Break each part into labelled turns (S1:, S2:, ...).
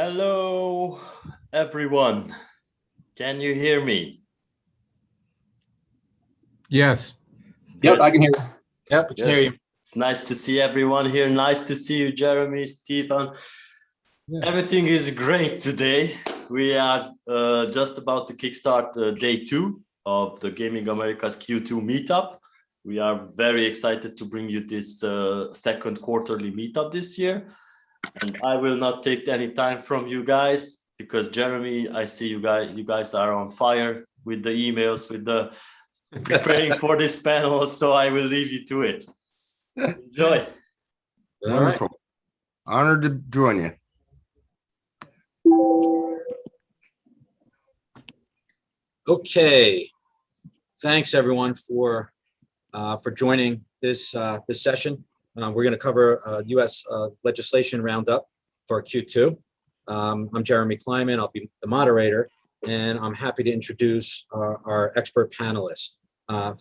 S1: Hello, everyone. Can you hear me?
S2: Yes.
S3: Yep, I can hear you.
S4: Yep, I can hear you.
S1: It's nice to see everyone here. Nice to see you, Jeremy, Stephen.
S2: Yes.
S1: Everything is great today. We are just about to kickstart day 2 of the Gaming Americas Q2 Meetup. We are very excited to bring you this second quarterly meetup this year. And I will not take any time from you guys because Jeremy, I see you guys are on fire with the emails, with the preparing for this panel. So I will leave you to it. Enjoy.
S4: Wonderful. Right. Honored to join you. Okay. Thanks everyone for joining this session. We're going to cover U.S. legislation roundup for Q2. I'm Jeremy Kleiman. I'll be the moderator, and I'm happy to introduce our expert panelists.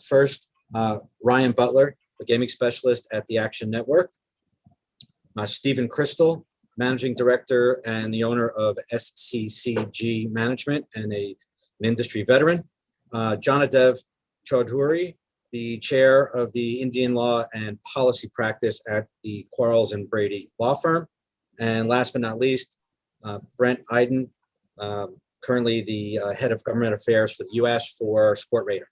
S4: First, Ryan Butler, a gaming specialist at the Action Network. Stephen Crystal, managing director and the owner of SCCG Management and an industry veteran. Jonadev Chaudhuri, the chair of the Indian Law and Policy Practice at the Quarles and Brady Law Firm. And last but not least, Brent Iden, currently the head of government affairs for the US for Sportradar.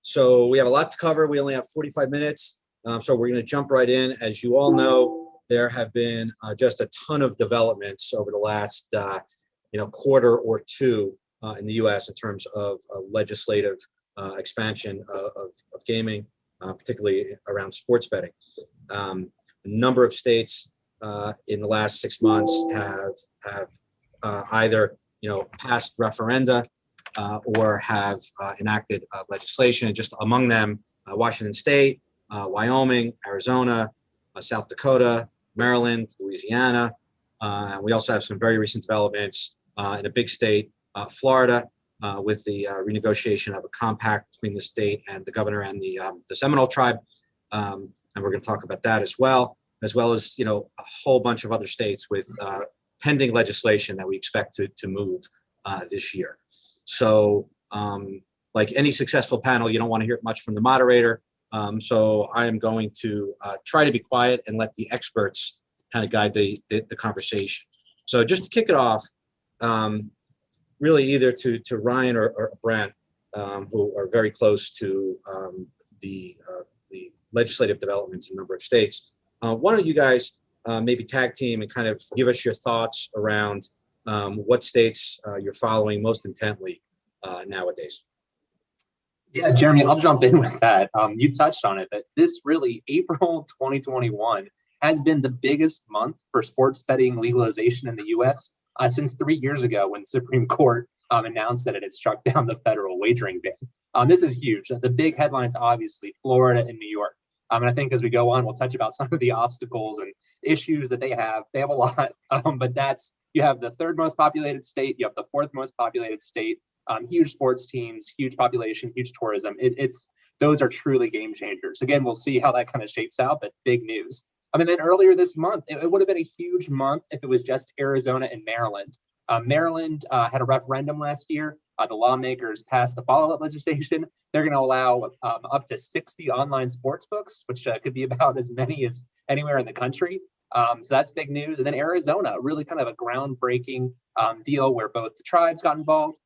S4: So we have a lot to cover. We only have 45 minutes. So we're going to jump right in. As you all know, there have been just a ton of developments over the last quarter or two in the US in terms of legislative expansion of gaming, particularly around sports betting. A number of states in the last 6 months have either passed referenda or have enacted legislation. And just among them, Washington State, Wyoming, Arizona, South Dakota, Maryland, Louisiana. We also have some very recent developments in a big state, Florida, with the renegotiation of a compact between the state and the governor and the Seminole tribe. And we're going to talk about that as well as a whole bunch of other states with pending legislation that we expect to move this year. So like any successful panel, you don't want to hear much from the moderator. So I am going to try to be quiet and let the experts kind of guide the conversation. So just to kick it off, really either to Ryan or Brent, who are very close to the legislative developments in a number of states. Why don't you guys maybe tag team and kind of give us your thoughts around what states you're following most intently nowadays?
S3: Yeah, Jeremy, I'll jump in with that. You touched on it, but this really, April 2021 has been the biggest month for sports betting legalization in the U.S. Since 3 years ago when the Supreme Court announced that it had struck down the federal wagering ban. This is huge. The big headlines, obviously, Florida and New York. And I think as we go on, we'll touch about some of the obstacles and issues that they have. They have a lot, but you have the third most populated state, you have the fourth most populated state, huge sports teams, huge population, huge tourism. Those are truly game changers. Again, we'll see how that kind of shapes out, but big news. And then earlier this month, it would have been a huge month if it was just Arizona and Maryland. Maryland had a referendum last year. The lawmakers passed the follow-up legislation. They're going to allow up to 60 online sports books, which could be about as many as anywhere in the country. So that's big news. And then Arizona, really kind of a groundbreaking deal where both the tribes got involved,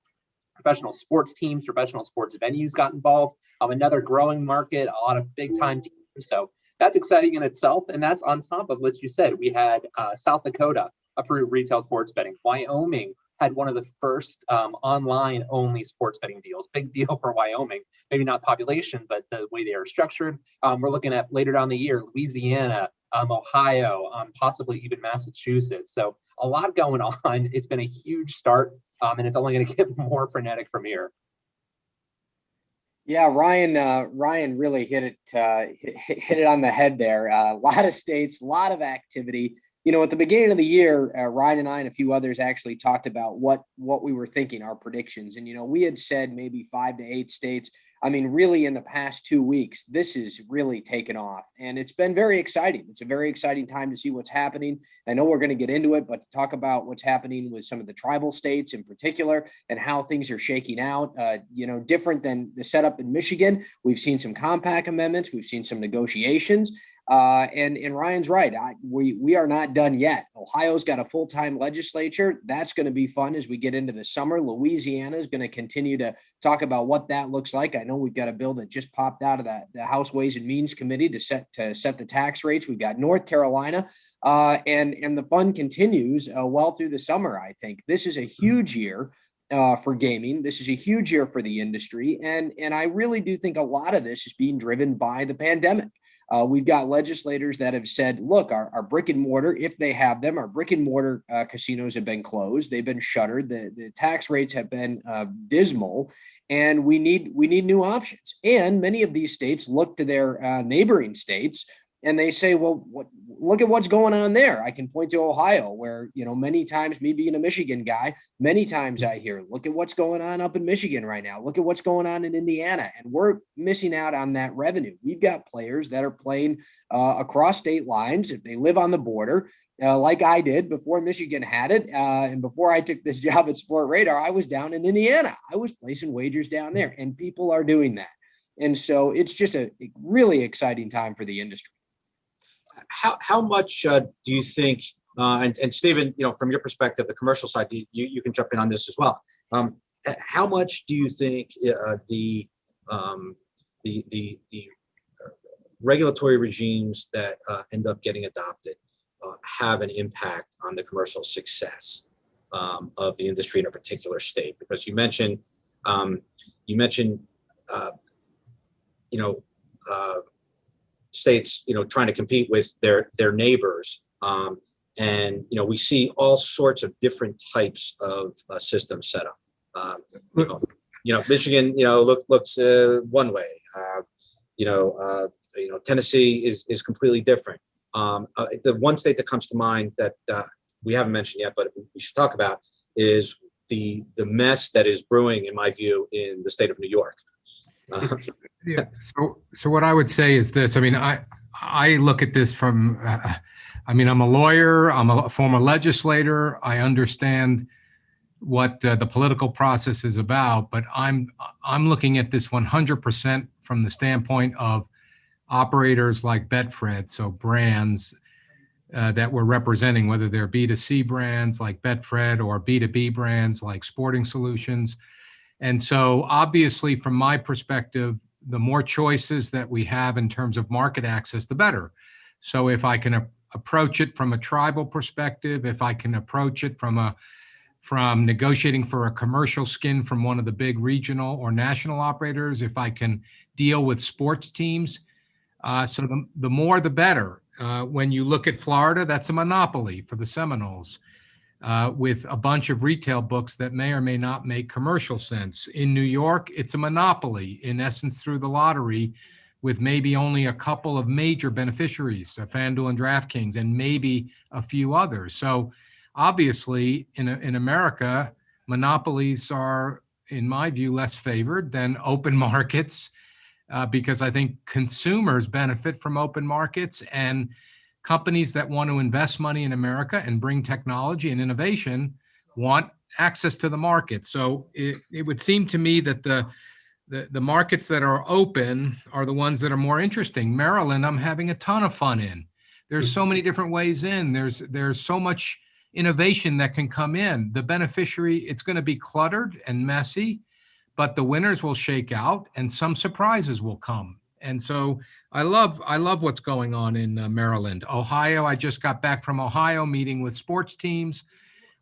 S3: professional sports teams, professional sports venues got involved, another growing market, a lot of big-time teams. So that's exciting in itself. And that's on top of what you said. We had South Dakota approve retail sports betting. Wyoming had one of the first online-only sports betting deals. Big deal for Wyoming. Maybe not population, but the way they are structured. We're looking at later down the year, Louisiana, Ohio, possibly even Massachusetts. So a lot going on. It's been a huge start, and it's only going to get more frenetic from here.
S5: Yeah, Ryan really hit it on the head there. A lot of states, a lot of activity. at the beginning of the year, Ryan and I and a few others actually talked about what we were thinking, our predictions. And, we had said maybe 5 to 8 states. I mean, really in the past 2 weeks, this is really taken off, and it's been very exciting. It's a very exciting time to see what's happening. I know we're going to get into it, but to talk about what's happening with some of the tribal states in particular and how things are shaking out, different than the setup in Michigan. We've seen some compact amendments. We've seen some negotiations. And Ryan's right. We are not done yet. Ohio's got a full-time legislature. That's going to be fun as we get into the summer. Louisiana is going to continue to talk about what that looks like. I know we've got a bill that just popped out of the House Ways and Means Committee to set the tax rates. We've got North Carolina, and the fun continues well through the summer. I think this is a huge year for gaming. This is a huge year for the industry, and I really do think a lot of this is being driven by the pandemic. We've got legislators that have said, look, our brick and mortar, if they have them, our brick and mortar casinos have been closed. They've been shuttered. The tax rates have been dismal, and we need new options. And many of these states look to their neighboring states and they say, well, look at what's going on there. I can point to Ohio where, many times, me being a Michigan guy, many times I hear, look at what's going on up in Michigan right now. Look at what's going on in Indiana. And we're missing out on that revenue. We've got players that are playing across state lines. If they live on the border, like I did before Michigan had it. And before I took this job at Sport Radar, I was down in Indiana. I was placing wagers down there, and people are doing that. And so it's just a really exciting time for the industry.
S4: How much do you think, and Stephen, from your perspective, the commercial side, you can jump in on this as well. How much do you think the regulatory regimes that end up getting adopted have an impact on the commercial success of the industry in a particular state? Because you mentioned states, trying to compete with their neighbors. And, we see all sorts of different types of systems set up. Michigan, looks one way. Tennessee is completely different. The one state that comes to mind that we haven't mentioned yet, but we should talk about is the mess that is brewing, in my view, in the state of New York.
S2: Yeah. So what I would say is this. I mean, I look at this from. I'm a lawyer. I'm a former legislator. I understand what the political process is about, but I'm looking at this 100% from the standpoint of operators like Betfred, so brands that we're representing, whether they're B2C brands like Betfred or B2B brands like Sporting Solutions. And so obviously, from my perspective, the more choices that we have in terms of market access, the better. So if I can approach it from a tribal perspective, if I can approach it from negotiating for a commercial skin from one of the big regional or national operators, if I can deal with sports teams, so the more the better. When you look at Florida, that's a monopoly for the Seminoles. With a bunch of retail books that may or may not make commercial sense. In New York, it's a monopoly, in essence, through the lottery, with maybe only a couple of major beneficiaries, FanDuel and DraftKings, and maybe a few others. So obviously, in America, monopolies are, in my view, less favored than open markets, because I think consumers benefit from open markets, and companies that want to invest money in America and bring technology and innovation want access to the market. So it would seem to me that the markets that are open are the ones that are more interesting. Maryland, I'm having a ton of fun in. There's so many different ways in. There's so much innovation that can come in. The beneficiary, it's going to be cluttered and messy, but the winners will shake out and some surprises will come. And so I love what's going on in Maryland. Ohio, I just got back from Ohio meeting with sports teams.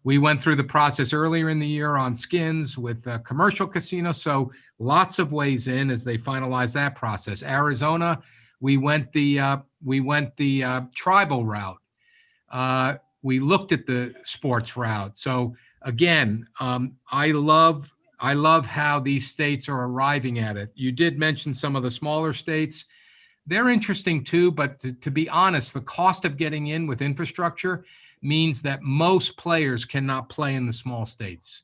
S2: We went through the process earlier in the year on skins with commercial casinos. So lots of ways in as they finalize that process. Arizona, we went the tribal route. We looked at the sports route. So again, I love how these states are arriving at it. You did mention some of the smaller states. they're interesting too, but to be honest, the cost of getting in with infrastructure means that most players cannot play in the small states.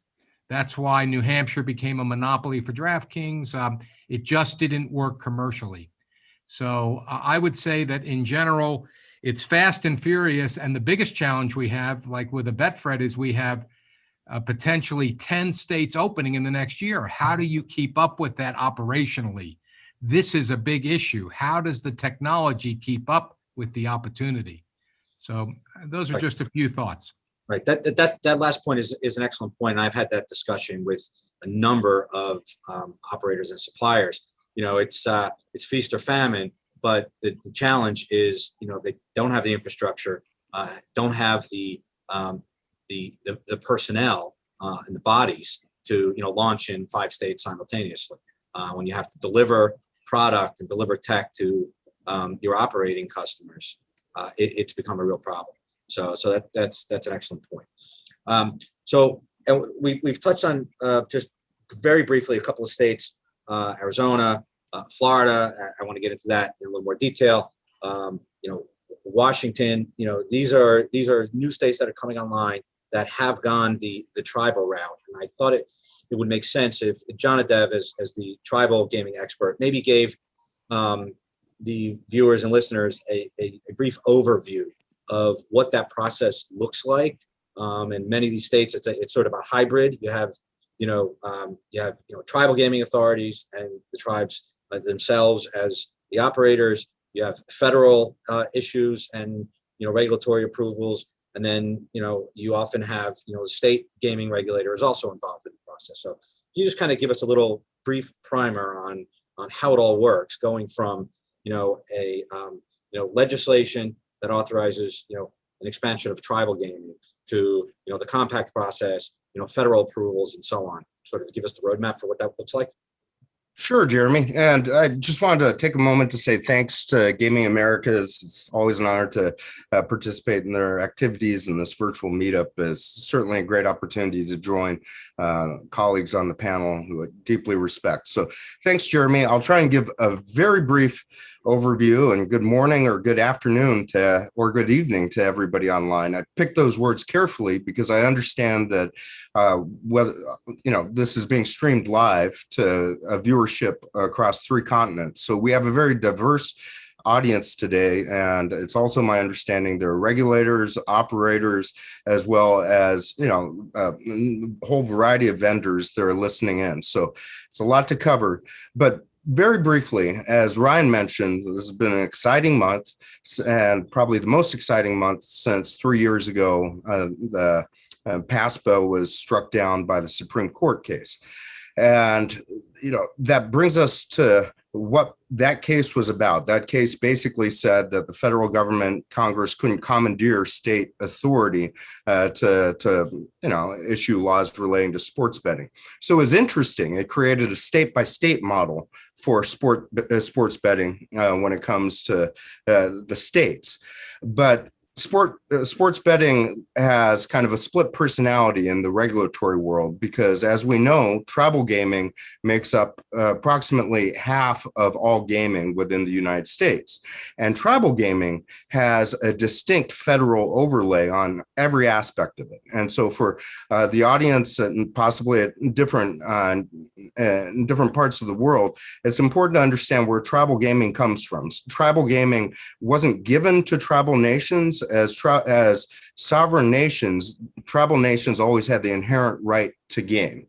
S2: That's why New Hampshire became a monopoly for DraftKings. It just didn't work commercially. So I would say that in general, it's fast and furious. And the biggest challenge we have, like with a Betfred, is we have potentially 10 states opening in the next year. How do you keep up with that operationally? This is a big issue. How does the technology keep up with the opportunity? So those are just a few thoughts.
S4: Right. That last point is an excellent point. And I've had that discussion with a number of operators and suppliers. It's feast or famine, but the challenge is, they don't have the infrastructure, don't have the personnel and the bodies to, launch in 5 states simultaneously. When you have to deliver product and deliver tech to your operating customers, it's become a real problem. So that's an excellent point. And we've touched on just very briefly a couple of states, Arizona, Florida. I want to get into that in a little more detail. Washington. These are new states that are coming online that have gone the tribal route. And I thought it would make sense if Jonadab, as the tribal gaming expert, maybe gave the viewers and listeners a brief overview of what that process looks like. In many of these states, it's sort of a hybrid. You have tribal gaming authorities and the tribes themselves as the operators. You have federal issues and regulatory approvals, and then you often have the state gaming regulator is also involved in the process. So you just kind of give us a little brief primer on how it all works, going from legislation that authorizes an expansion of tribal gaming to the compact process, federal approvals and so on. Sort of give us the roadmap for what that looks like.
S6: Sure, Jeremy. And I just wanted to take a moment to say thanks to Gaming Americas. It's always an honor to participate in their activities, and this virtual meetup is certainly a great opportunity to join colleagues on the panel who I deeply respect. So thanks, Jeremy. I'll try and give a very brief overview, and good morning or good afternoon or good evening to everybody online. I picked those words carefully because I understand that whether this is being streamed live to a viewership across 3 continents. So we have a very diverse audience today, and it's also my understanding there are regulators, operators, as well as a whole variety of vendors that are listening in. So it's a lot to cover, but very briefly, as Ryan mentioned, this has been an exciting month, and probably the most exciting month since 3 years ago, the PASPA was struck down by the Supreme Court case. And, that brings us to what that case was about. That case basically said that the federal government, Congress, couldn't commandeer state authority to issue laws relating to sports betting. So it was interesting. It created a state-by-state model for sports betting when it comes to the states. But sports betting has kind of a split personality in the regulatory world because, as we know, tribal gaming makes up approximately half of all gaming within the United States. And tribal gaming has a distinct federal overlay on every aspect of it. And so for the audience and possibly at different parts of the world, it's important to understand where tribal gaming comes from. Tribal gaming wasn't given to tribal nations. As sovereign nations, tribal nations always had the inherent right to game.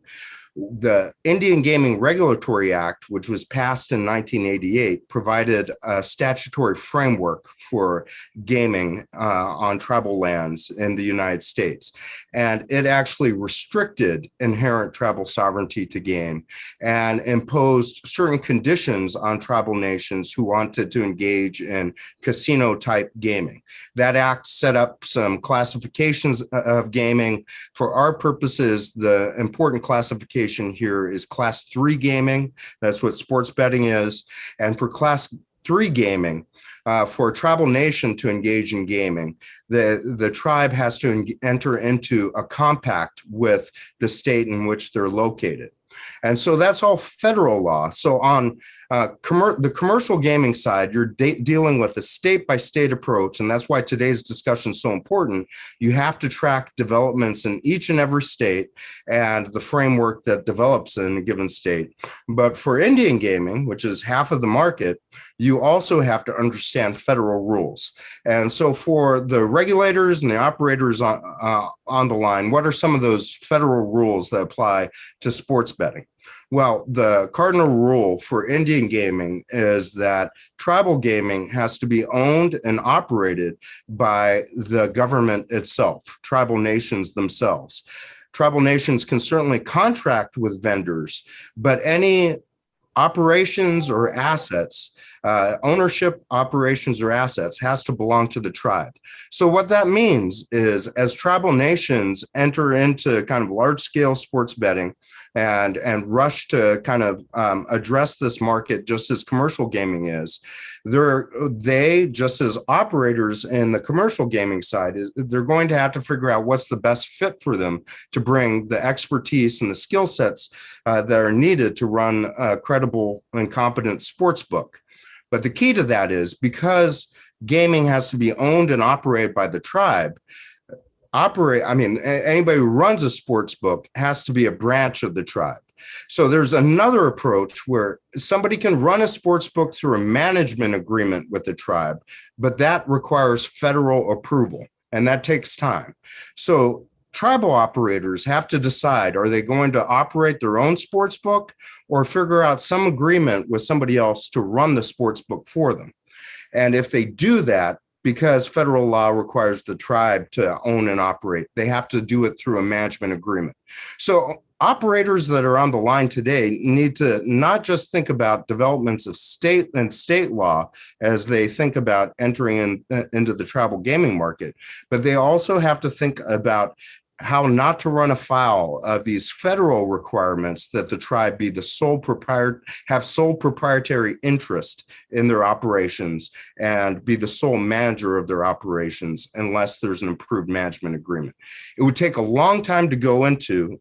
S6: The Indian Gaming Regulatory Act, which was passed in 1988, provided a statutory framework for gaming on tribal lands in the United States. And it actually restricted inherent tribal sovereignty to game and imposed certain conditions on tribal nations who wanted to engage in casino-type gaming. That act set up some classifications of gaming. For our purposes, the important classification here is Class 3 gaming. That's what sports betting is. And for Class 3 gaming, for a tribal nation to engage in gaming, the tribe has to enter into a compact with the state in which they're located. And so that's all federal law. So on The commercial gaming side, you're dealing with a state-by-state approach, and that's why today's discussion is so important. You have to track developments in each and every state and the framework that develops in a given state. But for Indian gaming, which is half of the market, you also have to understand federal rules. And so for the regulators and the operators on the line, what are some of those federal rules that apply to sports betting? Well, the cardinal rule for Indian gaming is that tribal gaming has to be owned and operated by the government itself, tribal nations themselves. Tribal nations can certainly contract with vendors, but any operations or assets, ownership, operations, or assets has to belong to the tribe. So what that means is as tribal nations enter into kind of large scale sports betting and rush to kind of address this market just as commercial gaming is, they just as operators in the commercial gaming side, they're going to have to figure out what's the best fit for them to bring the expertise and the skill sets that are needed to run a credible and competent sports book. But the key to that is because gaming has to be owned and operated by the tribe, anybody who runs a sports book has to be a branch of the tribe. So there's another approach where somebody can run a sports book through a management agreement with the tribe, but that requires federal approval, and that takes time. So tribal operators have to decide, are they going to operate their own sports book or figure out some agreement with somebody else to run the sports book for them? And if they do that, because federal law requires the tribe to own and operate, they have to do it through a management agreement. So operators that are on the line today need to not just think about developments of state law as they think about entering into the tribal gaming market, but they also have to think about how not to run afoul of these federal requirements that the tribe be the sole proprietary interest in their operations and be the sole manager of their operations unless there's an approved management agreement. It would take a long time to go into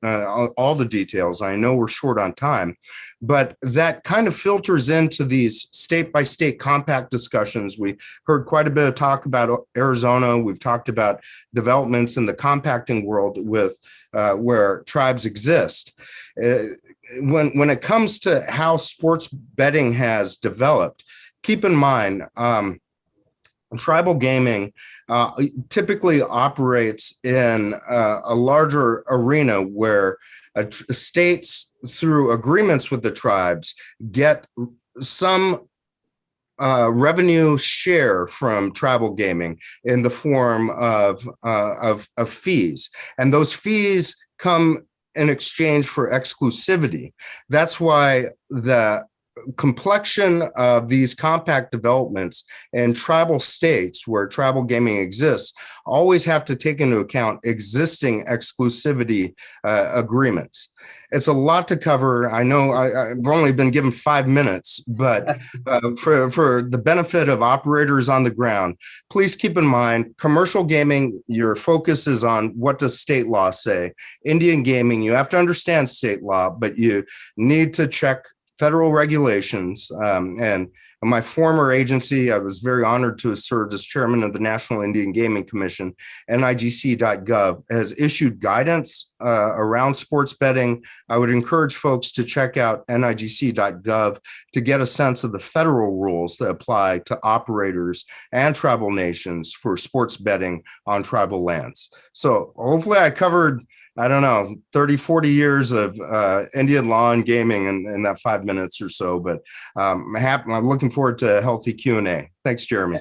S6: all the details. I know we're short on time, but that kind of filters into these state-by-state compact discussions. We heard quite a bit of talk about Arizona. We've talked about developments in the compacting world with where tribes exist. When it comes to how sports betting has developed, keep in mind, tribal gaming typically operates in a larger arena where states, through agreements with the tribes, get some revenue share from tribal gaming in the form of fees, and those fees come in exchange for exclusivity. That's why the complexion of these compact developments in tribal states where tribal gaming exists always have to take into account existing exclusivity agreements. It's a lot to cover. I know I've only been given 5 minutes, but for the benefit of operators on the ground, please keep in mind, commercial gaming, your focus is on what does state law say. Indian gaming, you have to understand state law, but you need to check federal regulations. And my former agency, I was very honored to have served as chairman of the National Indian Gaming Commission. NIGC.gov has issued guidance around sports betting. I would encourage folks to check out NIGC.gov to get a sense of the federal rules that apply to operators and tribal nations for sports betting on tribal lands. So hopefully I covered, I don't know, 30, 40 years of Indian law and gaming in that 5 minutes or so, but I'm looking forward to a healthy Q&A. Thanks, Jeremy.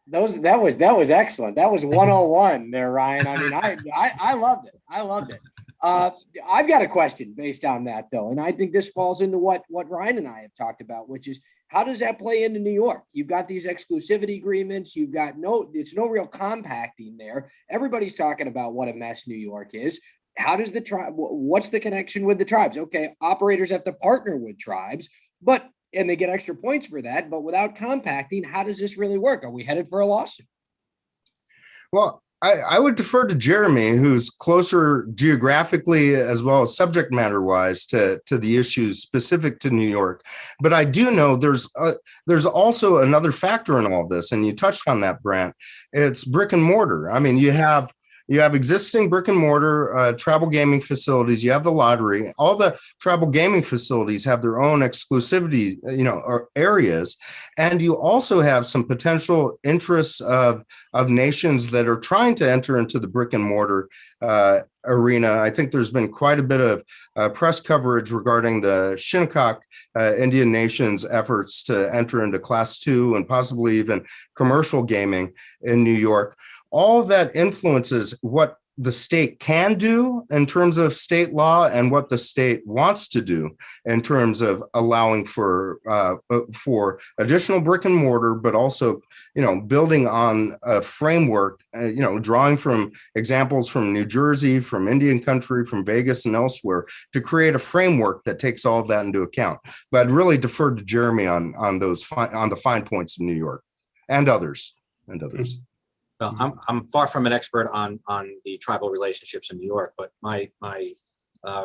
S5: That was excellent. That was 101 there, Ryan. I mean, I loved it. I loved it. I've got a question based on that, though, and I think this falls into what Ryan and I have talked about, which is how does that play into New York? You've got these exclusivity agreements. You've got it's no real compacting there. Everybody's talking about what a mess New York is. How does the tribe, what's the connection with the tribes? Okay, operators have to partner with tribes, and they get extra points for that, but without compacting, how does this really work? Are we headed for a lawsuit?
S6: Well, I would defer to Jeremy, who's closer geographically as well as subject matter wise to the issues specific to New York. But I do know there's also another factor in all of this, and you touched on that, Brant. It's brick and mortar. I mean, you have existing brick and mortar travel gaming facilities. You have the lottery. All the travel gaming facilities have their own exclusivity, or areas, and you also have some potential interests of nations that are trying to enter into the brick and mortar arena. I think there's been quite a bit of press coverage regarding the Shinnecock Indian nation's efforts to enter into Class 2 and possibly even commercial gaming in New York. All of that influences what the state can do in terms of state law and what the state wants to do in terms of allowing for additional brick and mortar, but also, building on a framework, drawing from examples from New Jersey, from Indian country, from Vegas and elsewhere to create a framework that takes all of that into account. But I'd really defer to Jeremy on the fine points in New York and others.
S4: Well, I'm far from an expert on the tribal relationships in New York, but my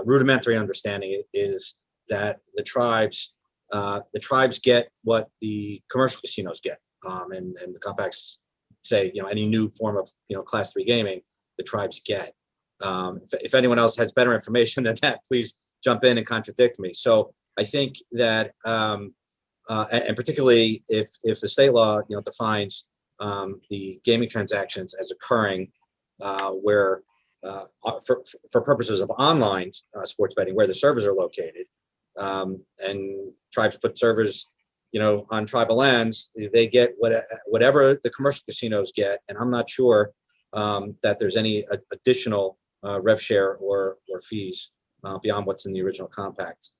S4: rudimentary understanding is that the tribes get what the commercial casinos get, and the compacts say any new form of Class 3 gaming the tribes get. If anyone else has better information than that, please jump in and contradict me. So I think that and particularly if the state law defines the gaming transactions as occurring where for purposes of online sports betting, where the servers are located, and tribes put servers on tribal lands, they get whatever the commercial casinos get, and I'm not sure that there's any additional rev share or fees beyond what's in the original compact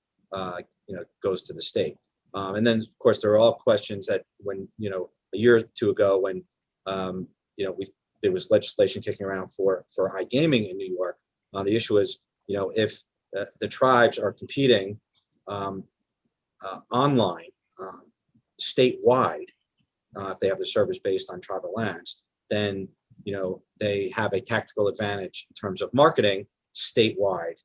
S4: goes to the state. And then of course there are all questions that when a year or two ago when there was legislation kicking around for iGaming in New York. The issue is, if the tribes are competing online, statewide, if they have the servers based on tribal lands, then they have a tactical advantage in terms of marketing statewide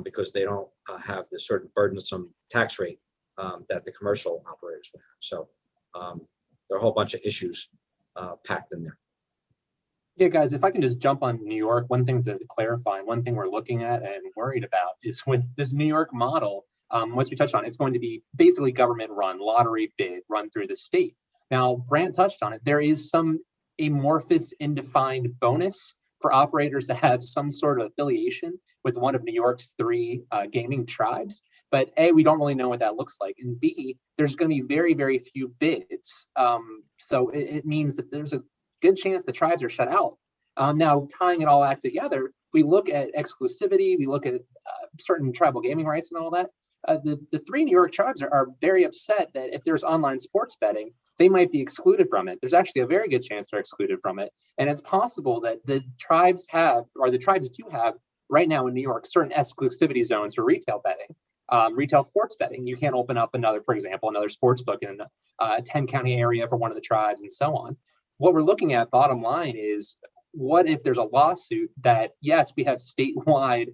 S4: because they don't have the sort of burdensome tax rate that the commercial operators would have. So there are a whole bunch of issues packed in there.
S3: Yeah, guys, if I can just jump on New York, one thing to clarify, one thing we're looking at and worried about is with this New York model, once we touched on it, it's going to be basically government run, lottery bid run through the state. Now, Brant touched on it. There is some amorphous, indefined bonus for operators that have some sort of affiliation with one of New York's 3 gaming tribes. But A, we don't really know what that looks like. And B, there's going to be very, very few bids. So it means that there's a good chance the tribes are shut out. Now, tying it all back together, we look at exclusivity, we look at certain tribal gaming rights and all that. The 3 New York tribes are very upset that if there's online sports betting, they might be excluded from it. There's actually a very good chance they're excluded from it. And it's possible that the tribes do have right now in New York certain exclusivity zones for retail betting, retail sports betting. You can't open up for example, another sports book in a 10-county area for one of the tribes and so on. What we're looking at, bottom line, is what if there's a lawsuit that, yes, we have statewide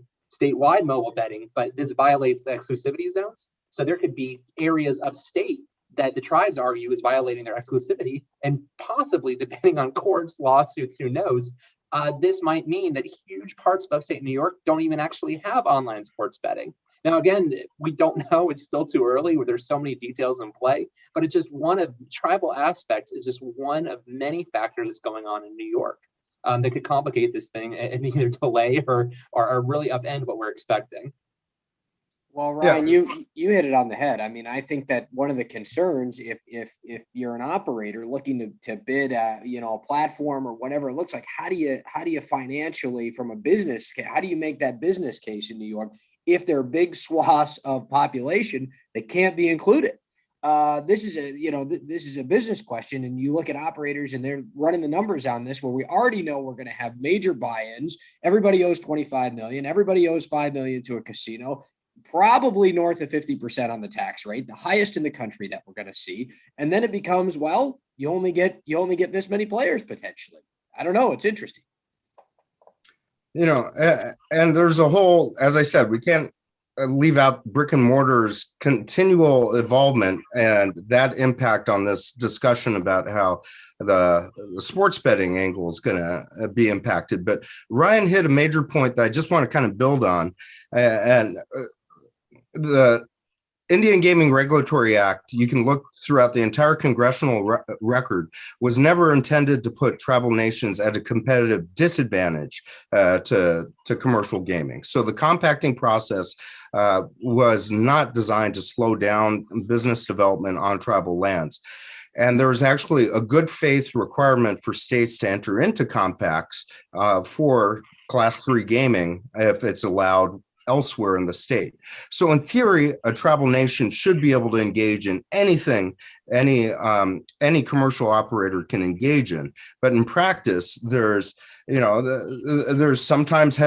S3: mobile betting, but this violates the exclusivity zones. So there could be areas of state that the tribes argue is violating their exclusivity, and possibly, depending on courts, lawsuits, who knows, this might mean that huge parts of upstate New York don't even actually have online sports betting. Now, again, we don't know. It's still too early where there's so many details in play, but it's just one of tribal aspects is just one of many factors that's going on in New York that could complicate this thing and either delay or really upend what we're expecting.
S5: Well, Ryan, you hit it on the head. I mean, I think that one of the concerns, if you're an operator looking to bid a platform or whatever it looks like, how do you financially, from a business, how do you make that business case in New York if there are big swaths of population that can't be included? This is a business question, and you look at operators and they're running the numbers on this where we already know we're going to have major buy-ins. Everybody owes $25 million. Everybody owes $5 million to a casino. Probably north of 50% on the tax rate, the highest in the country that we're going to see. And then it becomes, well, you only get this many players potentially. I don't know. It's interesting.
S6: And there's a whole, as I said, we can't leave out brick and mortar's continual involvement and that impact on this discussion about how the sports betting angle is going to be impacted. But Ryan hit a major point that I just want to kind of build on. And the Indian Gaming Regulatory Act, you can look throughout the entire congressional record, was never intended to put tribal nations at a competitive disadvantage to commercial gaming. So the compacting process was not designed to slow down business development on tribal lands. And there was actually a good faith requirement for states to enter into compacts for Class 3 gaming if it's allowed elsewhere in the state. So in theory, a tribal nation should be able to engage in anything any commercial operator can engage in. But in practice, there's sometimes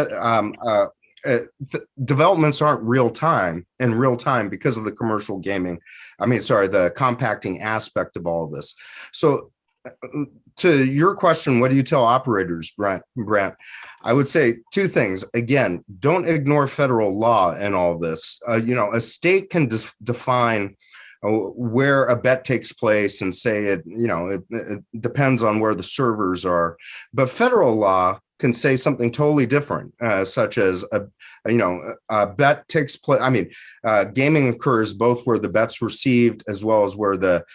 S6: developments aren't real time because of the commercial gaming. The compacting aspect of all of this. So to your question, what do you tell operators, Brent? I would say two things. Again, don't ignore federal law in all of this. A state can define where a bet takes place and say it depends on where the servers are. But federal law can say something totally different, such as a bet takes place. Gaming occurs both where the bet's received as well as where the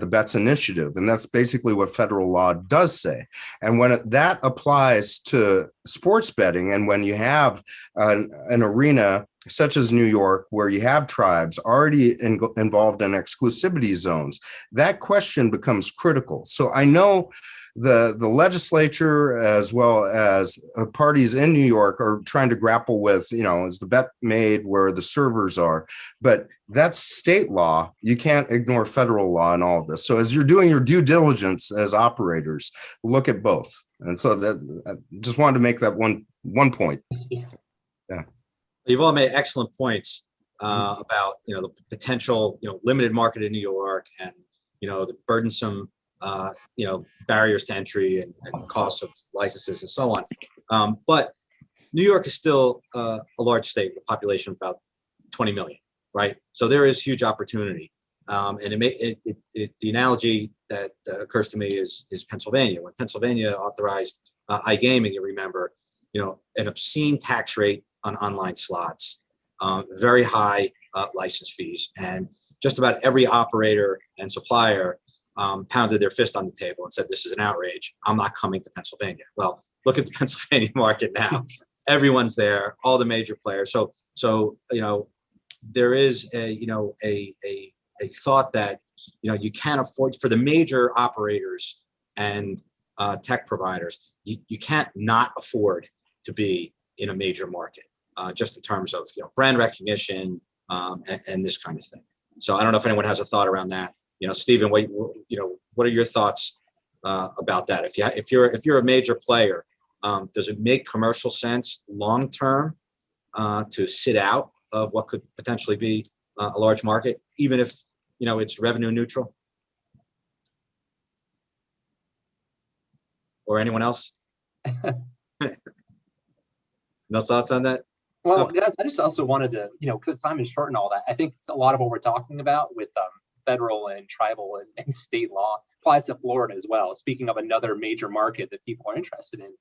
S6: bet's initiative, and that's basically what federal law does say. And when that applies to sports betting, and when you have an arena such as New York, where you have tribes already involved in exclusivity zones, that question becomes critical. So I know the legislature as well as parties in New York are trying to grapple with, is the bet made where the servers are? But that's state law. You can't ignore federal law in all of this. So as you're doing your due diligence as operators, look at both. And so that I just wanted to make that one point. Yeah.
S4: You've all made excellent points about the potential limited market in New York and the burdensome barriers to entry and costs of licenses and so on. But New York is still a large state with a population of about 20 million, right? So there is huge opportunity. And the analogy that occurs to me is Pennsylvania. When Pennsylvania authorized iGaming, you remember, an obscene tax rate on online slots, very high license fees, and just about every operator and supplier pounded their fist on the table and said, "This is an outrage. I'm not coming to Pennsylvania." Well, look at the Pennsylvania market now. Everyone's there, all the major players. So there is a thought that you can't afford, for the major operators and tech providers, you can't not afford to be in a major market, just in terms of brand recognition and this kind of thing. So I don't know if anyone has a thought around that. Stephen, what are your thoughts about that? If you're a major player, does it make commercial sense long term to sit out of what could potentially be a large market, even if it's revenue neutral? Or anyone else? No thoughts on that?
S3: Well, guys, I just also wanted to, because time is short and all that, I think a lot of what we're talking about with federal and tribal and state law applies to Florida as well. Speaking of another major market that people are interested in,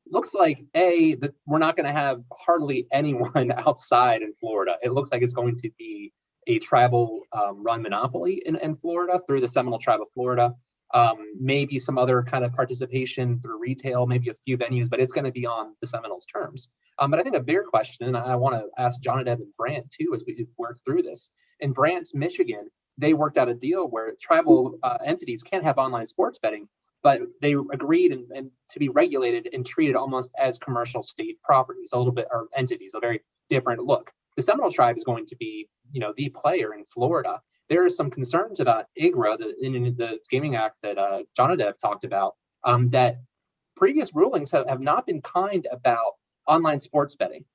S3: looks like that we're not going to have hardly anyone outside in Florida. It looks like it's going to be a tribal run monopoly in Florida through the Seminole Tribe of Florida. Maybe some other kind of participation through retail, maybe a few venues, but it's going to be on the Seminoles' terms. But I think a bigger question, and I want to ask Jonathan and Brant too, as we work through this. In Brant's Michigan, they worked out a deal where tribal entities can't have online sports betting, but they agreed and to be regulated and treated almost as commercial state properties, a little bit, or entities, a very different look. The Seminole Tribe is going to be, the player in Florida. There are some concerns about IGRA, in the Gaming Act that Jonathan talked about, that previous rulings have not been kind about online sports betting.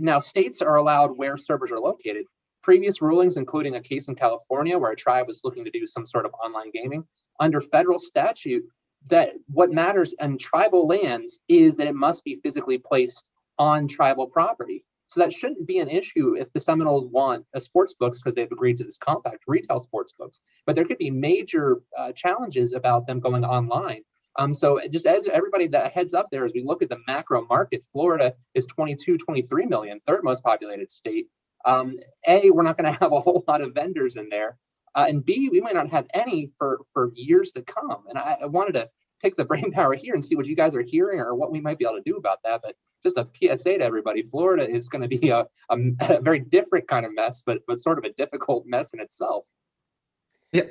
S3: Now, states are allowed where servers are located. Previous rulings, including a case in California where a tribe was looking to do some sort of online gaming, under federal statute, that what matters in tribal lands is that it must be physically placed on tribal property. So that shouldn't be an issue if the Seminoles want a sports books because they've agreed to this compact retail sports books. But there could be major challenges about them going online. So just as everybody that heads up there, as we look at the macro market, Florida is 22, 23 million, third most populated state. A, we're not going to have a whole lot of vendors in there. And B, we might not have any for years to come. And I wanted to pick the brain power here and see what you guys are hearing or what we might be able to do about that. But just a PSA to everybody, Florida is going to be a very different kind of mess, but sort of a difficult mess in itself.
S5: Yeah.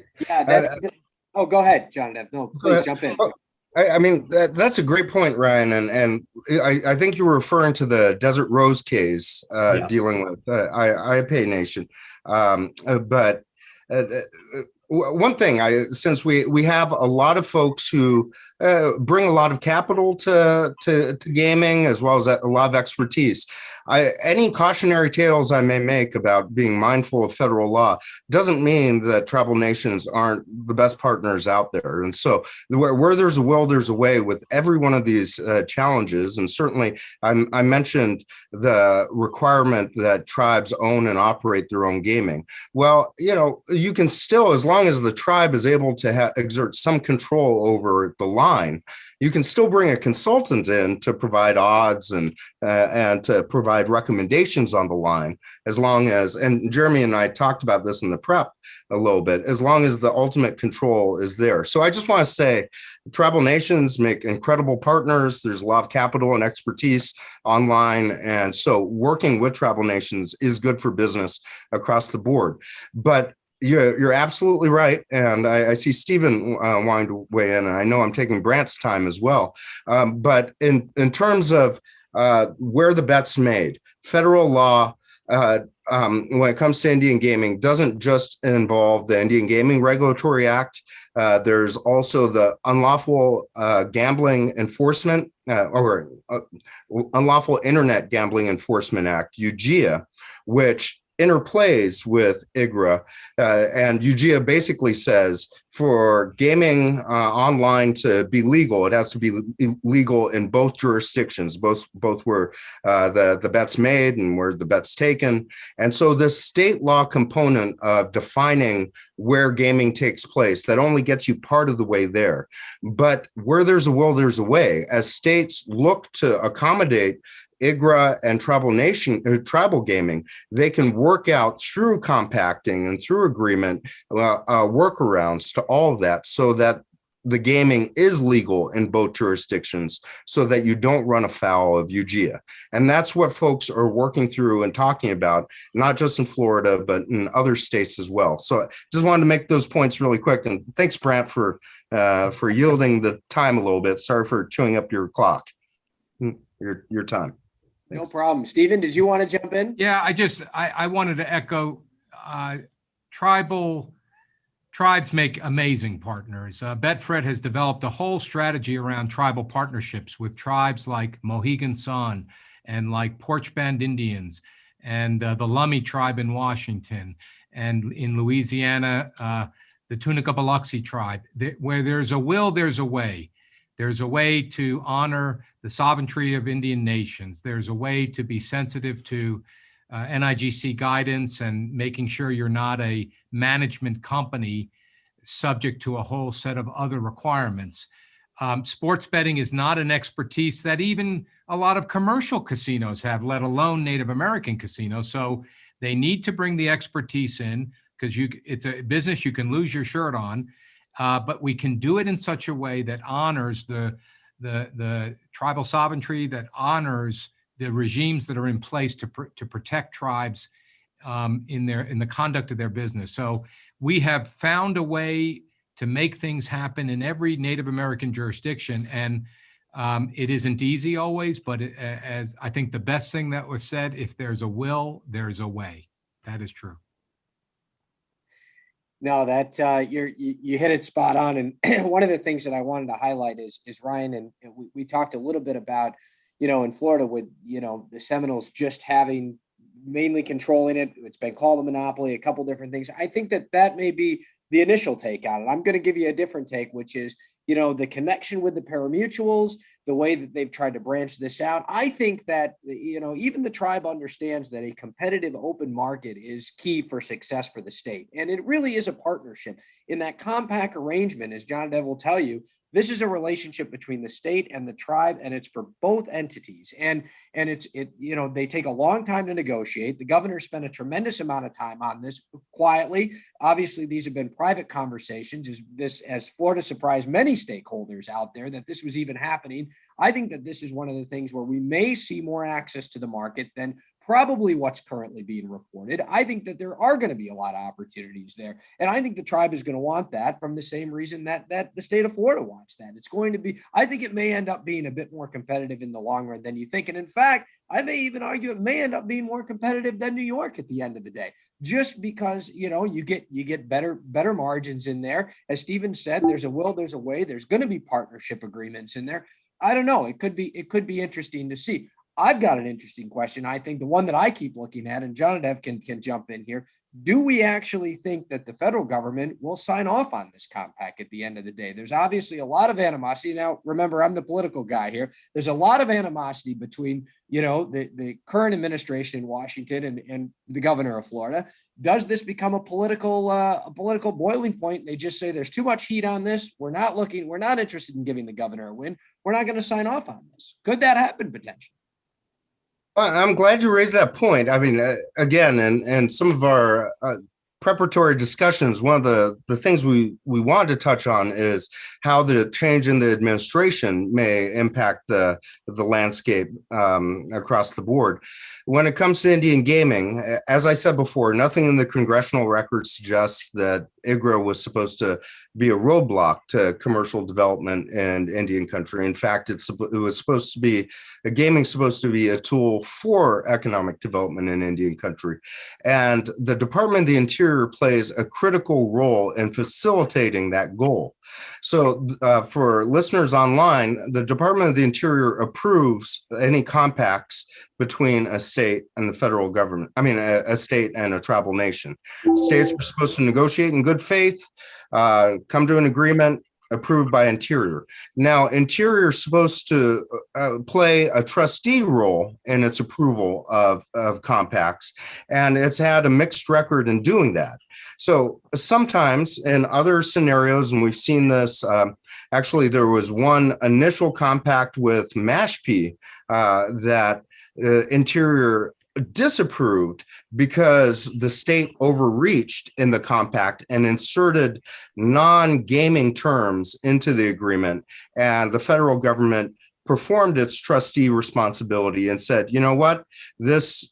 S5: Oh, go ahead, John. No, please jump in.
S6: I mean, that's a great point, Ryan. And I think you were referring to the Desert Rose case
S3: Yes.
S6: dealing with IPA Nation. But one thing, since we have a lot of folks who bring a lot of capital to gaming, as well as a lot of expertise, any cautionary tales I may make about being mindful of federal law doesn't mean that tribal nations aren't the best partners out there. And so where there's a will, there's a way with every one of these challenges. And certainly I mentioned the requirement that tribes own and operate their own gaming. Well, you can still, as long as the tribe is able to exert some control over the line, you can still bring a consultant in to provide odds and to provide recommendations on the line, as long as, and Jeremy and I talked about this in the prep a little bit, as long as the ultimate control is there. So I just want to say tribal nations make incredible partners. There's a lot of capital and expertise online. And so working with tribal nations is good for business across the board. But you're absolutely right. And I see Stephen wanting to weigh in, and I know I'm taking Brant's time as well. But in terms of where the bet's made, federal law, when it comes to Indian gaming, doesn't just involve the Indian Gaming Regulatory Act. There's also the Unlawful Gambling Enforcement or Unlawful Internet Gambling Enforcement Act, UGIA, which interplays with IGRA, and UGIA basically says for gaming online to be legal, it has to be legal in both jurisdictions, both where the bet's made and where the bet's taken. And so this state law component of defining where gaming takes place, that only gets you part of the way there. But where there's a will, there's a way. As states look to accommodate IGRA and tribal gaming, they can work out through compacting and through agreement workarounds to all of that, so that the gaming is legal in both jurisdictions, so that you don't run afoul of UGIA. And that's what folks are working through and talking about, not just in Florida, but in other states as well. So I just wanted to make those points really quick. And thanks, Brant, for yielding the time a little bit. Sorry for chewing up your clock, your time. Thanks.
S5: No problem. Stephen, did you want to jump in?
S2: Yeah, I wanted to echo tribes make amazing partners. Betfred has developed a whole strategy around tribal partnerships with tribes like Mohegan Sun and like Porch Bend Indians and the Lummi tribe in Washington, and in Louisiana, the Tunica Biloxi tribe. Where there's a will, there's a way. There's a way to honor the sovereignty of Indian nations. There's a way to be sensitive to NIGC guidance and making sure you're not a management company subject to a whole set of other requirements. Sports betting is not an expertise that even a lot of commercial casinos have, let alone Native American casinos. So they need to bring the expertise in, because it's a business you can lose your shirt on. But we can do it in such a way that honors the tribal sovereignty, that honors the regimes that are in place to protect tribes in the conduct of their business. So we have found a way to make things happen in every Native American jurisdiction, and it isn't easy always. But as I think the best thing that was said, if there's a will, there's a way. That is true.
S5: No, that you hit it spot on. And one of the things that I wanted to highlight is Ryan, and we talked a little bit about, in Florida with, the Seminoles just having mainly controlling it. It's been called a monopoly, a couple different things. I think that may be the initial take on it. I'm going to give you a different take, which is, the connection with the pari-mutuels, the way that they've tried to branch this out. I think that, even the tribe understands that a competitive open market is key for success for the state. And it really is a partnership. In that compact arrangement, as John Dev will tell you, this is a relationship between the state and the tribe, and it's for both entities. And they take a long time to negotiate. The governor spent a tremendous amount of time on this quietly. Obviously, these have been private conversations. As Florida surprised many stakeholders out there that this was even happening. I think that this is one of the things where we may see more access to the market than probably what's currently being reported. I think that there are going to be a lot of opportunities there. And I think the tribe is going to want that from the same reason that the state of Florida wants that. It's going to be, I think it may end up being a bit more competitive in the long run than you think. And in fact, I may even argue it may end up being more competitive than New York at the end of the day, just because, you get better margins in there. As Stephen said, there's a will, there's a way, there's going to be partnership agreements in there. I don't know. It could be interesting to see. I've got an interesting question. I think the one that I keep looking at, and John Dev can jump in here. Do we actually think that the federal government will sign off on this compact at the end of the day? There's obviously a lot of animosity. Now, remember, I'm the political guy here. There's a lot of animosity between, the current administration in Washington and the governor of Florida. Does this become a political boiling point? They just say there's too much heat on this. We're not interested in giving the governor a win. We're not going to sign off on this. Could that happen potentially?
S6: I'm glad you raised that point. I mean, again, and some of our preparatory discussions, one of the things we wanted to touch on is how the change in the administration may impact the landscape across the board. When it comes to Indian gaming, as I said before, nothing in the congressional record suggests that IGRA was supposed to be a roadblock to commercial development in Indian country. In fact, gaming supposed to be a tool for economic development in Indian country. And the Department of the Interior plays a critical role in facilitating that goal. So for listeners online, the Department of the Interior approves any compacts between a state and the federal government. I mean, a state and a tribal nation. States are supposed to negotiate in good faith, come to an agreement, approved by Interior. Now, Interior is supposed to play a trustee role in its approval of compacts, and it's had a mixed record in doing that. So sometimes in other scenarios, and we've seen this, actually there was one initial compact with Mashpee that Interior disapproved because the state overreached in the compact and inserted non-gaming terms into the agreement, and the federal government performed its trustee responsibility and said, you know what, this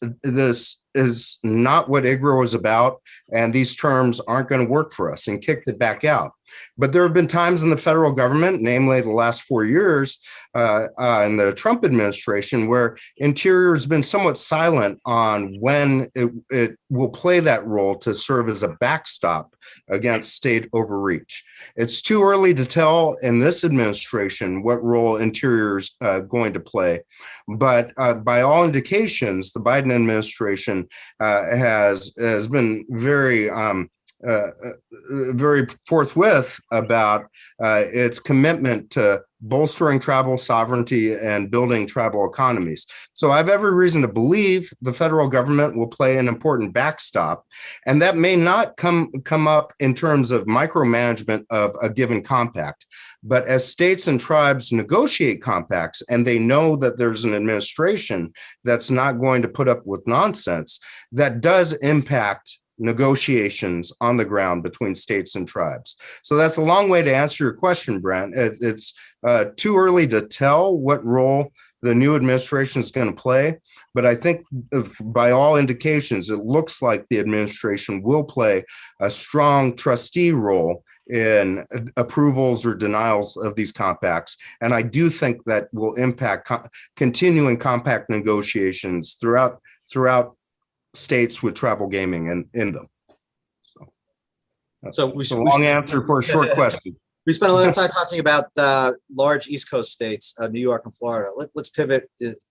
S6: is not what IGRA was about, and these terms aren't going to work for us, and kicked it back out. But there have been times in the federal government, namely the last 4 years in the Trump administration, where Interior has been somewhat silent on when it will play that role to serve as a backstop against state overreach. It's too early to tell in this administration what role Interior is going to play. But by all indications, the Biden administration has been very very forthwith about its commitment to bolstering tribal sovereignty and building tribal economies. So I have every reason to believe the federal government will play an important backstop, and that may not come up in terms of micromanagement of a given compact. But as states and tribes negotiate compacts and they know that there's an administration that's not going to put up with nonsense, that does impact negotiations on the ground between states and tribes. So that's a long way to answer your question, Brent. It's too early to tell what role the new administration is going to play. But I think by all indications, it looks like the administration will play a strong trustee role in approvals or denials of these compacts. And I do think that will impact continuing compact negotiations throughout states with tribal gaming in them. So a long answer for a short question.
S4: We spent a lot of time talking about large East Coast states, New York and Florida. Let's pivot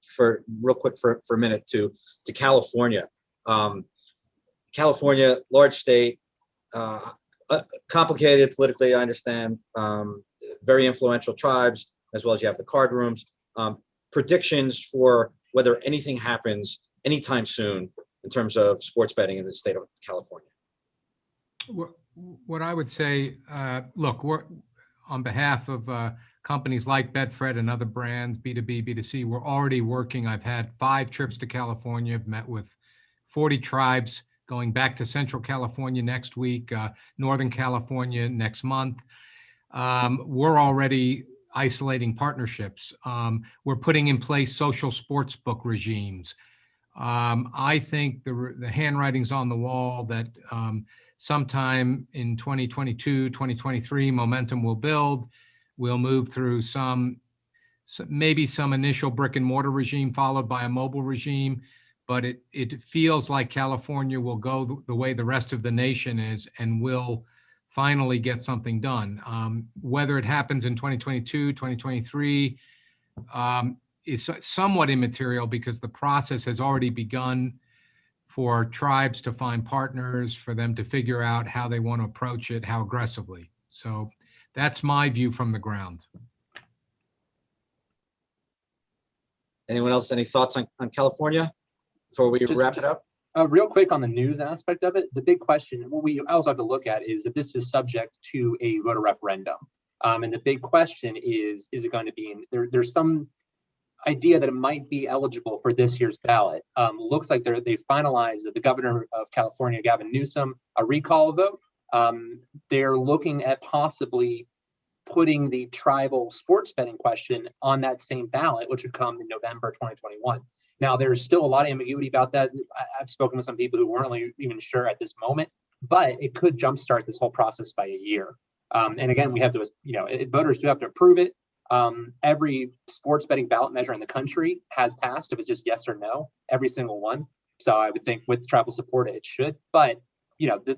S4: real quick for a minute to California. California, large state. complicated politically, I understand. Very influential tribes, as well as you have the card rooms. Predictions for whether anything happens anytime soon in terms of sports betting in the state of California.
S2: What I would say, look, we're on behalf of companies like Betfred and other brands, B2B, B2C, we're already working. I've had 5 trips to California, I've met with 40 tribes, going back to Central California next week, Northern California next month. We're already isolating partnerships. We're putting in place social sports book regimes. I think the handwriting's on the wall that sometime in 2022, 2023, momentum will build. We'll move through maybe some initial brick and mortar regime followed by a mobile regime, but it feels like California will go the way the rest of the nation is and will finally get something done. Whether it happens in 2022, 2023 is somewhat immaterial because the process has already begun for tribes to find partners, for them to figure out how they want to approach it, how aggressively. So that's my view from the ground.
S4: Anyone else, any thoughts on California before we wrap it up?
S3: Real quick on the news aspect of it, the big question, what we also have to look at is that this is subject to a voter referendum. And the big question is it going to be, there's some idea that it might be eligible for this year's ballot. Looks like they finalized that the governor of California, Gavin Newsom, a recall vote. They're looking at possibly putting the tribal sports betting question on that same ballot, which would come in November 2021. Now, there's still a lot of ambiguity about that. I've spoken with some people who weren't really even sure at this moment, but it could jumpstart this whole process by a year. And again, we have to, voters do have to approve it. Every sports betting ballot measure in the country has passed. If it's just yes or no, every single one. So I would think with tribal support, it should. But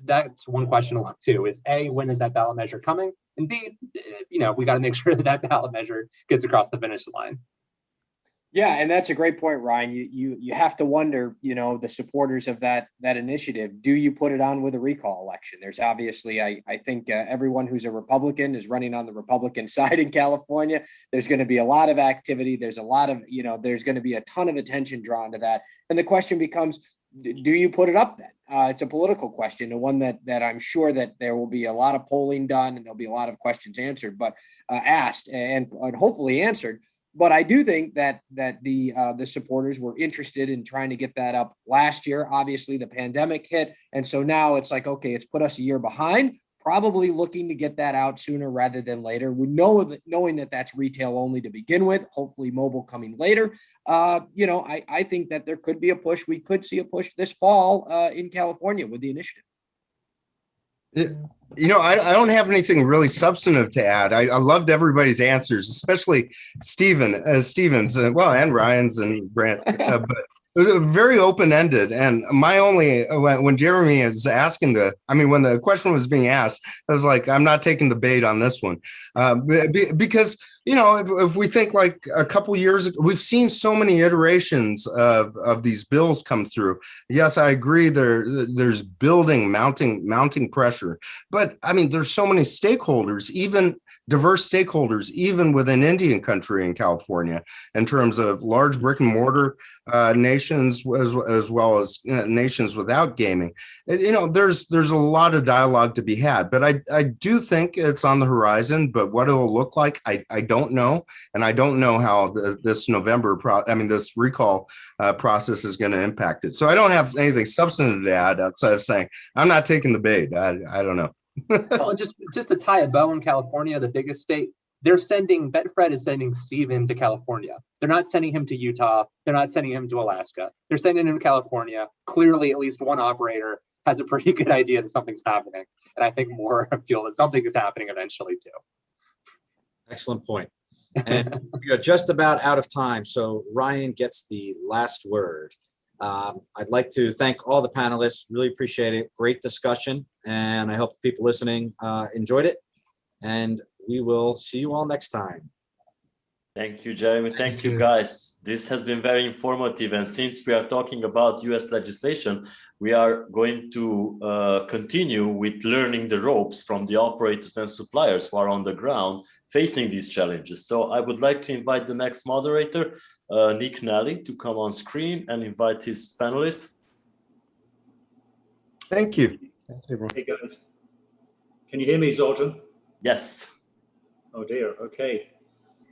S3: that's one question to look to is A, when is that ballot measure coming? And B, we got to make sure that ballot measure gets across the finish line.
S5: Yeah, and that's a great point, Ryan. You have to wonder, the supporters of that initiative, do you put it on with a recall election? There's obviously, I think everyone who's a Republican is running on the Republican side in California. There's going to be a lot of activity. There's a lot of, there's going to be a ton of attention drawn to that. And the question becomes, do you put it up then? It's a political question, and one that I'm sure that there will be a lot of polling done and there'll be a lot of questions answered, but asked and hopefully answered. But I do think that the supporters were interested in trying to get that up last year. Obviously, the pandemic hit. And so now it's like, okay, it's put us a year behind, probably looking to get that out sooner rather than later. We know that knowing that that's retail only to begin with, hopefully mobile coming later. I think that there could be a push. We could see a push this fall in California with the initiative.
S6: I don't have anything really substantive to add. I loved everybody's answers, especially Steven's, and Ryan's and Brant. But it was very open-ended. And my only, when Jeremy is asking when the question was being asked, I was like, I'm not taking the bait on this one. Because, if we think like a couple years ago, we've seen so many iterations of these bills come through. Yes, I agree. There's mounting pressure, but there's so many stakeholders, even diverse stakeholders, even within Indian country in California, in terms of large brick and mortar nations as well as nations without gaming. There's a lot of dialogue to be had, but I do think it's on the horizon. But what it'll look like, I don't know, and I don't know how this this recall process is going to impact it. So I don't have anything substantive to add outside of saying I'm not taking the bait. I don't know.
S3: Well, just to tie a bow in California, the biggest state, Betfred is sending Steven to California. They're not sending him to Utah. They're not sending him to Alaska. They're sending him to California. Clearly, at least one operator has a pretty good idea that something's happening. And I think more feel that something is happening eventually too.
S4: Excellent point. And we are just about out of time. So Ryan gets the last word. I'd like to thank all the panelists. Really appreciate it. Great discussion. And I hope the people listening enjoyed it. And we will see you all next time.
S1: Thank you, Jeremy.
S2: Thanks,
S1: Thank you,
S2: Jim.
S1: guys. This has been very informative. And since we are talking about US legislation, we are going to continue with learning the ropes from the operators and suppliers who are on the ground facing these challenges. So I would like to invite the next moderator, Nick Nally, to come on screen and invite his panelists.
S6: Thank you. Thanks, everyone.
S7: Hey guys, can you hear me, Zoltan?
S1: Yes.
S7: Oh dear. Okay.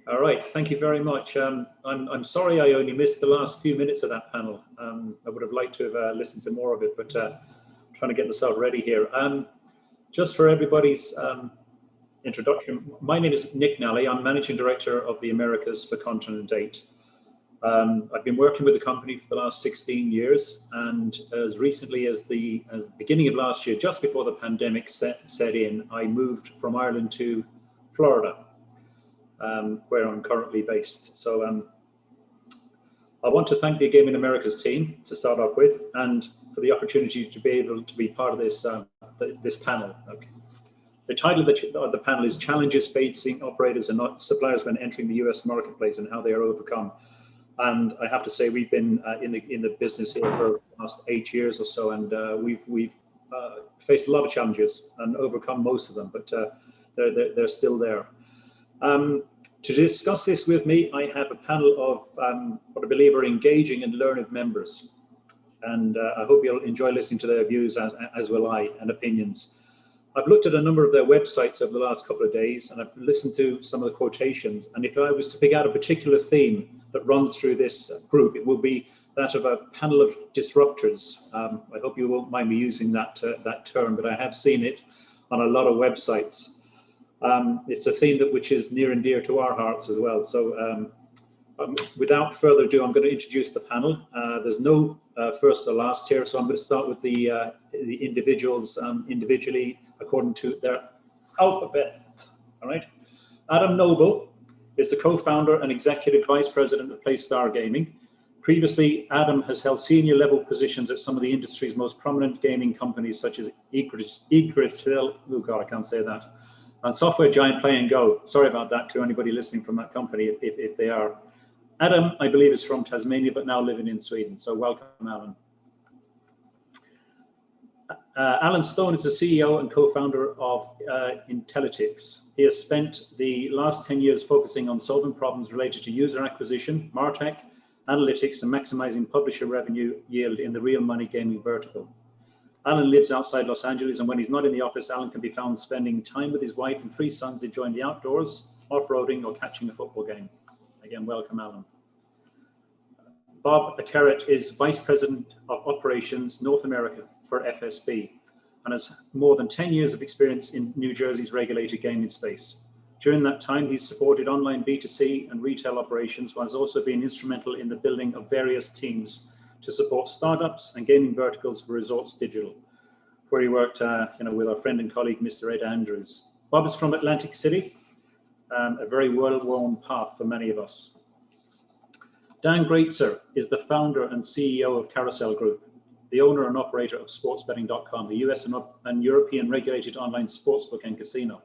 S7: All right. Thank you very much. I'm sorry I only missed the last few minutes of that panel. I would have liked to have listened to more of it, but trying to get myself ready here. Just for everybody's introduction, my name is Nick Nally. I'm Managing Director of the Americas for Continent 8. I've been working with the company for the last 16 years, and as recently as the beginning of last year, just before the pandemic set in, I moved from Ireland to Florida, where I'm currently based. So I want to thank the Gaming Americas team to start off with, and for the opportunity to be able to be part of this this panel. Okay. The title of the panel is Challenges Facing Operators and Suppliers When Entering the US Marketplace and How They Are Overcome. And I have to say, we've been in the business here for the last 8 years or so, and we've faced a lot of challenges and overcome most of them, but they're still there. To discuss this with me, I have a panel of what I believe are engaging and learned members, and I hope you'll enjoy listening to their views, as will I, and opinions. I've looked at a number of their websites over the last couple of days, and I've listened to some of the quotations. And if I was to pick out a particular theme that runs through this group, it will be that of a panel of disruptors. I hope you won't mind me using that term, but I have seen it on a lot of websites. It's a theme which is near and dear to our hearts as well. So without further ado, I'm going to introduce the panel. There's no first or last here, so I'm going to start with the individuals individually according to their alphabet. All right. Adam Noble is the co-founder and executive vice president of PlayStar Gaming. Previously, Adam has held senior level positions at some of the industry's most prominent gaming companies, such as oh God, I can't say that, and software giant Play and Go. Sorry about that to anybody listening from that company, if they are. Adam, I believe, is from Tasmania, but now living in Sweden. So welcome, Alan. Alan Stone is the CEO and co-founder of Intellytics. He has spent the last 10 years focusing on solving problems related to user acquisition, MarTech, analytics, and maximizing publisher revenue yield in the real money gaming vertical. Alan lives outside Los Angeles, and when he's not in the office, Alan can be found spending time with his wife and 3 sons enjoying the outdoors, off-roading, or catching a football game. Again, welcome, Alan. Bob Carrot is Vice President of Operations North America for FSB and has more than 10 years of experience in New Jersey's regulated gaming space. During that time, he's supported online B2C and retail operations, while has also been instrumental in the building of various teams to support startups and gaming verticals for Resorts Digital, where he worked with our friend and colleague, Mr. Ed Andrews. Bob is from Atlantic City, a very well-worn path for many of us. Dan Greatzer is the founder and CEO of Carousel Group, the owner and operator of sportsbetting.com, the US and European regulated online sportsbook and casino.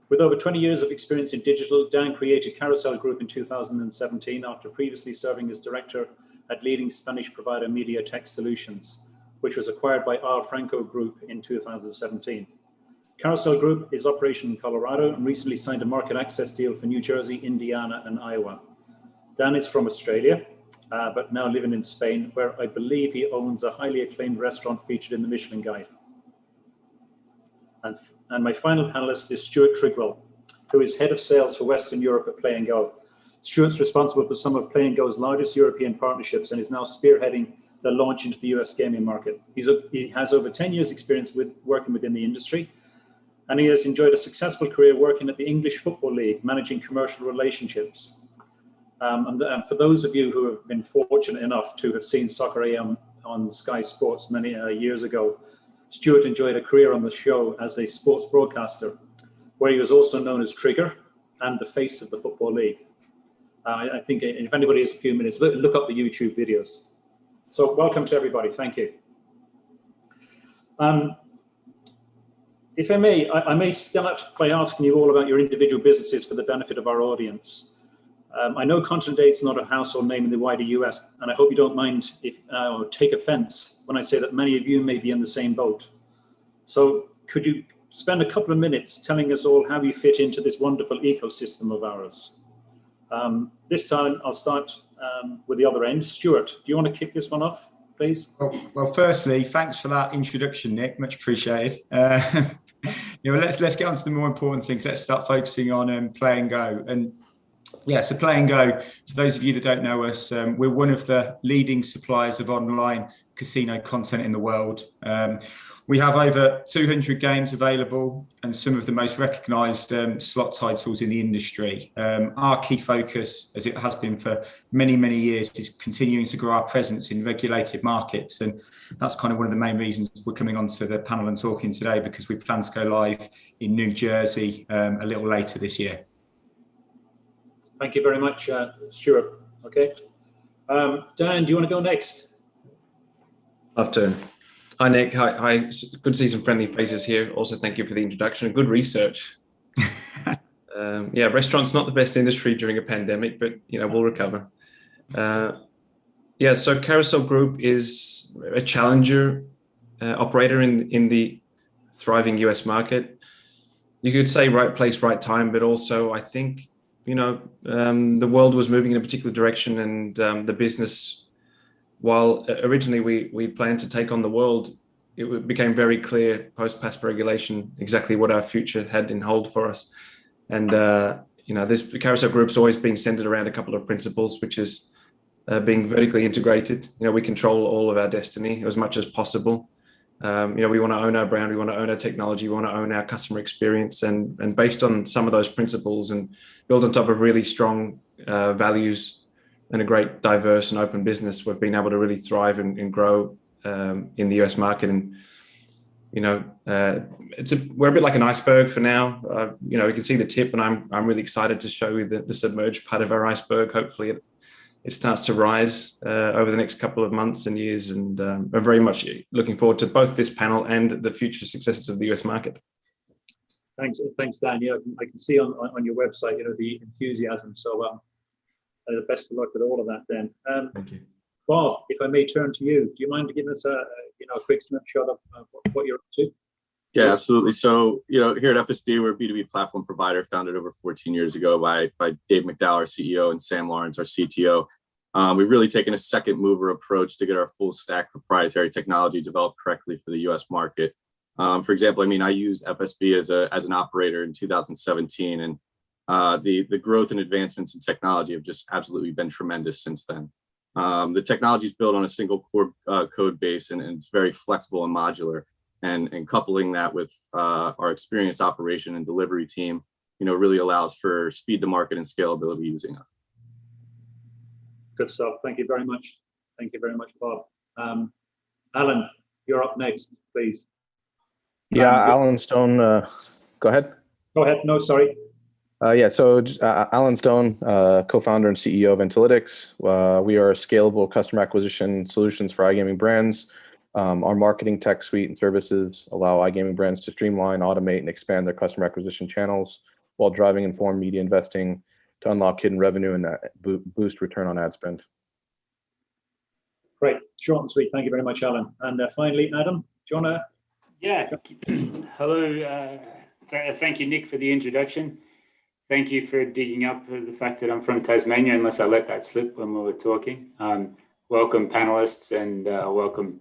S7: With over 20 years of experience in digital, Dan created Carousel Group in 2017 after previously serving as director at leading Spanish provider Media Tech Solutions, which was acquired by R. Franco Group in 2017. Carousel Group is operational in Colorado and recently signed a market access deal for New Jersey, Indiana, and Iowa. Dan is from Australia, but now living in Spain, where I believe he owns a highly acclaimed restaurant featured in the Michelin Guide. And my final panelist is Stuart Trigwell, who is head of sales for Western Europe at Play and Go. Stuart's responsible for some of Play and Go's largest European partnerships and is now spearheading the launch into the US gaming market. He has over 10 years experience with working within the industry, and he has enjoyed a successful career working at the English Football League, managing commercial relationships. And for those of you who have been fortunate enough to have seen Soccer AM on Sky Sports many years ago, Stuart enjoyed a career on the show as a sports broadcaster, where he was also known as Trigger and the face of the Football League. I think if anybody has a few minutes, look up the YouTube videos. So welcome to everybody. Thank you. If I may start by asking you all about your individual businesses for the benefit of our audience. I know Continent 8 is not a household name in the wider US, and I hope you don't mind if or take offense when I say that many of you may be in the same boat. So could you spend a couple of minutes telling us all how you fit into this wonderful ecosystem of ours? This time I'll start with the other end. Stuart, do you want to kick this one off, please?
S8: Well, firstly, thanks for that introduction, Nick. Much appreciated. Let's get on to the more important things. Let's start focusing on Play and Go. And yeah, so Play and Go, for those of you that don't know us, we're one of the leading suppliers of online casino content in the world. We have over 200 games available and some of the most recognized slot titles in the industry. Our key focus, as it has been for many, many years, is continuing to grow our presence in regulated markets. And that's kind of one of the main reasons we're coming onto the panel and talking today, because we plan to go live in New Jersey a little later this year.
S7: Thank you very much, Stuart. Okay. Dan, do you want to go next?
S9: Love to. Hi, Nick. Hi. Good to see some friendly faces here. Also, thank you for the introduction. Good research. Yeah, restaurants not the best industry during a pandemic, but we'll recover. Yeah, so Carousel Group is a challenger operator in the thriving US market. You could say right place, right time, but also I think the world was moving in a particular direction, and the business, while originally we planned to take on the world, it became very clear post-PASPA regulation exactly what our future had in hold for us. And this Carousel Group's always been centered around a couple of principles, which is being vertically integrated. We control all of our destiny as much as possible. We want to own our brand, we want to own our technology, we want to own our customer experience, and based on some of those principles and built on top of really strong values and a great diverse and open business, we've been able to really thrive and grow in the US market. And we're a bit like an iceberg for now. You can see the tip, and I'm really excited to show you the submerged part of our iceberg. Hopefully it starts to rise over the next couple of months and years, and I'm very much looking forward to both this panel and the future successes of the US market.
S7: Thanks, Dan. Yeah, I can see on your website, the enthusiasm. So best of luck with all of that, then.
S9: Thank you.
S7: Bob, if I may turn to you, do you mind giving us a quick snapshot of what you're up to?
S10: Yeah, absolutely. So, here at FSB, we're a B2B platform provider founded over 14 years ago by Dave McDowell, our CEO, and Sam Lawrence, our CTO. We've really taken a second mover approach to get our full stack proprietary technology developed correctly for the US market. For example, I used FSB as an operator in 2017, and the growth and advancements in technology have just absolutely been tremendous since then. The technology is built on a single core code base, and it's very flexible and modular. And coupling that with our experienced operation and delivery team, really allows for speed to market and scalability using us.
S7: Good stuff. Thank you very much. Thank you very much, Bob. Alan, you're up next, please.
S11: Yeah, Alan Stone. Go ahead.
S7: Go ahead. No, sorry.
S11: So Alan Stone, co-founder and CEO of Intellytics. We are scalable customer acquisition solutions for iGaming brands. Our marketing tech suite and services allow iGaming brands to streamline, automate, and expand their customer acquisition channels while driving informed media investing to unlock hidden revenue and boost return on ad spend.
S7: Great. Short and sweet. Thank you very much, Alan. And finally, Adam, do you want to?
S12: Yeah. Hello. Thank you, Nick, for the introduction. Thank you for digging up the fact that I'm from Tasmania, unless I let that slip when we were talking. Welcome, panelists, and welcome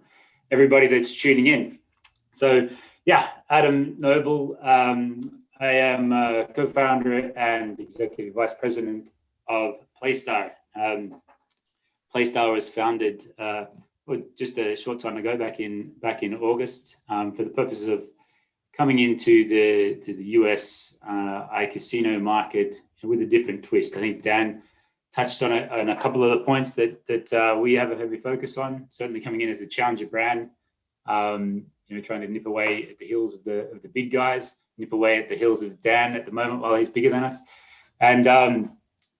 S12: everybody that's tuning in. So, yeah, Adam Noble. I am co-founder and executive vice president of Playstar. Playstar was founded just a short time ago, back in August, for the purposes of coming into the US iCasino market with a different twist. I think Dan touched on a couple of the points that we have a heavy focus on. Certainly coming in as a challenger brand, trying to nip away at the heels of the big guys, nip away at the heels of Dan at the moment while he's bigger than us, and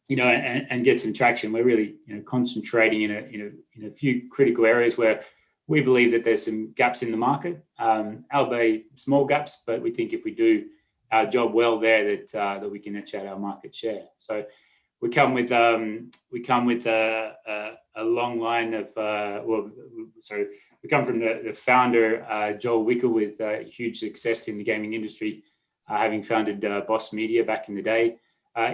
S12: and get some traction. We're really concentrating in a few critical areas where we believe that there's some gaps in the market, albeit small gaps, but we think if we do our job well there, that we can etch out our market share. So we come with a long line of we come from the founder Joel Wicker with huge success in the gaming industry, having founded Boss Media back in the day.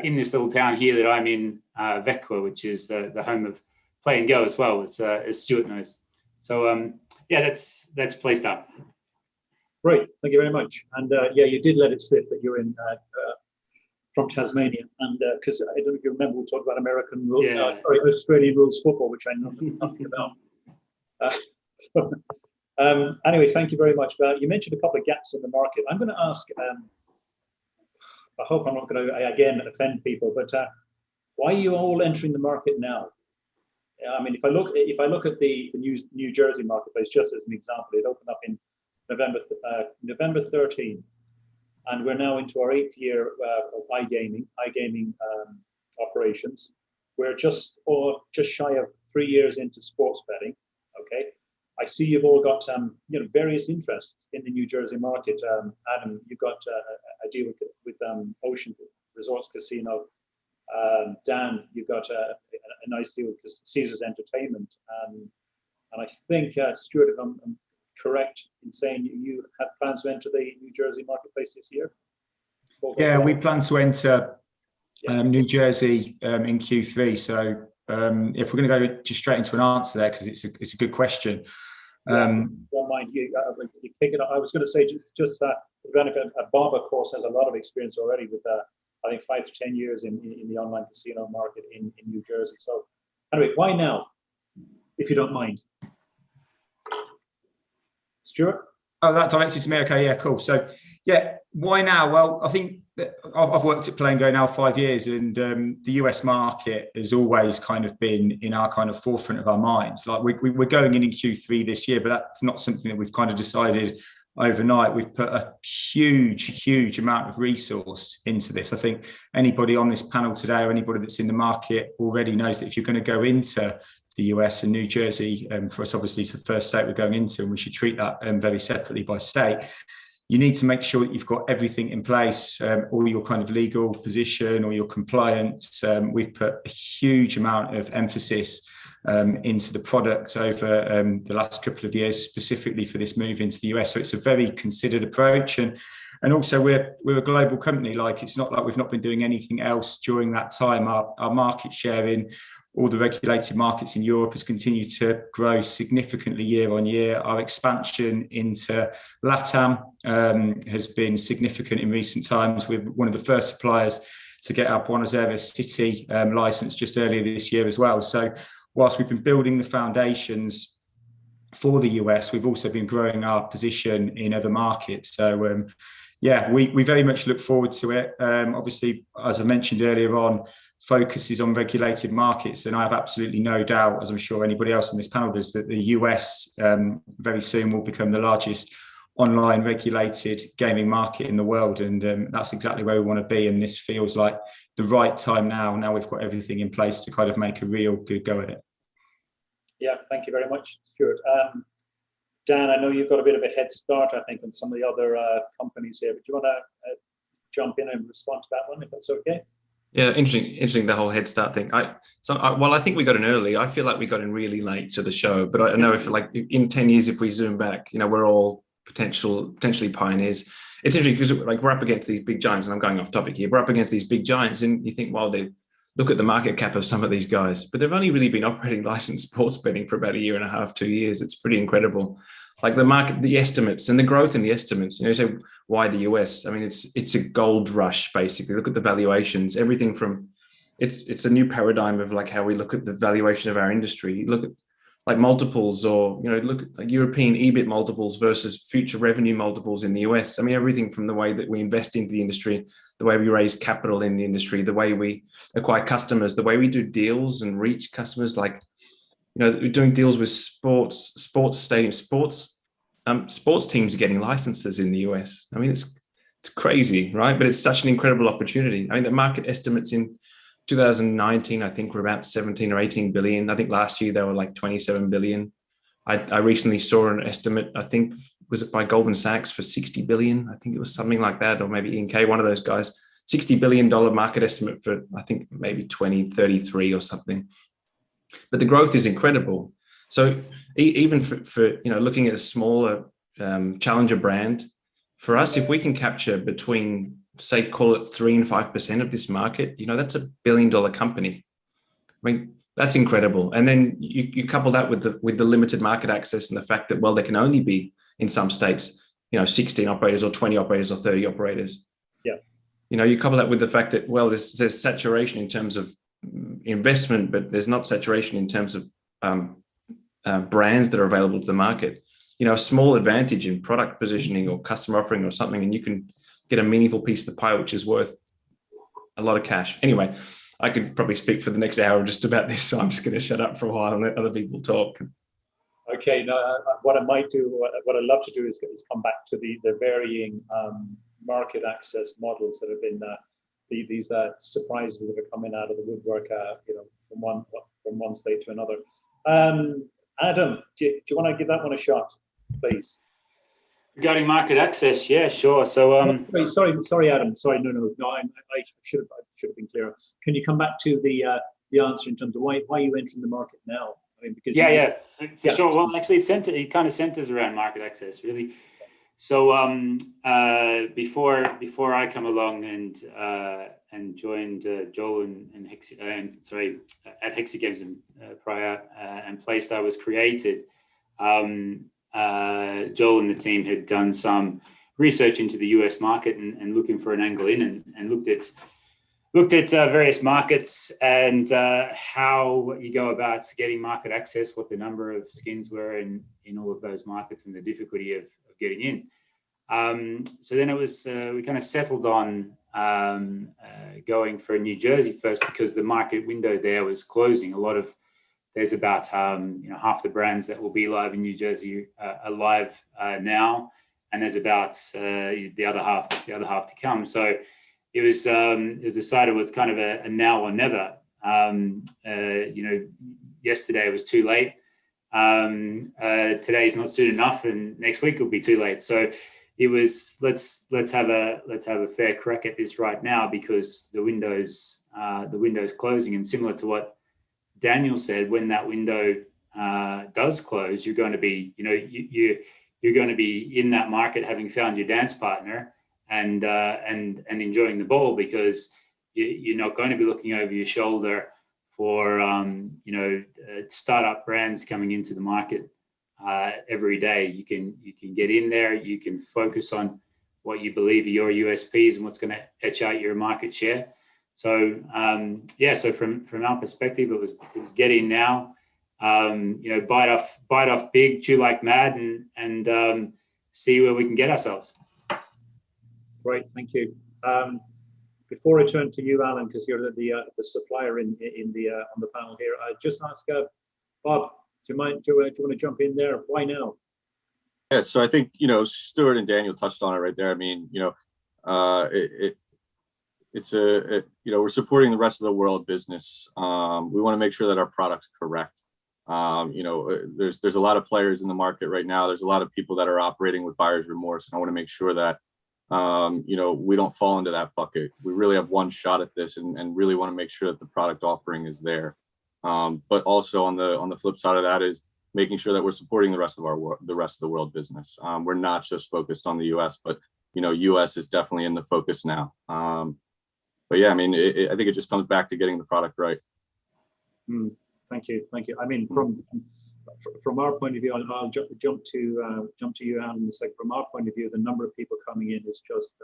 S12: In this little town here that I'm in, Vecqua, which is the home of Play and Go as well, as Stuart knows. So yeah, that's Play Start.
S7: Great, thank you very much. And yeah, you did let it slip that you're in from Tasmania, and because I don't know if you remember, we talked about American rules, Australian rules football, which I know nothing about. Anyway, thank you very much. You mentioned a couple of gaps in the market. I'm going to ask. I hope I'm not going to again offend people, but why are you all entering the market now? I mean, if I look at the New Jersey marketplace, just as an example, it opened up in November 13, and we're now into our 8th year of iGaming operations. We're just shy of 3 years into sports betting. Okay, I see you've all got various interests in the New Jersey market. Adam, you've got a deal with Ocean Resorts Casino. Dan, you've got a nice deal with Caesars Entertainment. And I think, Stuart, if I'm correct in saying you have plans to enter the New Jersey marketplace this year?
S8: Yeah, we plan to enter New Jersey in Q3. So if we're going to go just straight into an answer there, because it's a good question.
S7: Don't mind you pick it up. I was going to say just that a barber course has a lot of experience already with I think 5 to 10 years in the online casino market in New Jersey. So anyway, why now, if you don't mind? Stuart?
S8: Oh, that directed to me. Okay, yeah, cool. So yeah, why now? Well, I think that I've worked at Play and Go now 5 years, and the US market has always kind of been in our kind of forefront of our minds. Like we're going in Q3 this year, but that's not something that we've kind of decided overnight. We've put a huge amount of resource into this. I think anybody on this panel today or anybody that's in the market already knows that if you're going to go into the US and New Jersey, for us obviously it's the first state we're going into, and we should treat that very separately by state. You need to make sure that you've got everything in place, all your kind of legal position or your compliance. We've put a huge amount of emphasis into the product over the last couple of years, specifically for this move into the US. So it's a very considered approach, and also we're a global company. Like, it's not like we've not been doing anything else during that time. Our market share in all the regulated markets in Europe has continued to grow significantly year on year. Our expansion into LATAM has been significant in recent times. We're one of the first suppliers to get our Buenos Aires city license just earlier this year as well. So whilst we've been building the foundations for the US, we've also been growing our position in other markets. So yeah, we very much look forward to it. Obviously, as I mentioned earlier on, focuses on regulated markets, and I have absolutely no doubt, as I'm sure anybody else on this panel does, that the US very soon will become the largest online regulated gaming market in the world, and that's exactly where we want to be. And this feels like the right time now we've got everything in place to kind of make a real good go at it.
S7: Yeah, thank you very much, Stuart. Dan, I know you've got a bit of a head start, I think, on some of the other companies here, but do you want to jump in and respond to that one, if that's okay?
S9: Yeah, interesting. The whole head start thing. Well, I think we got in early. I feel like we got in really late to the show, but I know if like in 10 years, if we zoom back, we're all potentially pioneers. It's interesting because like we're up against these big giants, and I'm going off topic here. We're up against these big giants, and you think, well, they look at the market cap of some of these guys, but they've only really been operating licensed sports betting for about 1.5 years, 2 years. It's pretty incredible. Like the market, the estimates and the growth in the estimates, so why the US? I mean, it's a gold rush, basically. Look at the valuations, everything from, it's a new paradigm of like how we look at the valuation of our industry. Look at like multiples, or, look at like European EBIT multiples versus future revenue multiples in the US. I mean, everything from the way that we invest into the industry, the way we raise capital in the industry, the way we acquire customers, the way we do deals and reach customers, like, we're doing deals with sports stadiums, sports teams are getting licenses in the US. I mean, it's crazy, right? But it's such an incredible opportunity. I mean, the market estimates in 2019, I think, were about 17 or 18 billion. I think last year they were like 27 billion. I recently saw an estimate, I think, was it by Goldman Sachs, for 60 billion? I think it was something like that, or maybe Ian K, one of those guys, $60 billion market estimate for, I think, maybe 2033 or something. But the growth is incredible. So even for looking at a smaller challenger brand, for us, if we can capture between, say, call it 3 and 5% of this market, that's $1 billion company. I mean, that's incredible. And then you couple that with the limited market access and the fact that, well, there can only be in some states, 16 operators or 20 operators or 30 operators.
S7: Yeah.
S9: You couple that with the fact that, well, there's saturation in terms of investment, but there's not saturation in terms of brands that are available to the market. A small advantage in product positioning or customer offering or something, and you can get a meaningful piece of the pie, which is worth a lot of cash. Anyway, I could probably speak for the next hour just about this, so I'm just going to shut up for a while and let other people talk.
S7: Okay, what I might do, what I'd love to do is come back to the varying market access models that have been these surprises that are coming out of the woodwork, from one state to another. Adam, do you want to give that one a shot, please?
S12: Regarding market access, yeah, sure. So,
S7: sorry, Adam. Sorry, no. I should have been clearer. Can you come back to the answer in terms of why you entering the market now? I mean, because
S12: for sure. Well, actually, it kind of centers around market access, really. So, before I come along and joined Joel and at Hexi Games and prior and Playstar was created. Joel and the team had done some research into the US market and looking for an angle in and looked at various markets and how you go about getting market access, what the number of skins were in all of those markets and the difficulty of getting in. So then it was, we kind of settled on going for New Jersey first because the market window there was closing. There's about half the brands that will be live in New Jersey are live now, and there's about the other half to come. So it was decided with kind of a now or never. Yesterday it was too late. Today's not soon enough, and next week will be too late. So it was let's have a fair crack at this right now because the window's closing, and similar to what Daniel said, when that window does close, you're going to be, you're going to be in that market having found your dance partner and enjoying the ball because you're not going to be looking over your shoulder for startup brands coming into the market every day. You can get in there, you can focus on what you believe are your USPs and what's going to etch out your market share. So so from our perspective, it was get in now, bite off big, chew like mad, and see where we can get ourselves.
S7: Great, thank you. Before I turn to you, Alan, because you're the supplier on the panel here, I just ask Bob, do you want to jump in there? Why now?
S10: Yeah, so I think Stuart and Daniel touched on it right there. I mean, we're supporting the rest of the world business. We want to make sure that our product's correct. There's a lot of players in the market right now. There's a lot of people that are operating with buyer's remorse, and I want to make sure that we don't fall into that bucket. We really have one shot at this, and really want to make sure that the product offering is there. But also on the flip side of that is making sure that we're supporting the rest of the world business. We're not just focused on the U.S., but U.S. is definitely in the focus now. But yeah, I mean, I think it just comes back to getting the product right.
S7: Thank you. I mean, from our point of view, I'll jump to you, Alan. It's like from our point of view, the number of people coming in is just.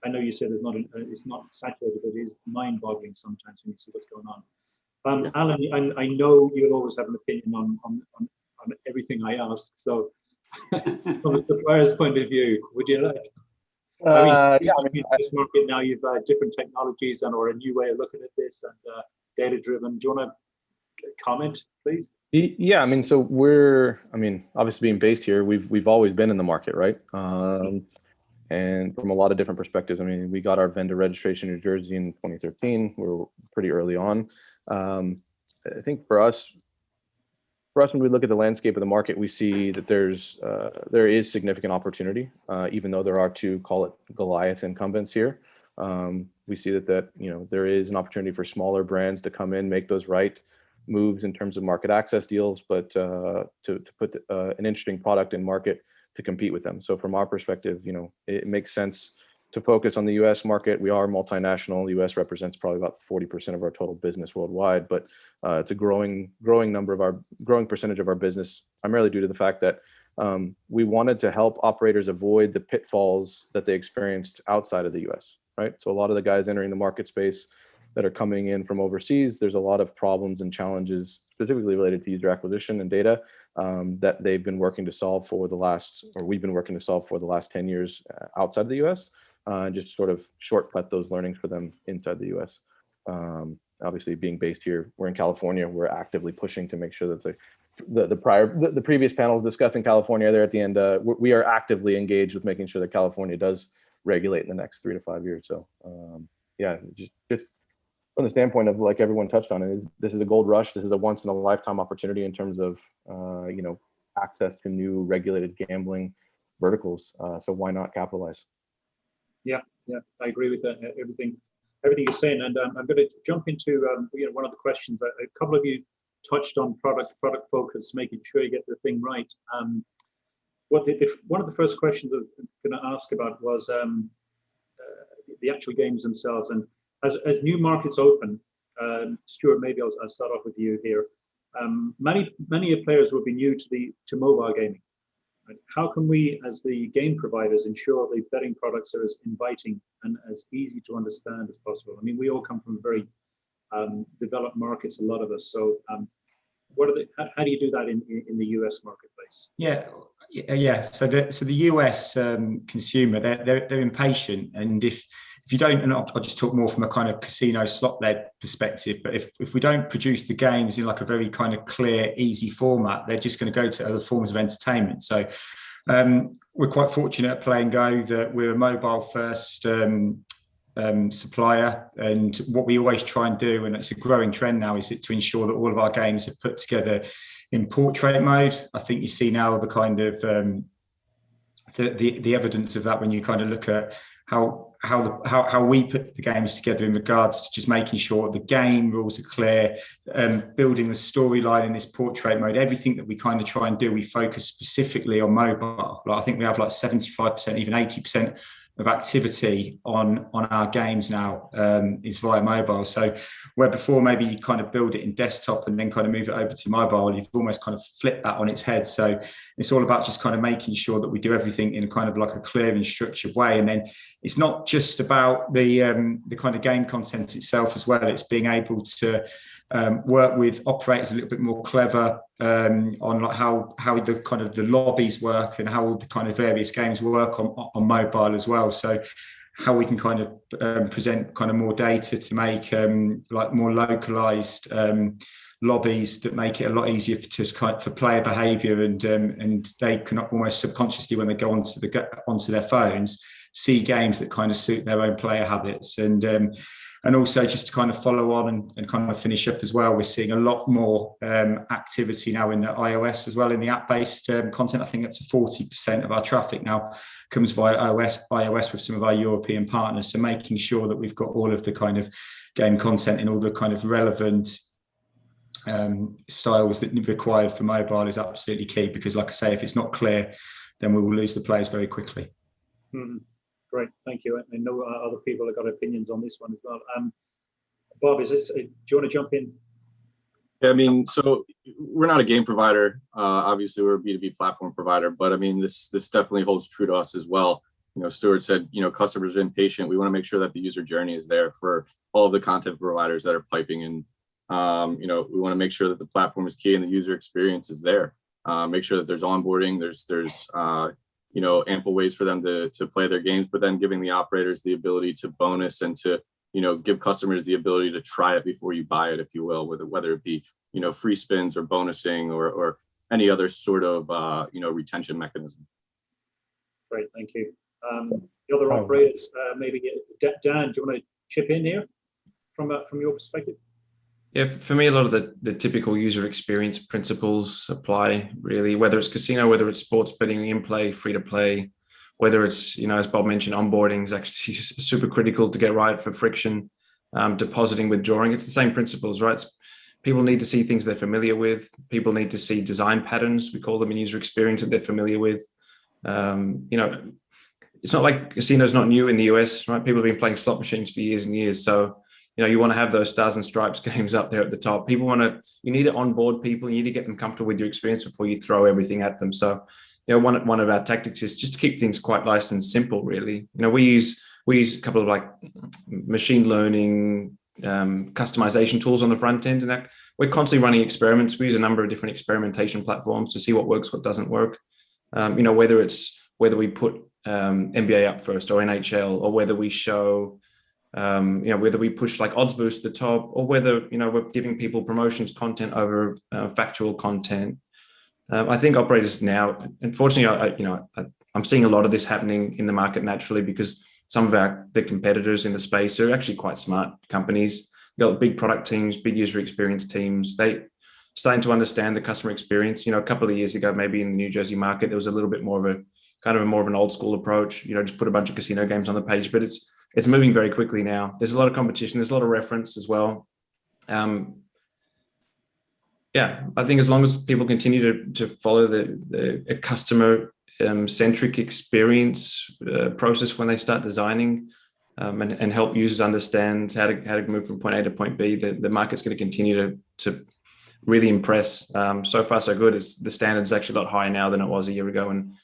S7: I know you said it's not saturated, but it is mind-boggling sometimes when you see what's going on. Alan, I know you'll always have an opinion on everything I ask. So, from a supplier's point of view, would you like? This market now, you've different technologies or a new way of looking at this and data-driven. Do you want to comment, please?
S11: Yeah, I mean, so obviously being based here, we've always been in the market, right? And from a lot of different perspectives. I mean, we got our vendor registration in New Jersey in 2013. We're pretty early on. I think for us, when we look at the landscape of the market, we see that there is significant opportunity, even though there are two, call it Goliath incumbents here. We see that there is an opportunity for smaller brands to come in, make those right moves in terms of market access deals, but to put an interesting product in market to compete with them. So from our perspective, it makes sense to focus on the U.S. market. We are multinational. The U.S. represents probably about 40% of our total business worldwide, but it's a growing percentage of our business, primarily due to the fact that we wanted to help operators avoid the pitfalls that they experienced outside of the U.S. Right. So a lot of the guys entering the market space that are coming in from overseas, there's a lot of problems and challenges specifically related to user acquisition and data that they've been working to solve for we've been working to solve for the last 10 years outside of the U.S. And just sort of shortcut those learnings for them inside the U.S. Obviously, being based here, we're in California. We're actively pushing to make sure that the previous panel discussing California there at the end. We are actively engaged with making sure that California does regulate in the next 3 to 5 years. So just from the standpoint of, like everyone touched on it, this is a gold rush. This is a once in a lifetime opportunity in terms of access to new regulated gambling verticals. So why not capitalize?
S7: Yeah, I agree with that. Everything you're saying, and I'm going to jump into one of the questions. A couple of you touched on product focus, making sure you get the thing right. One of the first questions I'm going to ask about was the actual games themselves. And as new markets open, Stuart, maybe I'll start off with you here. Many players will be new to mobile gaming. Right? How can we, as the game providers, ensure the betting products are as inviting and as easy to understand as possible? I mean, we all come from very developed markets, a lot of us. So how do you do that in the US marketplace?
S8: Yeah. So the US consumer, they're impatient, and if you don't, and I'll just talk more from a kind of casino slot-led perspective, but if we don't produce the games in like a very kind of clear, easy format, they're just going to go to other forms of entertainment. So we're quite fortunate at Play and Go that we're a mobile-first supplier, and what we always try and do, and it's a growing trend now, is to ensure that all of our games are put together in portrait mode. I think you see now the kind of the evidence of that when you kind of look at how we put the games together in regards to just making sure the game rules are clear, building the storyline in this portrait mode. Everything that we kind of try and do, we focus specifically on mobile. Like I think we have like 75%, even 80% of activity on our games now is via mobile. So where before maybe you kind of build it in desktop and then kind of move it over to mobile, you've almost kind of flipped that on its head. So it's all about just kind of making sure that we do everything in a kind of like a clear and structured way. And then it's not just about the kind of game content itself as well. It's being able to work with operators a little bit more clever on like how the kind of the lobbies work and how the kind of various games work on mobile as well. So how we can kind of present kind of more data to make like more localized lobbies that make it a lot easier for player behavior, and they can almost subconsciously, when they go onto their phones, see games that kind of suit their own player habits. And also just to kind of follow on and kind of finish up as well, we're seeing a lot more activity now in the iOS as well, in the app-based content. I think up to 40% of our traffic now comes via iOS with some of our European partners. So making sure that we've got all of the kind of game content in all the kind of relevant styles that are required for mobile is absolutely key, because like I say, if it's not clear, then we will lose the players very quickly.
S7: Mm-hmm. Great, thank you. I know other people have got opinions on this one as well. Bob, do you want to jump in?
S10: Yeah, I mean, so we're not a game provider. Obviously, we're a B2B platform provider, but I mean, this definitely holds true to us as well. You know, Stuart said, customers are impatient. We want to make sure that the user journey is there for all of the content providers that are piping in. We want to make sure that the platform is key and the user experience is there. Make sure that there's onboarding, there's ample ways for them to play their games, but then giving the operators the ability to bonus and to, give customers the ability to try it before you buy it, if you will, whether it be, free spins or bonusing or any other sort of, retention mechanism.
S7: Great, thank you. The other operators, maybe Dan, do you want to chip in here from your perspective?
S9: Yeah, for me, a lot of the typical user experience principles apply, really, whether it's casino, whether it's sports betting, in-play, free-to-play, whether it's, you know, as Bob mentioned, onboarding is actually super critical to get right for friction, depositing, withdrawing. It's the same principles, right? People need to see things they're familiar with. People need to see design patterns, we call them, in user experience that they're familiar with. You know, it's not like casino's not new in the US, right? People have been playing slot machines for years and years. So, you know, you want to have those stars and stripes games up there at the top. You need to onboard people. You need to get them comfortable with your experience before you throw everything at them. So, you know, one of our tactics is just to keep things quite nice and simple, really. You know, we use a couple of like machine learning, customization tools on the front end, and that we're constantly running experiments. We use a number of different experimentation platforms to see what works, what doesn't work. You know, whether we put NBA up first or NHL, or whether we show, you know, whether we push like odds boost at the top, or whether, you know, we're giving people promotions content over factual content. I think operators now, unfortunately, I'm seeing a lot of this happening in the market naturally, because some of the competitors in the space are actually quite smart companies. You've got big product teams, big user experience teams. They starting to understand the customer experience. You know, a couple of years ago, maybe in the New Jersey market, there was a little bit more of an old school approach. You know, just put a bunch of casino games on the page, but it's moving very quickly now. There's a lot of competition. There's a lot of reference as well. Yeah, I think as long as people continue to follow the customer centric experience process when they start designing, and help users understand how to move from point A to point B, the market's going to continue to really impress. So far, so good. The standard's actually a lot higher now than it was a year ago, and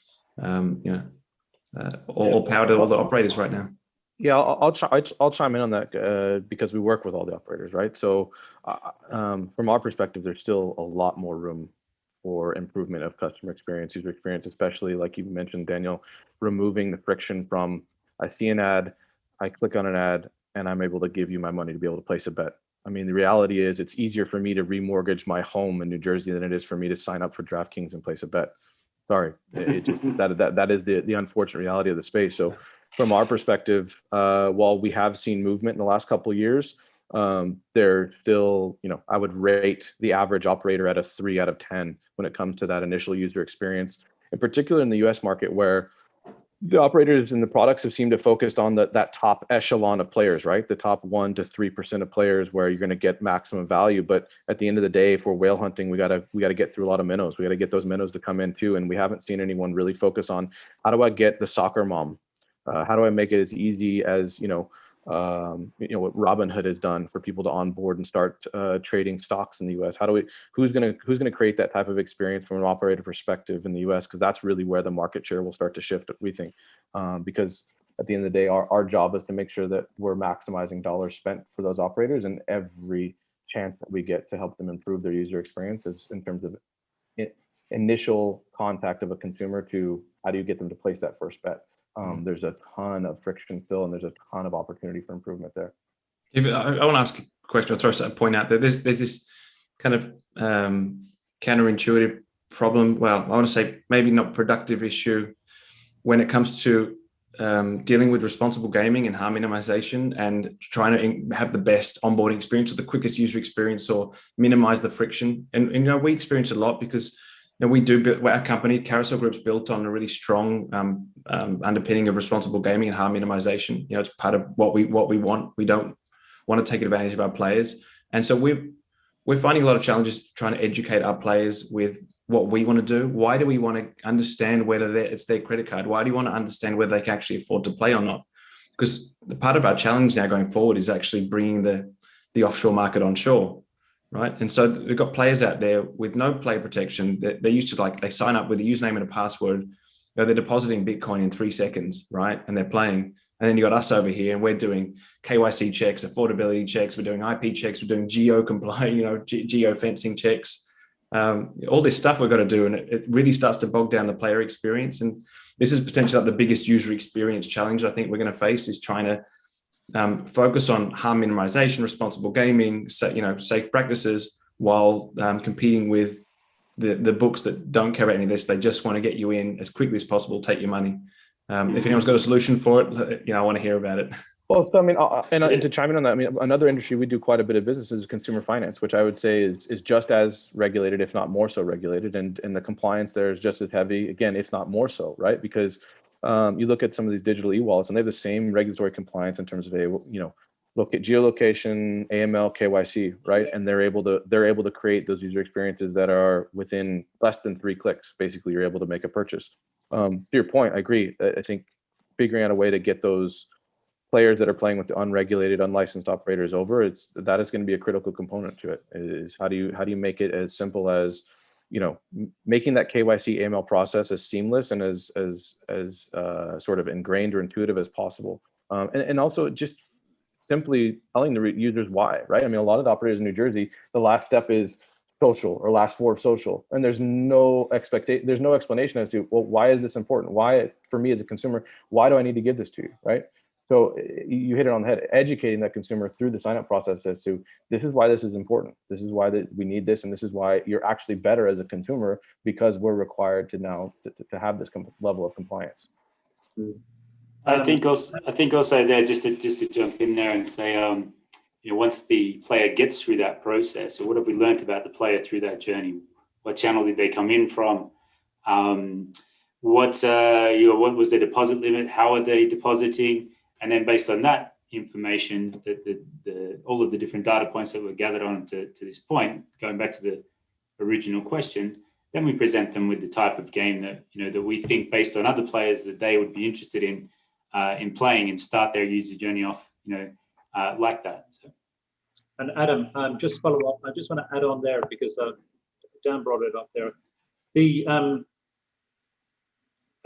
S9: all power to all the operators right now.
S11: Yeah, I'll chime in on that because we work with all the operators, right? So from our perspective, there's still a lot more room for improvement of customer experience, user experience, especially like you mentioned, Daniel, removing the friction from I see an ad, I click on an ad, and I'm able to give you my money to be able to place a bet. I mean, the reality is it's easier for me to remortgage my home in New Jersey than it is for me to sign up for DraftKings and place a bet. Sorry, that is the unfortunate reality of the space. So from our perspective, while we have seen movement in the last couple of years, they're still, you know, I would rate the average operator at a 3 out of 10 when it comes to that initial user experience, in particular in the US market, where the operators and the products have seemed to focus on that top echelon of players, right? The top 1 to 3% of players where you're going to get maximum value. But at the end of the day, if we're whale hunting, we gotta get through a lot of minnows. We got to get those minnows to come in too. And we haven't seen anyone really focus on how do I get the soccer mom? How do I make it as easy as, what Robinhood has done for people to onboard and start trading stocks in the US? Who's going to create that type of experience from an operator perspective in the US? Because that's really where the market share will start to shift, we think. Because at the end of the day, our job is to make sure that we're maximizing dollars spent for those operators, and every chance that we get to help them improve their user experiences in terms of initial contact of a consumer to how do you get them to place that first bet. There's a ton of friction still, and there's a ton of opportunity for improvement there.
S9: I want to ask a question, or throw a point out there. There's this kind of counterintuitive problem. Well, I want to say maybe not productive issue when it comes to dealing with responsible gaming and harm minimization, and trying to have the best onboarding experience or the quickest user experience, or minimize the friction. And we experience a lot because we do, our company, Carousel Group's built on a really strong underpinning of responsible gaming and harm minimization. It's part of what we want. We don't want to take advantage of our players. And so we're finding a lot of challenges trying to educate our players with what we want to do. Why do we want to understand whether it's their credit card? Why do you want to understand whether they can actually afford to play or not? Because the part of our challenge now going forward is actually bringing the offshore market onshore. Right. And so we've got players out there with no player protection. They're used to, like, they sign up with a username and a password. They're depositing Bitcoin in 3 seconds, right? And they're playing. And then you got us over here, and we're doing KYC checks, affordability checks. We're doing IP checks. We're doing geo compliant, geo fencing checks. All this stuff we've got to do, and it really starts to bog down the player experience. And this is potentially like the biggest user experience challenge I think we're going to face, is trying to focus on harm minimization, responsible gaming, safe practices, while competing with the books that don't care about any of this. They just want to get you in as quickly as possible, take your money. If anyone's got a solution for it, I want to hear about it.
S11: Well, so I mean, and to chime in on that, I mean, another industry we do quite a bit of business is consumer finance, which I would say is just as regulated, if not more so regulated, and the compliance there is just as heavy, again, if not more so, right? Because You look at some of these digital e-wallets, and they have the same regulatory compliance in terms of look at geolocation, AML, KYC, right? And they're able to create those user experiences that are within less than 3 clicks. Basically, you're able to make a purchase. To your point, I agree. I think figuring out a way to get those players that are playing with the unregulated, unlicensed operators over, that is going to be a critical component to it. Is how do you make it as simple as, making that KYC AML process as seamless and as sort of ingrained or intuitive as possible, and also just simply telling the users why, right? I mean, a lot of the operators in New Jersey, the last step is social or last 4 of social, and there's no explanation as to, well, why is this important? Why, for me as a consumer, why do I need to give this to you, right? So you hit it on the head, educating that consumer through the sign up process as to, this is why this is important. This is why we need this. And this is why you're actually better as a consumer, because we're required to now to have this level of compliance.
S12: I think also there, just to jump in there and say, once the player gets through that process, so what have we learned about the player through that journey? What channel did they come in from? What was their deposit limit? How are they depositing? And then based on that information, all of the different data points that were gathered on to this point, going back to the original question, then we present them with the type of game that we think, based on other players, that they would be interested in playing, and start their user journey off, like that. So.
S7: And Adam, just follow up. I just want to add on there, because Dan brought it up there.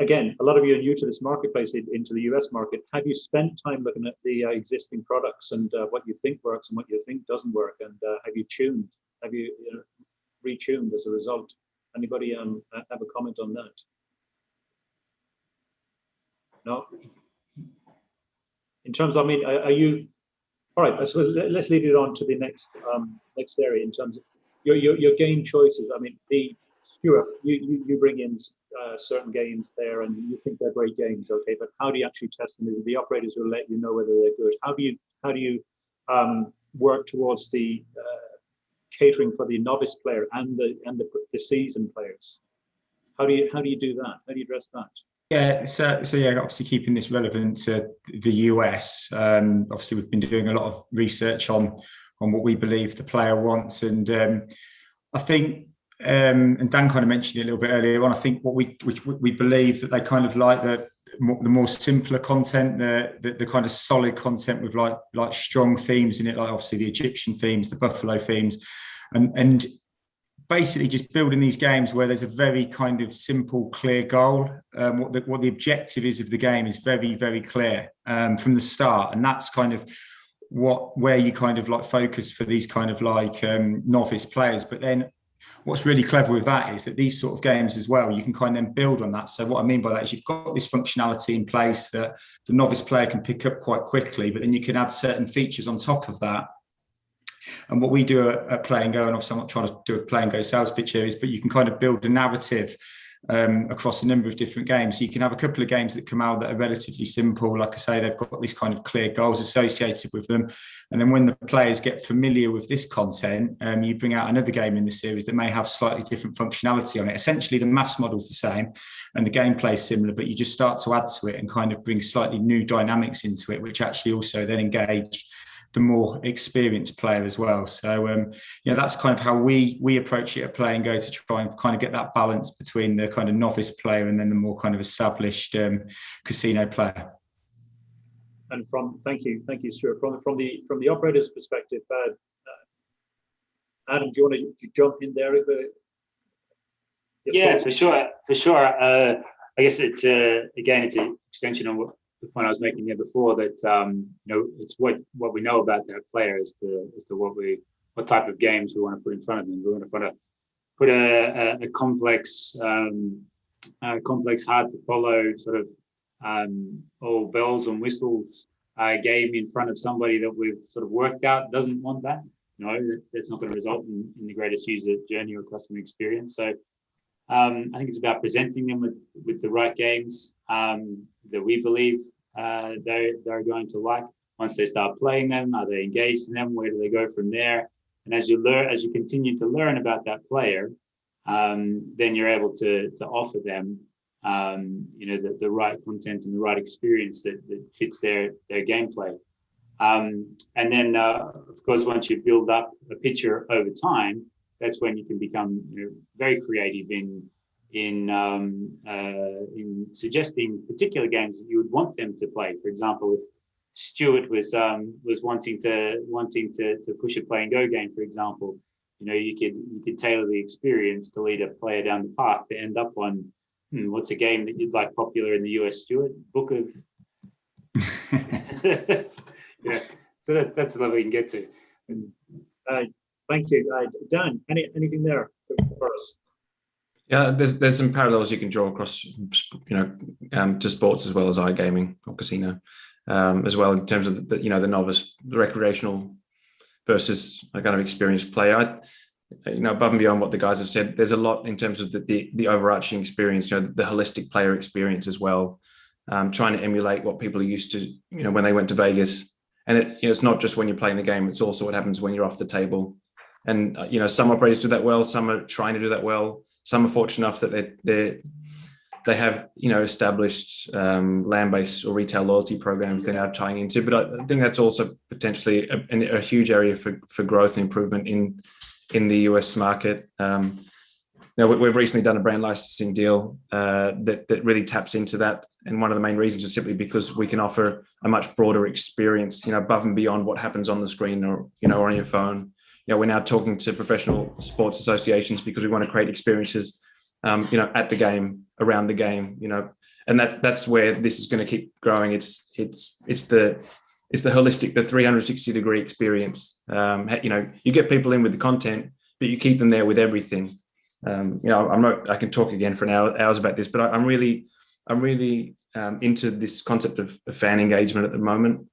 S7: Again, a lot of you are new to this marketplace, into the US market. Have you spent time looking at the existing products and what you think works and what you think doesn't work? And have you retuned as a result? Anybody have a comment on that? No? In terms of, are you, all right, I suppose let's lead it on to the next area in terms of your game choices. Stuart, you bring in certain games there and you think they're great games, okay, but how do you actually test them? The operators will let you know whether they're good. How do you work towards the catering for the novice player and the seasoned players? How do you do that? How do you address that?
S8: Yeah, so yeah, obviously keeping this relevant to the US. Obviously, we've been doing a lot of research on what we believe the player wants, and I think, and Dan kind of mentioned it a little bit earlier on, I think what we believe that they kind of like the more simpler content, the kind of solid content with like strong themes in it, like obviously the Egyptian themes, the Buffalo themes, and basically just building these games where there's a very kind of simple, clear goal. What the objective is of the game is very, very clear from the start, and that's kind of where you kind of like focus for these kind of like novice players. But then what's really clever with that is that these sort of games as well, you can kind of then build on that. So what I mean by that is you've got this functionality in place that the novice player can pick up quite quickly, but then you can add certain features on top of that. And what we do at Play and Go, and obviously I'm not trying to do a Play and Go sales pitch here, is but you can kind of build a narrative across a number of different games. So you can have a couple of games that come out that are relatively simple. Like I say, they've got these kind of clear goals associated with them. And then when the players get familiar with this content, you bring out another game in the series that may have slightly different functionality on it. Essentially, the maths model is the same and the gameplay is similar, but you just start to add to it and kind of bring slightly new dynamics into it, which actually also then engage the more experienced player as well. So yeah, that's kind of how we approach it at Play and Go, to try and kind of get that balance between the kind of novice player and then the more kind of established casino player.
S7: And thank you, Stuart. From the operator's perspective, Adam, do you want to jump in there?
S12: Yeah, for sure. I guess it's again, it's an extension on the point I was making there before, that it's what we know about that player as to what type of games we want to put in front of them. We want to put a complex, hard to follow sort of all bells and whistles game in front of somebody that we've sort of worked out doesn't want that. No, that's not going to result in the greatest user journey or customer experience. So I think it's about presenting them with the right games that we believe they're going to like. Once they start playing them, are they engaged in them? Where do they go from there? And as you continue to learn about that player, then you're able to offer them the right content and the right experience that fits their gameplay. And then, of course, once you build up a picture over time, that's when you can become very creative in suggesting particular games that you would want them to play. For example, if Stuart was wanting to push a play and go game, for example, you could tailor the experience to lead a player down the path to end up on what's a game that you'd like popular in the US, Stuart? Book of yeah. So that's the level you can get to.
S7: Thank you, Dan. Anything there for us?
S9: Yeah, there's some parallels you can draw across, to sports as well as iGaming or casino, as well in terms of the novice, the recreational versus a kind of experienced player. Above and beyond what the guys have said, there's a lot in terms of the overarching experience, the holistic player experience as well. Trying to emulate what people are used to, when they went to Vegas. And it's not just when you're playing the game; it's also what happens when you're off the table. And some operators do that well. Some are trying to do that well. Some are fortunate enough that they have established land-based or retail loyalty programs they're now tying into. But I think that's also potentially a huge area for growth and improvement in the US market. We've recently done a brand licensing deal that really taps into that. And one of the main reasons is simply because we can offer a much broader experience, above and beyond what happens on the screen or on your phone. We're now talking to professional sports associations because we want to create experiences, at the game, around the game, and that's where this is going to keep growing. It's the holistic, the 360-degree experience. You get people in with the content, but you keep them there with everything. I can talk again for hours about this, but I'm really into this concept of fan engagement at the moment,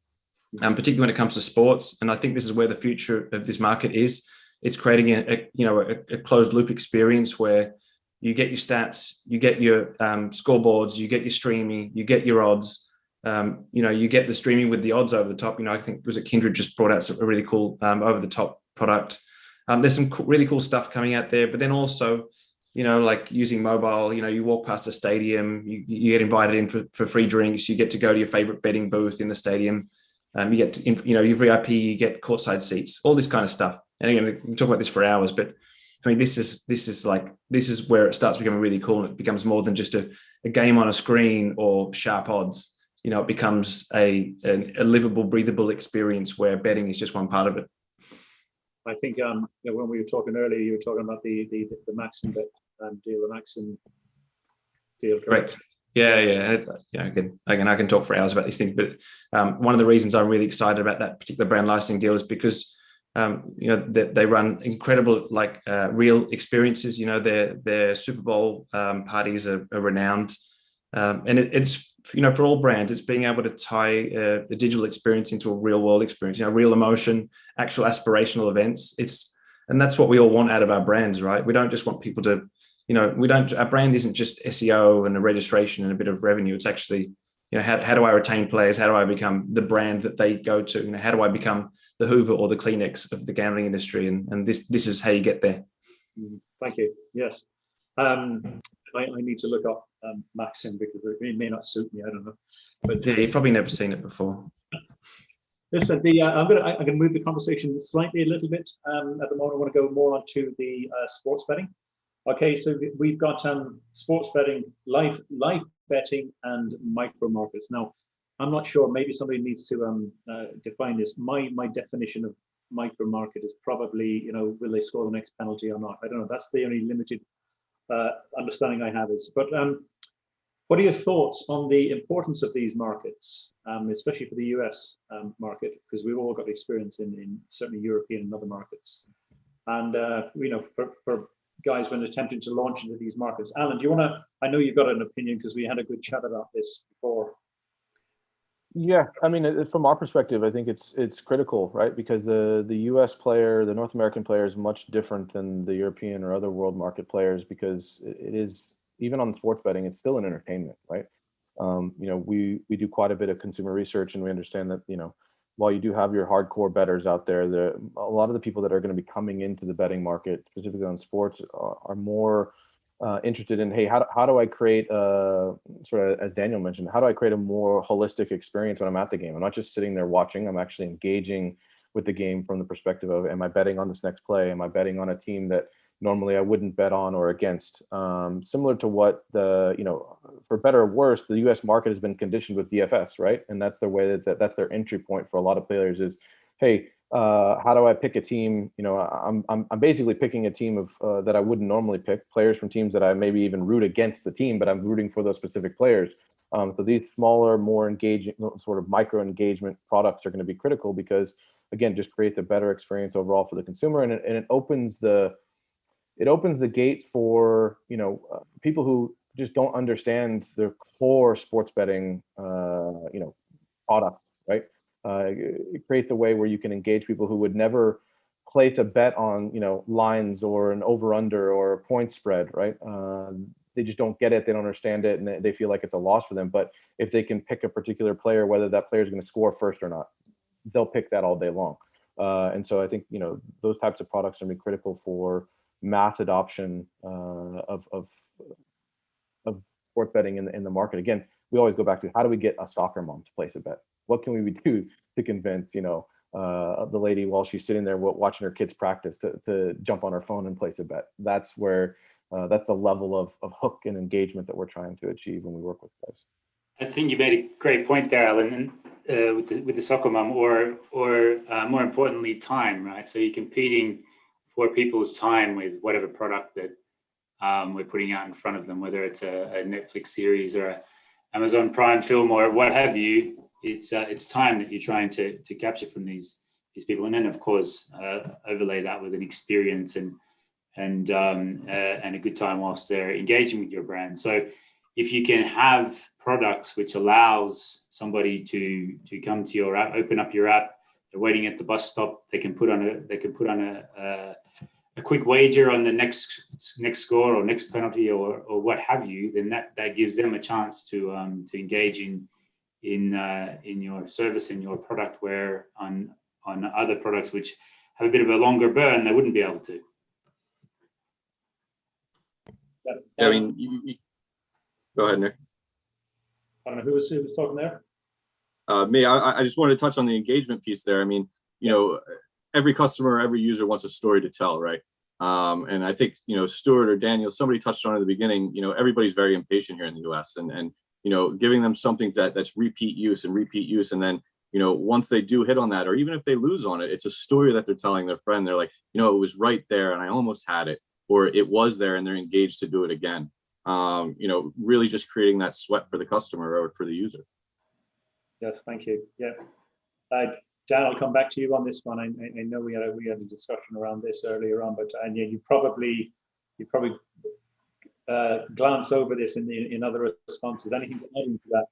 S9: particularly when it comes to sports. And I think this is where the future of this market is. It's creating a closed loop experience where you get your stats, you get your scoreboards, you get your streaming, you get your odds. You get the streaming with the odds over the top. I think it was Kindred just brought out a really cool over the top product. There's some really cool stuff coming out there, but then also, like using mobile, you walk past a stadium, you get invited in for free drinks, you get to go to your favorite betting booth in the stadium. You get to, your VIP, you get courtside seats, all this kind of stuff. And again, we can talk about this for hours, but I mean, this is where it starts becoming really cool. And it becomes more than just a game on a screen or sharp odds. It becomes a livable, breathable experience where betting is just one part of it.
S7: I think when we were talking earlier, you were talking about the Maxim bet deal, the Maxim deal.
S9: Correct. Yeah. Again, I can talk for hours about these things, but one of the reasons I'm really excited about that particular brand licensing deal is because they run incredible real experiences. Their Super Bowl parties are renowned, and it's for all brands, it's being able to tie a digital experience into a real world experience. Real emotion, actual aspirational events. And that's what we all want out of our brands, right? We don't just want people to, our brand isn't just SEO and a registration and a bit of revenue. It's actually, how do I retain players? How do I become the brand that they go to? How do I become the Hoover or the Kleenex of the gambling industry? And this is how you get there.
S7: Thank you. Yes. I need to look up Maxim because it may not suit me. I don't know. But
S9: yeah, you've probably never seen it before.
S7: Listen, I'm gonna move the conversation slightly a little bit. At the moment, I want to go more onto the sports betting. Okay, so we've got sports betting, live betting, and micro markets. Now, I'm not sure. Maybe somebody needs to define this. My definition of micro market is probably, will they score the next penalty or not? I don't know. That's the only limited understanding I have. But what are your thoughts on the importance of these markets, especially for the US market? Because we've all got experience in certainly European and other markets. And for guys when attempting to launch into these markets, Alan, do you want to? I know you've got an opinion because we had a good chat about this before.
S11: Yeah, I mean, from our perspective, I think it's critical, right? Because the US player, the North American player, is much different than the European or other world market players, because it is, even on sports betting, it's still an entertainment, right? We do quite a bit of consumer research, and we understand that, while you do have your hardcore bettors out there, a lot of the people that are going to be coming into the betting market, specifically on sports, are more interested in, hey, how do I create sort of, as Daniel mentioned, how do I create a more holistic experience when I'm at the game? I'm not just sitting there watching, I'm actually engaging with the game from the perspective of, am I betting on this next play? Am I betting on a team that normally I wouldn't bet on or against? Similar to what for better or worse, the US market has been conditioned with DFS, right? And that's the way that's their entry point for a lot of players is, hey, how do I pick a team? I'm basically picking a team of that I wouldn't normally pick, players from teams that I maybe even root against the team, but I'm rooting for those specific players. So these smaller, more engaging, sort of micro engagement products are going to be critical because, again, just creates a better experience overall for the consumer, and it opens the gate for people who just don't understand the core sports betting products, right? It creates a way where you can engage people who would never place a bet on lines or an over under or a point spread, right? They just don't get it, they don't understand it, and they feel like it's a loss for them. But if they can pick a particular player, whether that player is going to score first or not, they'll pick that all day long. And so I think those types of products are going to be critical for mass adoption of sports betting in the market. Again, we always go back to, how do we get a soccer mom to place a bet? What can we do to convince the lady while she's sitting there watching her kids practice to jump on her phone and place a bet? That's where that's the level of hook and engagement that we're trying to achieve when we work with guys.
S12: I think you made a great point there, Alan, with the soccer mom, or more importantly, time, right? So you're competing for people's time with whatever product that we're putting out in front of them, whether it's a Netflix series or a Amazon Prime film or what have you. It's time that you're trying to capture from these people, and then of course overlay that with an experience and a good time whilst they're engaging with your brand. So if you can have products which allows somebody to come to your app, open up your app, they're waiting at the bus stop, they can put on a quick wager on the next score or next penalty or what have you, then that gives them a chance to engage in your service, in your product, where on other products which have a bit of a longer burn, they wouldn't be able to.
S10: Yeah, I mean, go ahead, Nick.
S7: I don't know who was talking there.
S10: Me. I just wanted to touch on the engagement piece there. I mean, every customer, every user wants a story to tell, right? And I think Stuart or Daniel, somebody touched on it at the beginning. Everybody's very impatient here in the U.S. and giving them something that's repeat use, and then once they do hit on that, or even if they lose on it, it's a story that they're telling their friend. They're like, it was right there, and I almost had it, or it was there, and they're engaged to do it again. Really just creating that sweat for the customer or for the user.
S7: Yes, thank you. Yeah, Dan, I'll come back to you on this one. I know we had a discussion around this earlier on, but yeah, you probably glance over this in other responses. Anything to add into that?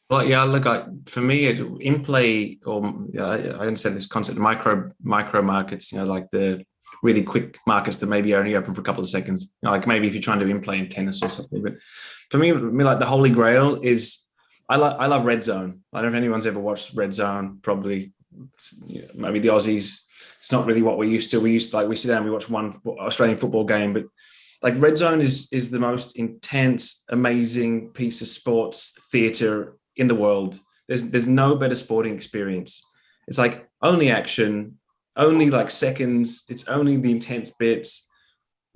S9: Well, yeah, look, for me, in play, I understand this concept of micro markets, like the really quick markets that maybe are only open for a couple of seconds, like maybe if you're trying to in play in tennis or something. But for me, like the holy grail is, I love Red Zone. I don't know if anyone's ever watched Red Zone. Probably, maybe the Aussies. It's not really what we're used to. We sit down, we watch one Australian football game, but like Red Zone is the most intense, amazing piece of sports theatre in the world. There's no better sporting experience. It's like only action, only like seconds. It's only the intense bits,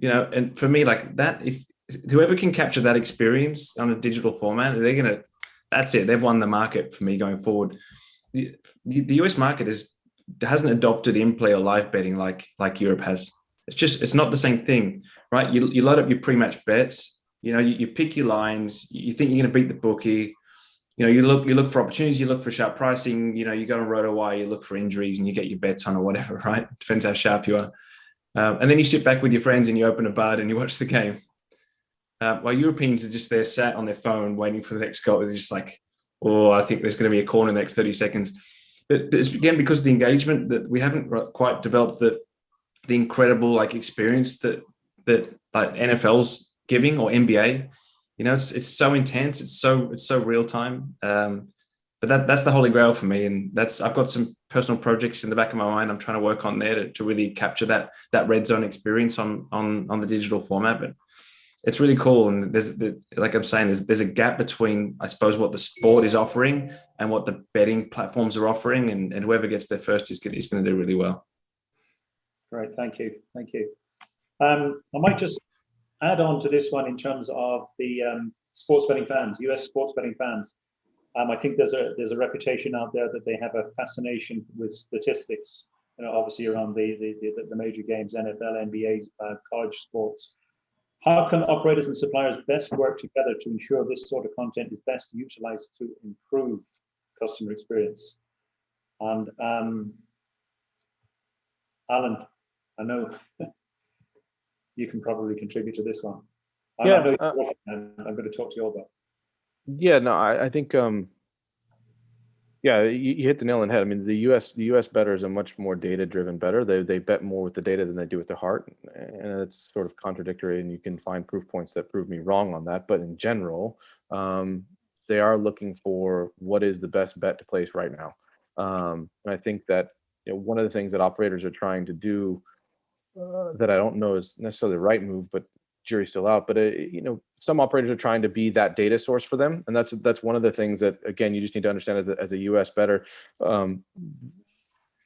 S9: And for me, like that, if whoever can capture that experience on a digital format, that's it. They've won the market for me going forward. The US market hasn't adopted in-play or live betting like Europe has. It's not the same thing, right? You load up your pre-match bets. You pick your lines. You think you're going to beat the bookie. You look for opportunities. You look for sharp pricing. You go on RotoWire. You look for injuries and you get your bets on or whatever, right? Depends how sharp you are. And then you sit back with your friends and you open a bud and you watch the game. While Europeans are just there sat on their phone waiting for the next goal. They're just like, I think there's going to be a corner in the next 30 seconds. But it's again because of the engagement that we haven't quite developed the incredible experience that like NFL's giving or NBA. It's so intense. It's so real time. but that's the holy grail for me. And I've got some personal projects in the back of my mind I'm trying to work on there to really capture that red zone experience on the digital format. But it's really cool. And like I'm saying, there's a gap between, I suppose, what the sport is offering and what the betting platforms are offering. And whoever gets there first is going to do really well.
S7: Great, thank you. I might just add on to this one in terms of the sports betting fans, US sports betting fans. I think there's a reputation out there that they have a fascination with statistics, obviously around the major games, NFL, NBA, college sports. How can operators and suppliers best work together to ensure this sort of content is best utilized to improve customer experience? And Alan, I know you can probably contribute to this one.
S11: Yeah,
S7: I know I'm going to talk to you all about.
S11: Yeah, no, I think yeah, you hit the nail on the head. I mean, the US bettors are much more data-driven bettor. They bet more with the data than they do with their heart, and it's sort of contradictory. And you can find proof points that prove me wrong on that. But in general, they are looking for what is the best bet to place right now. And I think that one of the things that operators are trying to do that I don't know is necessarily the right move, but jury's still out. But some operators are trying to be that data source for them, and that's one of the things that, again, you just need to understand as a US bettor.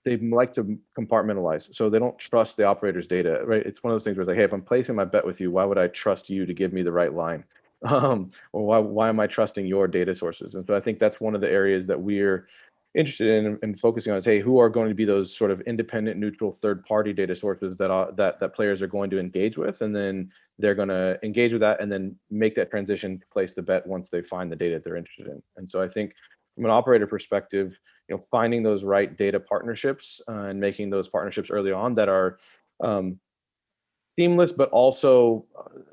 S11: They like to compartmentalize, so they don't trust the operator's data, right? It's one of those things where it's like, hey, if I'm placing my bet with you, why would I trust you to give me the right line? Or why am I trusting your data sources? And so I think that's one of the areas that we're interested in and focusing on is, hey, who are going to be those sort of independent, neutral, third-party data sources that players are going to engage with, and then they're going to engage with that and then make that transition to place the bet once they find the data they're interested in. And so I think from an operator perspective, finding those right data partnerships and making those partnerships early on that are seamless, but also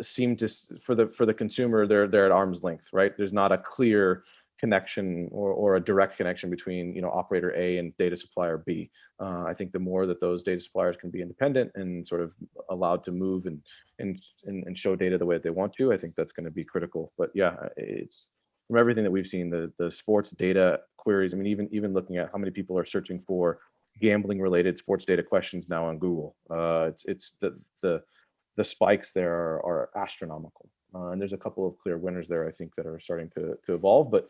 S11: seem to, for the consumer, they're at arm's length, right? There's not a clear connection or a direct connection between operator A and data supplier B. I think the more that those data suppliers can be independent and sort of allowed to move and show data the way that they want to, I think that's going to be critical. But yeah, it's from everything that we've seen, the sports data queries. I mean, even looking at how many people are searching for gambling related sports data questions now on Google, it's the spikes there are astronomical. And there's a couple of clear winners there, I think, that are starting to evolve. But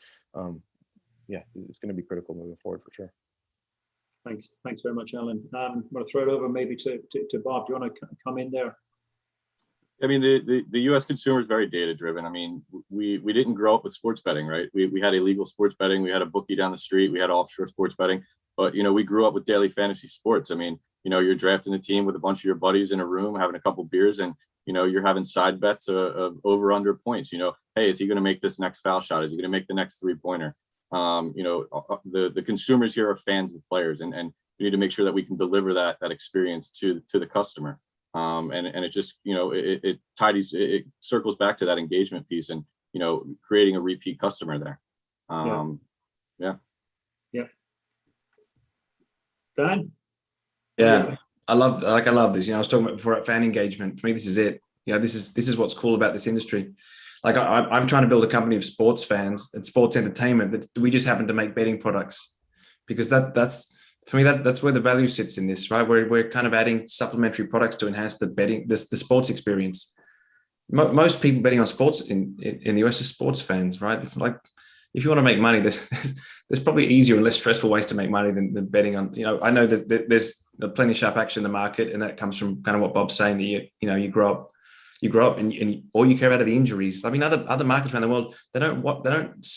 S11: yeah, it's going to be critical moving forward for sure.
S7: Thanks very much, Alan. I'm going to throw it over maybe to Bob. Do you want to come in there?
S10: I mean, the U.S. consumer is very data driven. I mean, we didn't grow up with sports betting, right? We had illegal sports betting. We had a bookie down the street. We had offshore sports betting. But, we grew up with daily fantasy sports. I mean, you're drafting a team with a bunch of your buddies in a room, having a couple beers, and you're having side bets of over under points. Hey, is he going to make this next foul shot? Is he going to make the next 3-pointer? The consumers here are fans of players, and we need to make sure that we can deliver that experience to the customer. And it just it circles back to that engagement piece and creating a repeat customer there. Yeah.
S7: Dan?
S9: Yeah. I love this. I was talking about before, fan engagement. For me, this is it. This is what's cool about this industry. Like I'm trying to build a company of sports fans and sports entertainment, but we just happen to make betting products, because that's for me, that's where the value sits in this, right? We're kind of adding supplementary products to enhance the betting, the sports experience. Most people betting on sports in the US are sports fans, right? It's like, if you want to make money, there's probably easier and less stressful ways to make money than betting on. I know that there's plenty of sharp action in the market, and that comes from kind of what Bob's saying, that you grow up and all you care about are the injuries. I mean, other markets around the world, they don't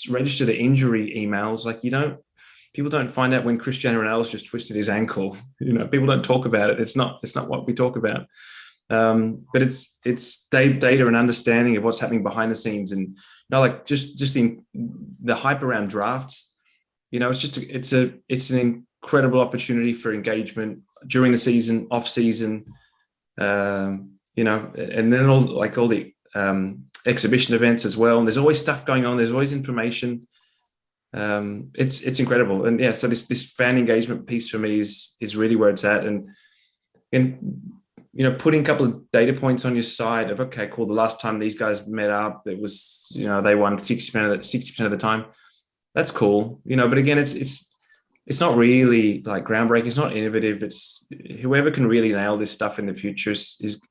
S9: register the injury emails. Like people don't find out when Cristiano Ronaldo's just twisted his ankle. People don't talk about it. It's not what we talk about. But it's data and understanding of what's happening behind the scenes, and like just the hype around drafts. It's an incredible opportunity for engagement during the season, off season, and then all the exhibition events as well. And there's always stuff going on. There's always information. It's incredible. And yeah, so this fan engagement piece for me is really where it's at. And putting a couple of data points on your side of, okay, cool, the last time these guys met up, it was, they won 60% of the time. that's cool, but again, it's not really like groundbreaking. It's not innovative. It's whoever can really nail this stuff in the future is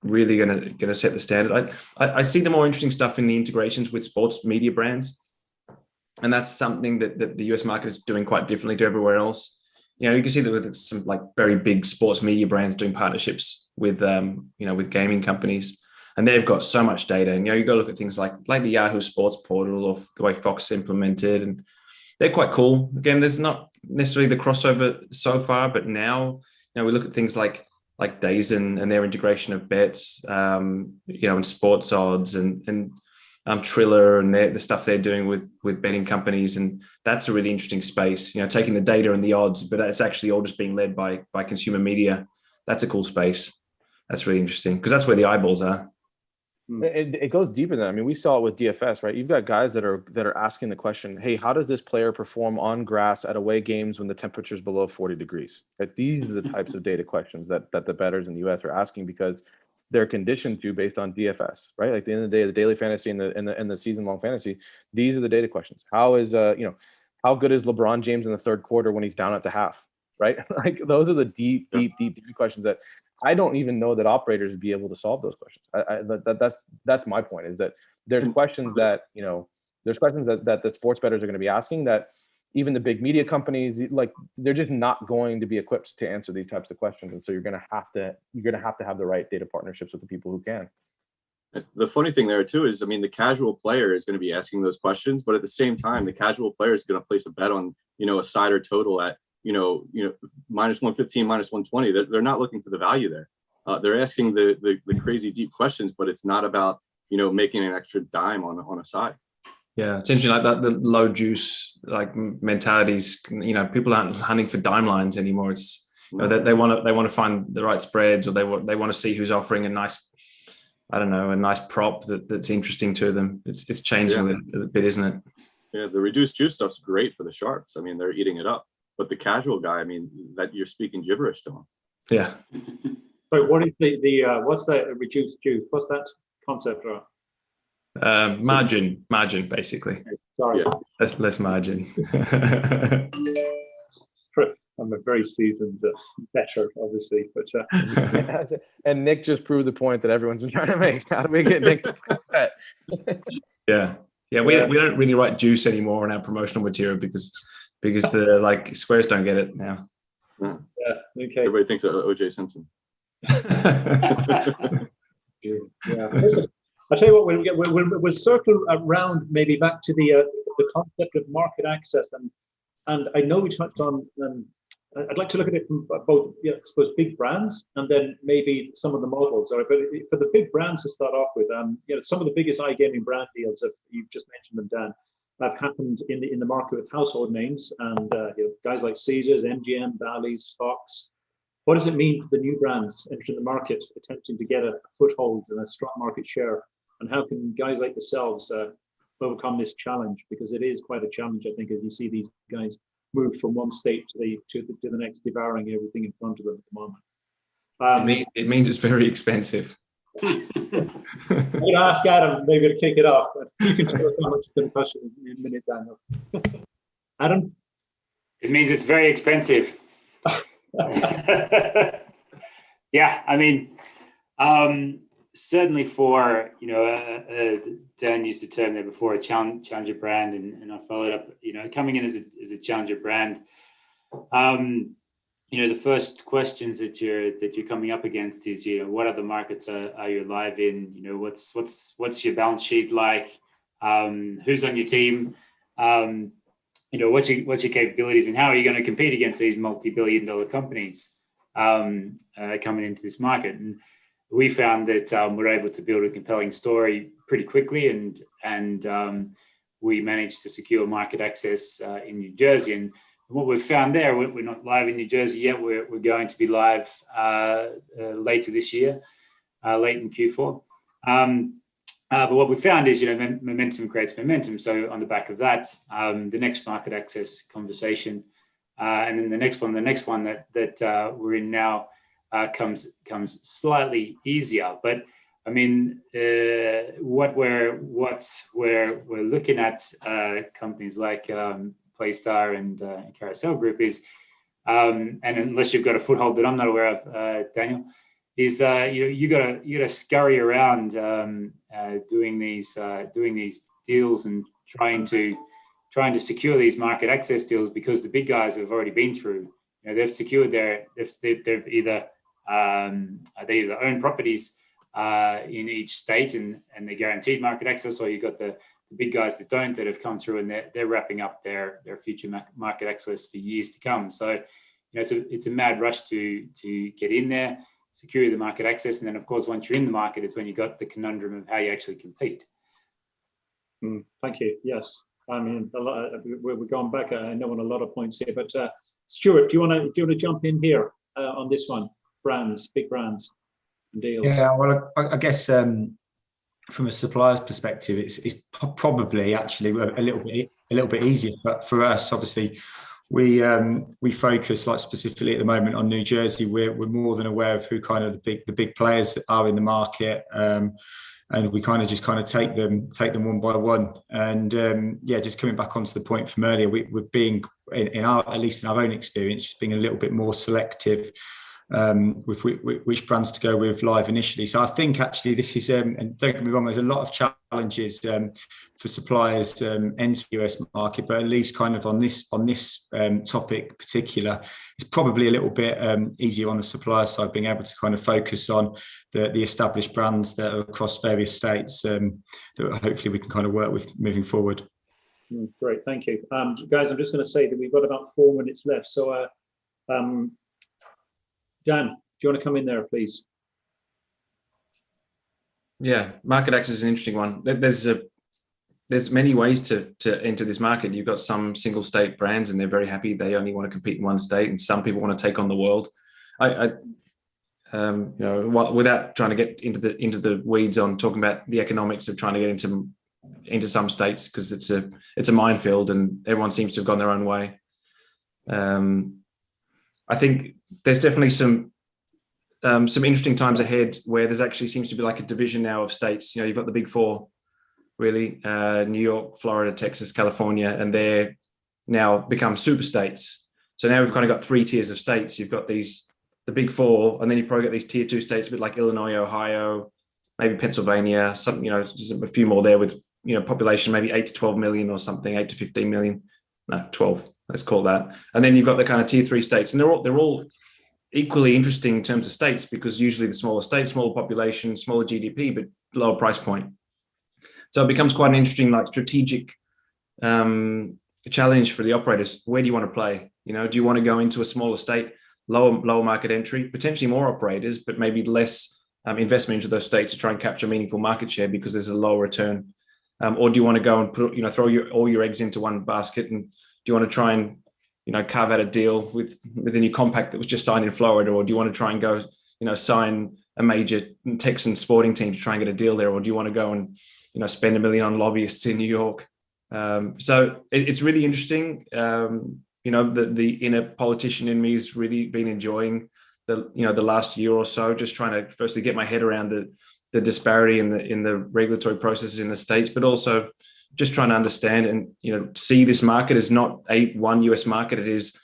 S9: really gonna set the standard. I see the more interesting stuff in the integrations with sports media brands, and that's something that the US market is doing quite differently to everywhere else. You can see that with some like very big sports media brands doing partnerships with with gaming companies, and they've got so much data. And you go look at things like the Yahoo Sports portal or the way Fox implemented, and they're quite cool. Again, there's not necessarily the crossover so far, but now we look at things like DAZN and their integration of bets, and sports odds and Triller and the stuff they're doing with betting companies, and that's a really interesting space. Taking the data and the odds, but it's actually all just being led by consumer media. That's a cool space. That's really interesting because that's where the eyeballs are.
S11: It goes deeper than that. I mean, we saw it with DFS, right? You've got guys that are asking the question, hey, how does this player perform on grass at away games when the temperature is below 40 degrees? Right? These are the types of data questions that the bettors in the US are asking because they're conditioned to based on DFS, right? Like at the end of the day, the daily fantasy and the season-long fantasy, these are the data questions. How is how good is LeBron James in the third quarter when he's down at the half, right? Like those are the deep questions that I don't even know that operators would be able to solve those questions. That's my point, is that there's questions that that the sports bettors are going to be asking that even the big media companies, like, they're just not going to be equipped to answer these types of questions. And so you're going to have to have the right data partnerships with the people who can.
S10: The funny thing there too is, I mean, the casual player is going to be asking those questions, but at the same time, the casual player is going to place a bet on, a side or total at, minus 115, minus 120. They're not looking for the value there. They're asking the crazy deep questions, but it's not about, making an extra dime on a side.
S9: Yeah, it's interesting, like that, the low juice like mentalities. People aren't hunting for dime lines anymore. It's they want to find the right spreads, or they want to see who's offering a nice prop that's interesting to them. It's changing a bit, isn't it?
S10: Yeah, the reduced juice stuff's great for the sharps. I mean, they're eating it up. But the casual guy, I mean, that you're speaking gibberish to him.
S9: Yeah.
S7: So what is what's the reduced juice? What's that concept, right?
S9: Margin, basically.
S7: Okay, sorry.
S10: Yeah.
S9: Less margin.
S7: I'm a very seasoned bettor, obviously, but
S11: and Nick just proved the point that everyone's been trying to make. How do we get Nick to bet?
S9: Yeah. We don't really write juice anymore in our promotional material because the squares don't get it now.
S7: Yeah. Okay.
S10: Everybody thinks of OJ Simpson.
S7: Yeah. Listen, I'll tell you what, we'll circle around maybe back to the concept of market access, and I know we touched on. I'd like to look at it from both, I suppose, big brands and then maybe some of the models. But for the big brands to start off with, some of the biggest iGaming brand deals that you've just mentioned them, Dan, have happened in the market with household names and guys like Caesars, MGM, Bally's, Fox. What does it mean for the new brands entering the market, attempting to get a foothold and a strong market share? And how can guys like yourselves overcome this challenge? Because it is quite a challenge, I think, as you see these guys move from one state to the next, devouring everything in front of them at the moment.
S9: It means it's very expensive.
S7: I'm going to ask Adam maybe to kick it off. You can tell us how much it's going to cost you in a minute, Daniel. Adam?
S12: It means it's very expensive. Yeah, I mean, certainly for, Dan used the term there before, a challenger brand, and I followed up, coming in as a challenger brand, the first questions that you're coming up against is, what other markets are you live in? What's your balance sheet like? Who's on your team? What's your capabilities, and how are you going to compete against these multi-billion-dollar companies coming into this market? And we found that we're able to build a compelling story pretty quickly, and we managed to secure market access in New Jersey. And what we've found there, we're not live in New Jersey yet. We're going to be live later this year, late in Q4. But what we found is, momentum creates momentum. So on the back of that, the next market access conversation, and then the next one that we're in now comes slightly easier. But I mean, what we're looking at companies like Playstar and Carousel Group is, and unless you've got a foothold that I'm not aware of, Daniel, is you gotta scurry around doing these deals and trying to secure these market access deals, because the big guys have already been through. They've secured they've either own properties in each state and they're guaranteed market access, or you've got the big guys that don't, that have come through and they're wrapping up their future market access for years to come. So it's a mad rush to get in there, secure the market access, and then of course once you're in the market, it's when you got the conundrum of how you actually compete.
S7: Thank you. Yes, I mean we're going back, I know, on a lot of points here, but Stuart, do you want to jump in here on this one? Big brands and deals.
S8: Yeah, well, I guess from a supplier's perspective, it's probably actually a little bit easier. But for us, obviously, we focus, like, specifically at the moment on New Jersey. We're more than aware of who kind of the big players are in the market, and we kind of take them one by one. And just coming back onto the point from earlier, we're being, at least in our own experience, just being a little bit more selective with which brands to go with live initially. So I think actually this is, and don't get me wrong, there's a lot of challenges for suppliers to enter the US market, but at least kind of on this topic particular, it's probably a little bit easier on the supplier side, being able to kind of focus on the established brands that are across various states that hopefully we can kind of work with moving forward.
S7: Great, thank you. Guys, I'm just going to say that we've got about 4 minutes left. So Dan, do you want to come in there, please?
S9: Yeah, market access is an interesting one. There's many ways to enter this market. You've got some single state brands, and they're very happy. They only want to compete in one state, and some people want to take on the world. Without trying to get into the weeds on talking about the economics of trying to get into some states, because it's a minefield, and everyone seems to have gone their own way. I think there's definitely some interesting times ahead where there's actually seems to be like a division now of states. You've got the big four, really, New York, Florida, Texas, California, and they're now become super states. So now we've kind of got 3 tiers of states. You've got the big four, and then you've probably got these tier 2 states, a bit like Illinois, Ohio, maybe Pennsylvania, something, just a few more there with, population maybe 8 to 12 million or something, 8 to 15 million. No, 12. Let's call that. And then you've got the kind of tier 3 states, and they're all equally interesting in terms of states, because usually the smaller states, smaller population, smaller GDP, but lower price point. So it becomes quite an interesting, like, strategic challenge for the operators. Where do you want to play? Do you want to go into a smaller state, lower market entry, potentially more operators, but maybe less investment into those states to try and capture meaningful market share because there's a lower return? Or do you want to go and put, throw all your eggs into one basket? And do you want to try and, carve out a deal with the new compact that was just signed in Florida? Or do you want to try and go, sign a major Texan sporting team to try and get a deal there? Or do you want to go and, spend $1 million on lobbyists in New York? So it's really interesting. The inner politician in me has really been enjoying the last year or so, just trying to firstly get my head around the disparity in the regulatory processes in the states, but also just trying to understand and see this market as not one US market. It is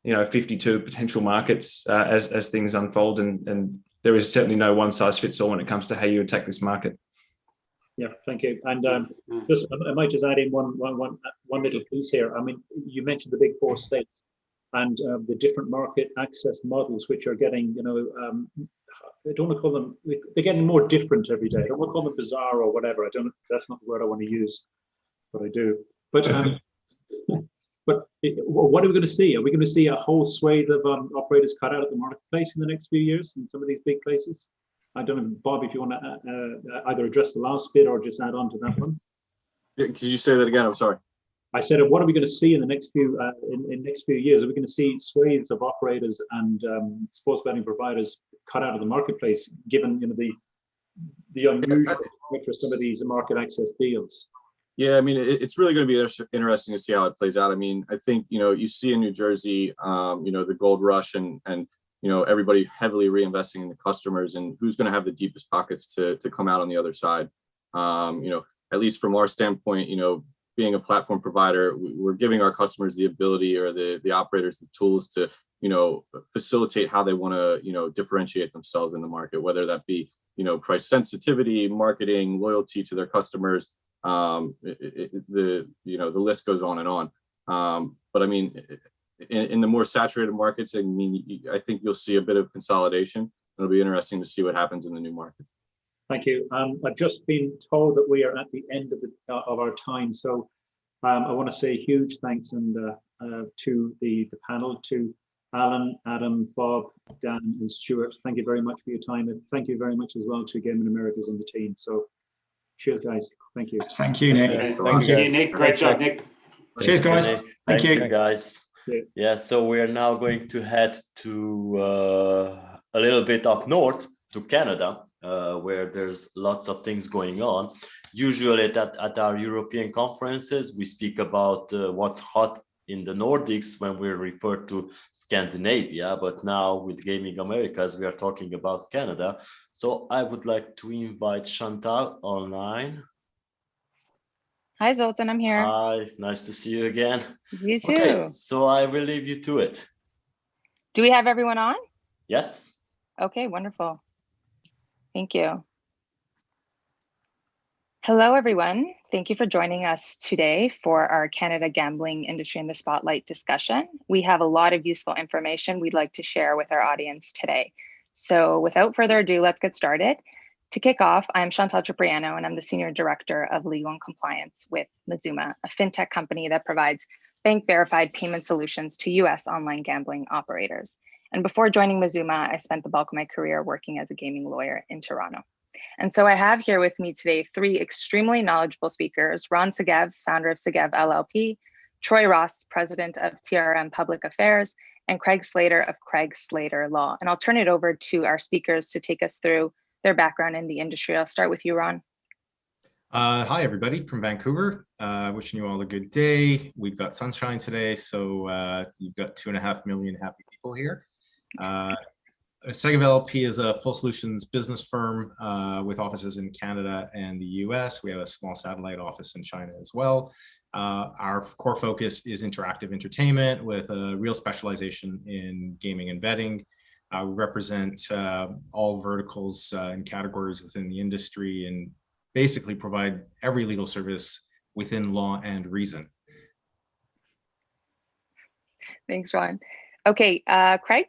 S9: 52 potential markets as things unfold, and there is certainly no one size fits all when it comes to how you attack this market.
S7: Yeah, thank you. And I might just add in one little piece here. I mean, you mentioned the big 4 states and the different market access models, which are getting, I don't want to call them, they're getting more different every day. I don't want to call them bizarre or whatever. That's not the word I want to use, but I do. But but what are we going to see? Are we going to see a whole swathe of operators cut out of the marketplace in the next few years in some of these big places? I don't know, Bob, if you want to either address the last bit or just add on to that one.
S10: Could you say that again? I'm sorry.
S7: I said, what are we going to see in the next few next few years? Are we going to see swathes of operators and sports betting providers cut out of the marketplace, given the unusual for some of these market access deals?
S10: Yeah, I mean, it's really going to be interesting to see how it plays out. I mean, I think you see in New Jersey, the gold rush and everybody heavily reinvesting in the customers, and who's going to have the deepest pockets to come out on the other side. At least from our standpoint, being a platform provider, we're giving our customers the ability, or the operators the tools to facilitate how they want to differentiate themselves in the market, whether that be price sensitivity, marketing, loyalty to their customers. The list goes on and on. But I mean, in the more saturated markets, I think you'll see a bit of consolidation. It'll be interesting to see what happens in the new market.
S7: Thank you. I've just been told that we are at the end of our time, so I want to say huge thanks to the panel, to Alan, Adam, Bob, Dan, and Stuart. Thank you very much for your time, and thank you very much as well to Gaming Americas and the team. So, cheers, guys. Thank you.
S8: Thank you, Nick.
S12: Thank you, Nick. Great job, Nick.
S8: Cheers, guys.
S1: Thank you, guys. Yeah, so we are now going to head to a little bit up north to Canada, where there's lots of things going on. Usually at our European conferences, we speak about what's hot in the Nordics when we refer to Scandinavia, but now with Gaming Americas, we are talking about Canada. So I would like to invite Chantal online.
S13: Hi, Zoltan, I'm here.
S1: Hi, nice to see you again.
S13: You too.
S1: Okay, so I will leave you to it.
S13: Do we have everyone on?
S1: Yes.
S13: Okay, wonderful. Thank you. Hello, everyone. Thank you for joining us today for our Canada Gambling Industry in the Spotlight discussion. We have a lot of useful information we'd like to share with our audience today. So without further ado, let's get started. To kick off, I'm Chantal Cipriano, and I'm the Senior Director of Legal and Compliance with Mazuma, a fintech company that provides bank-verified payment solutions to US online gambling operators. And before joining Mazuma, I spent the bulk of my career working as a gaming lawyer in Toronto. And so I have here with me today three extremely knowledgeable speakers: Ron Segev, founder of Segev LLP, Troy Ross, president of TRM Public Affairs, and Craig Slater of Craig Slater Law. And I'll turn it over to our speakers to take us through their background in the industry. I'll start with you, Ron.
S14: Hi, everybody from Vancouver. Wishing you all a good day. We've got sunshine today, so you've got 2.5 million happy people here. Segev LLP is a full solutions business firm with offices in Canada and the US. We have a small satellite office in China as well. Our core focus is interactive entertainment with a real specialization in gaming and betting. We represent all verticals and categories within the industry and basically provide every legal service within law and reason.
S13: Thanks, Ron. Okay, Craig?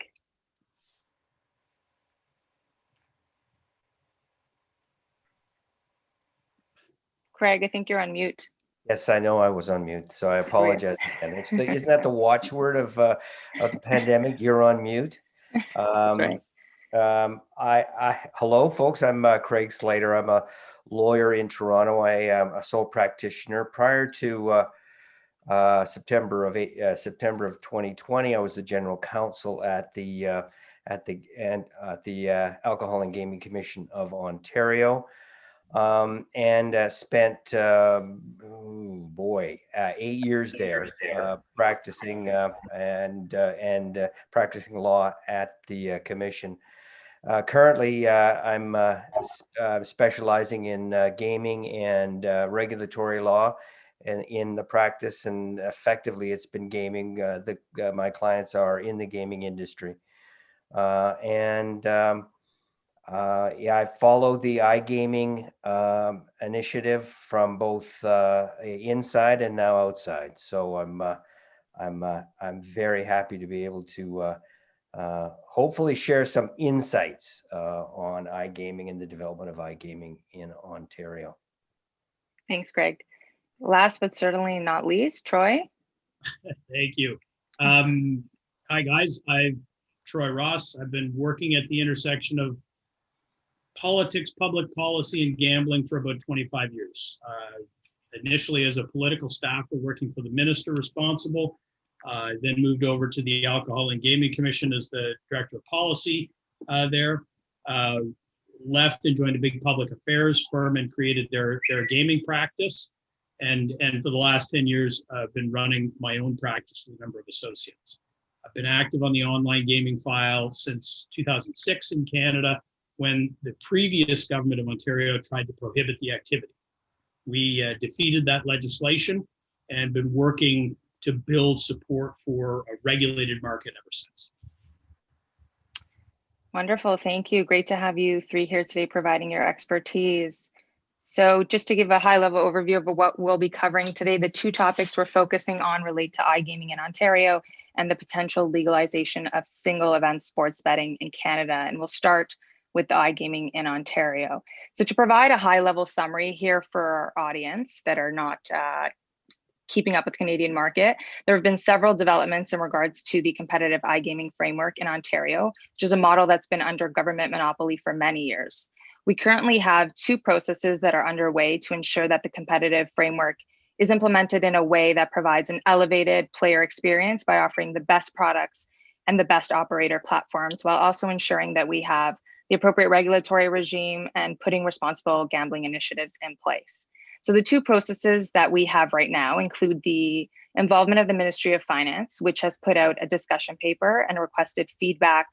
S13: Craig, I think you're on mute.
S15: Yes, I know I was on mute, so I apologize again. Isn't that the watchword of the pandemic? You're on mute.
S13: That's right.
S15: Hello, folks. I'm Craig Slater. I'm a lawyer in Toronto. I am a sole practitioner. Prior to September of 2020, I was the general counsel at the Alcohol and Gaming Commission of Ontario. And spent 8 years there practicing and practicing law at the commission. Currently, I'm specializing in gaming and regulatory law, and in the practice, and effectively, it's been gaming. My clients are in the gaming industry, I follow the iGaming initiative from both inside and now outside. So I'm very happy to be able to hopefully share some insights on iGaming and the development of iGaming in Ontario.
S13: Thanks, Greg. Last but certainly not least, Troy.
S16: Thank you. Hi, guys. I'm Troy Ross. I've been working at the intersection of politics, public policy, and gambling for about 25 years. Initially as a political staffer working for the minister responsible, then moved over to the Alcohol and Gaming Commission as the director of policy there. Left and joined a big public affairs firm and created their gaming practice. And for the last 10 years, I've been running my own practice with a number of associates. I've been active on the online gaming file since 2006 in Canada, when the previous government of Ontario tried to prohibit the activity. We defeated that legislation and been working to build support for a regulated market ever since.
S13: Wonderful, thank you. Great to have you three here today providing your expertise. So just to give a high level overview of what we'll be covering today, the two topics we're focusing on relate to iGaming in Ontario and the potential legalization of single event sports betting in Canada. And we'll start with the iGaming in Ontario. So to provide a high level summary here for our audience that are not keeping up with the Canadian market, there have been several developments in regards to the competitive iGaming framework in Ontario, which is a model that's been under government monopoly for many years. We currently have two processes that are underway to ensure that the competitive framework is implemented in a way that provides an elevated player experience by offering the best products and the best operator platforms, while also ensuring that we have the appropriate regulatory regime and putting responsible gambling initiatives in place. So the two processes that we have right now include the involvement of the Ministry of Finance, which has put out a discussion paper and requested feedback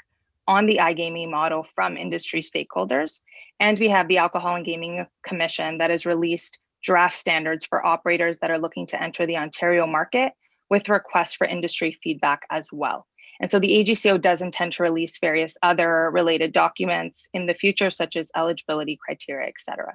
S13: on the iGaming model from industry stakeholders. And we have the Alcohol and Gaming Commission that has released draft standards for operators that are looking to enter the Ontario market, with requests for industry feedback as well. And so the AGCO does intend to release various other related documents in the future, such as eligibility criteria, et cetera.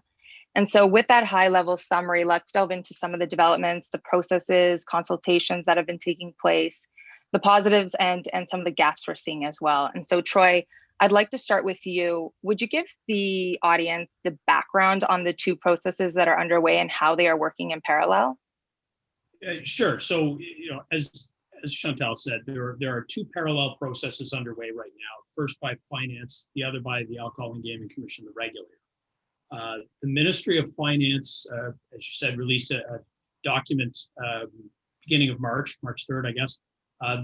S13: And so with that high level summary, let's delve into some of the developments, the processes, consultations that have been taking place, the positives and some of the gaps we're seeing as well. And so Troy, I'd like to start with you. Would you give the audience the background on the two processes that are underway and how they are working in parallel?
S16: Sure. So, as Chantal said, there are two parallel processes underway right now. First by Finance, the other by the Alcohol and Gaming Commission, the regulator. The Ministry of Finance, as you said, released a document beginning of March 3rd, I guess.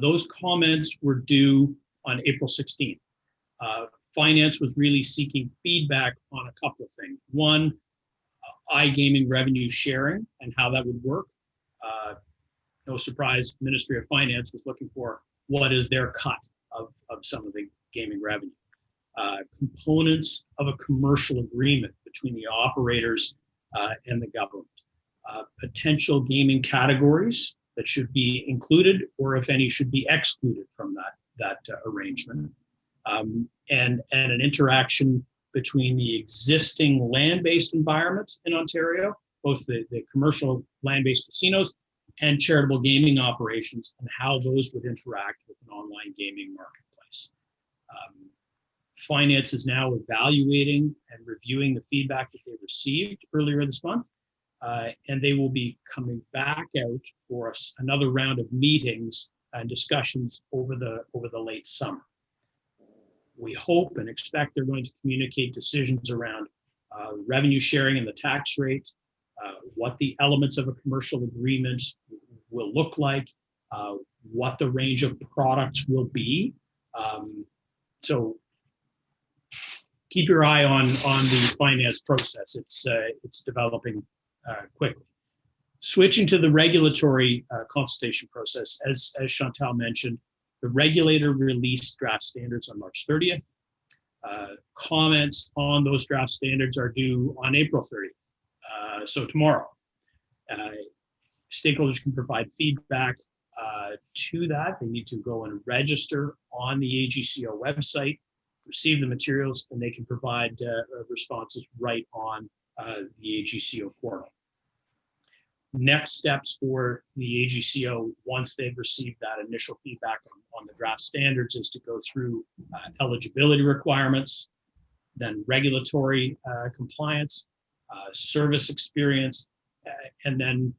S16: Those comments were due on April 16th. Finance was really seeking feedback on a couple of things. One, iGaming revenue sharing and how that would work. No surprise, Ministry of Finance was looking for what is their cut of some of the gaming revenue. Components of a commercial agreement between the operators and the government. Potential gaming categories that should be included, or if any should be excluded from that arrangement. And an interaction between the existing land-based environments in Ontario, both the commercial land-based casinos and charitable gaming operations, and how those would interact with an online gaming marketplace. Finance is now evaluating and reviewing the feedback that they received earlier this month, and they will be coming back out for us another round of meetings and discussions over the late summer. We hope and expect they're going to communicate decisions around revenue sharing and the tax rate, what the elements of a commercial agreement will look like, what the range of products will be. So keep your eye on the finance process. It's developing quickly. Switching to the regulatory consultation process, as Chantal mentioned, the regulator released draft standards on March 30th. Comments on those draft standards are due on April 30th, so tomorrow. Stakeholders can provide feedback to that. They need to go and register on the AGCO website, receive the materials, and they can provide responses right on the AGCO portal. Next steps for the AGCO, once they've received that initial feedback on the draft standards, is to go through eligibility requirements, then regulatory compliance, service experience, and then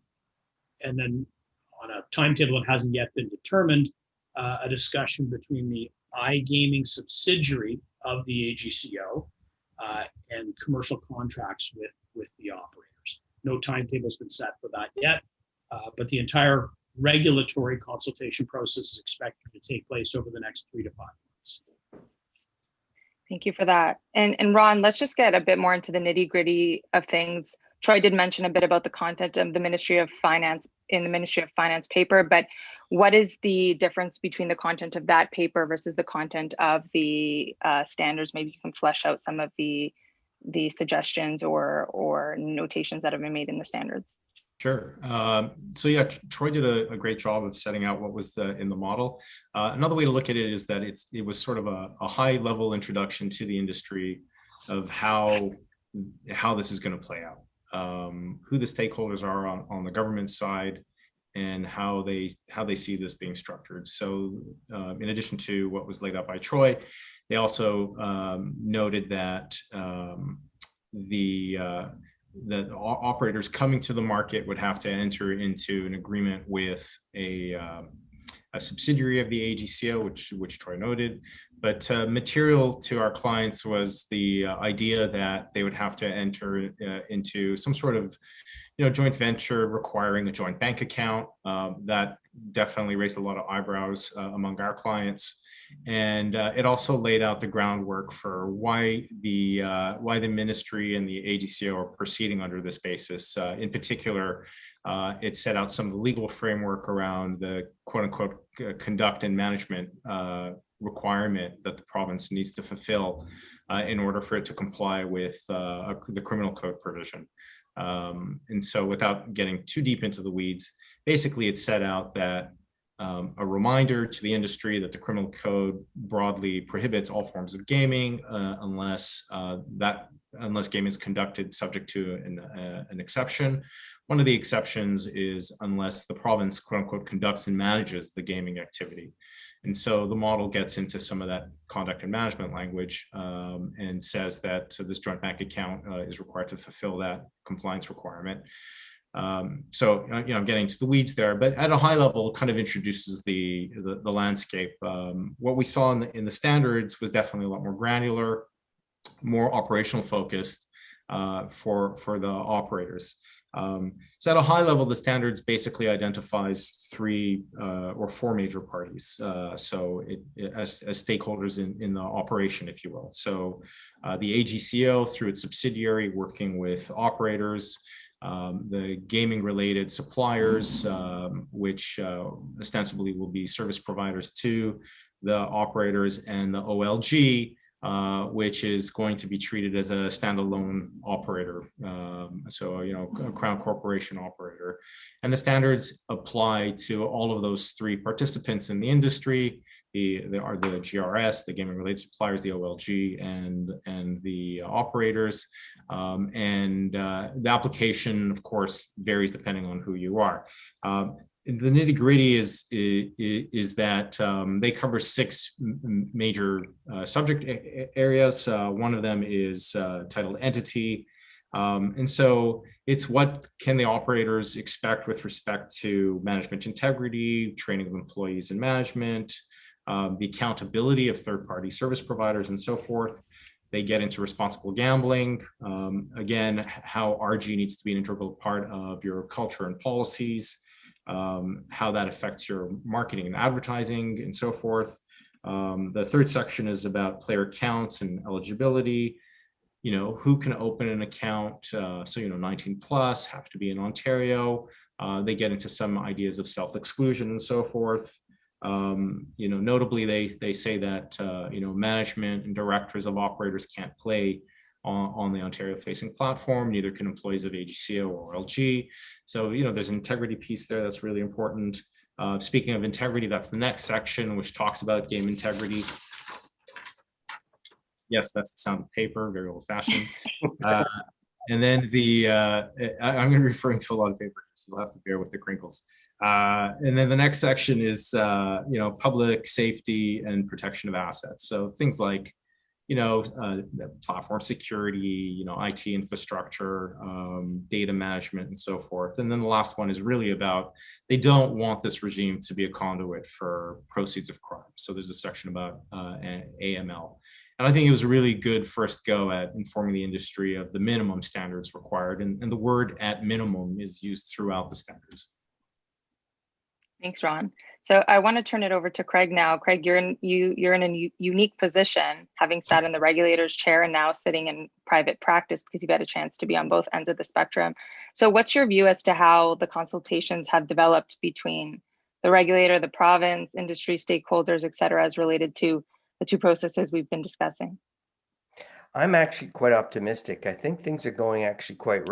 S16: on a timetable that hasn't yet been determined, a discussion between the iGaming subsidiary of the AGCO and commercial contracts with the operators. No timetable has been set for that yet, but the entire regulatory consultation process is expected to take place over the next 3 to 5 months.
S13: Thank you for that. And Ron, let's just get a bit more into the nitty gritty of things. Troy did mention a bit about the content of the Ministry of Finance in the Ministry of Finance paper, but what is the difference between the content of that paper versus the content of the standards? Maybe you can flesh out some of the suggestions or notations that have been made in the standards.
S14: Sure. So yeah, Troy did a great job of setting out what was in the model. Another way to look at it is that it was sort of a high level introduction to the industry of how this is going to play out, who the stakeholders are on the government side, and how they see this being structured. So in addition to what was laid out by Troy, they also noted that that operators coming to the market would have to enter into an agreement with a subsidiary of the AGCO, which Troy noted. But material to our clients was the idea that they would have to enter into some sort of joint venture requiring a joint bank account. That definitely raised a lot of eyebrows among our clients. And it also laid out the groundwork for why the ministry and the AGCO are proceeding under this basis. In particular, it set out some of the legal framework around the quote unquote conduct and management requirement that the province needs to fulfill in order for it to comply with the criminal code provision. And so without getting too deep into the weeds, basically it set out that a reminder to the industry that the criminal code broadly prohibits all forms of gaming unless gaming is conducted subject to an exception. One of the exceptions is unless the province, quote unquote, conducts and manages the gaming activity. And so the model gets into some of that conduct and management language and says that this joint bank account is required to fulfill that compliance requirement. So I'm getting to the weeds there, but at a high level, kind of introduces the landscape. What we saw in the standards was definitely a lot more granular, more operational focused for the operators. So at a high level, the standards basically identifies 3 or 4 major parties. So as stakeholders in the operation, if you will. So the AGCO through its subsidiary working with operators, the gaming related suppliers, which ostensibly will be service providers to the operators, and the OLG, which is going to be treated as a standalone operator. So, a Crown Corporation operator. And the standards apply to all of those 3 participants in the industry. They are the GRS, the gaming related suppliers, the OLG, and the operators. The application, of course, varies depending on who you are. The nitty gritty is that they cover 6 major subject areas. One of them is titled entity. And so it's what can the operators expect with respect to management integrity, training of employees in management, the accountability of third-party service providers, and so forth. They get into responsible gambling. Again, how RG needs to be an integral part of your culture and policies, how that affects your marketing and advertising, and so forth. The 3rd section is about player counts and eligibility. Who can open an account? So 19 plus, have to be in Ontario. They get into some ideas of self-exclusion and so forth. Notably, they say that management and directors of operators can't play on the Ontario-facing platform. Neither can employees of AGCO or LG. So there's an integrity piece there that's really important. Speaking of integrity, that's the next section, which talks about game integrity. Yes, that's the sound of paper, very old-fashioned. And then I'm going to be referring to a lot of paper, so you'll have to bear with the crinkles. And then the next section is, public safety and protection of assets. So things like, platform security, IT infrastructure, data management, and so forth. And then the last one is really about, they don't want this regime to be a conduit for proceeds of crime. So there's a section about AML. And I think it was a really good first go at informing the industry of the minimum standards required. And the word "at minimum" is used throughout the standards.
S13: Thanks, Ron. So I want to turn it over to Craig now. Craig, you're in a unique position, having sat in the regulator's chair and now sitting in private practice because you've had a chance to be on both ends of the spectrum. So what's your view as to how the consultations have developed between the regulator, the province, industry stakeholders, et cetera, as related to the two processes we've been discussing?
S15: I'm actually quite optimistic. I think things are going actually quite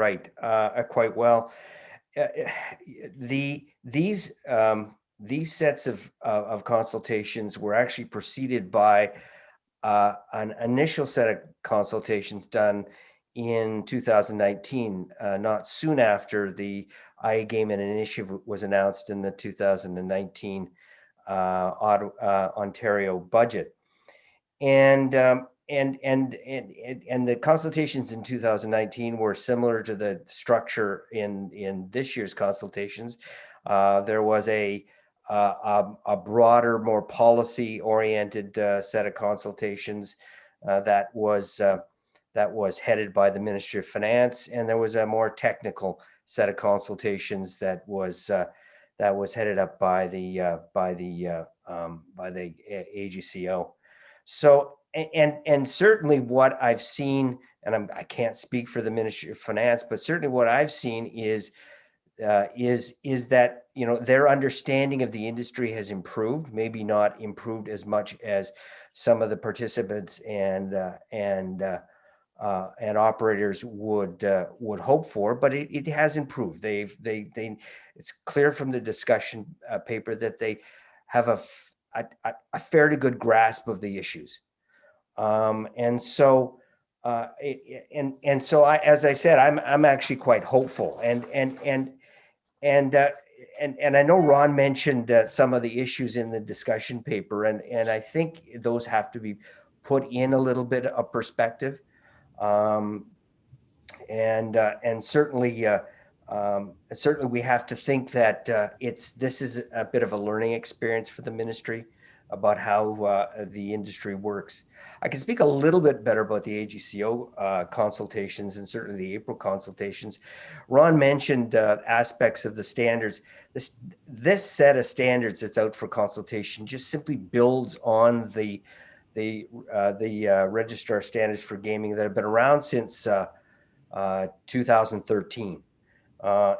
S15: quite well. These sets of consultations were actually preceded by an initial set of consultations done in 2019, not soon after the iGaming initiative was announced in the 2019 Ontario budget. And the consultations in 2019 were similar to the structure in this year's consultations. There was a broader, more policy-oriented set of consultations that was headed by the Ministry of Finance, and there was a more technical set of consultations that was headed up by the AGCO. So, and certainly what I've seen, and I can't speak for the Ministry of Finance, but certainly what I've seen is that, you know, their understanding of the industry has improved, maybe not improved as much as some of the participants and operators would hope for, but it has improved. It's clear from the discussion paper that they have a fairly good grasp of the issues, and so as I said, I'm actually quite hopeful, and I know Ron mentioned some of the issues in the discussion paper, and I think those have to be put in a little bit of perspective, and certainly we have to think that this is a bit of a learning experience for the ministry about how the industry works. I can speak a little bit better about the AGCO consultations and certainly the April consultations. Ron mentioned aspects of the standards. This set of standards that's out for consultation just simply builds on the registrar standards for gaming that have been around since 2013, I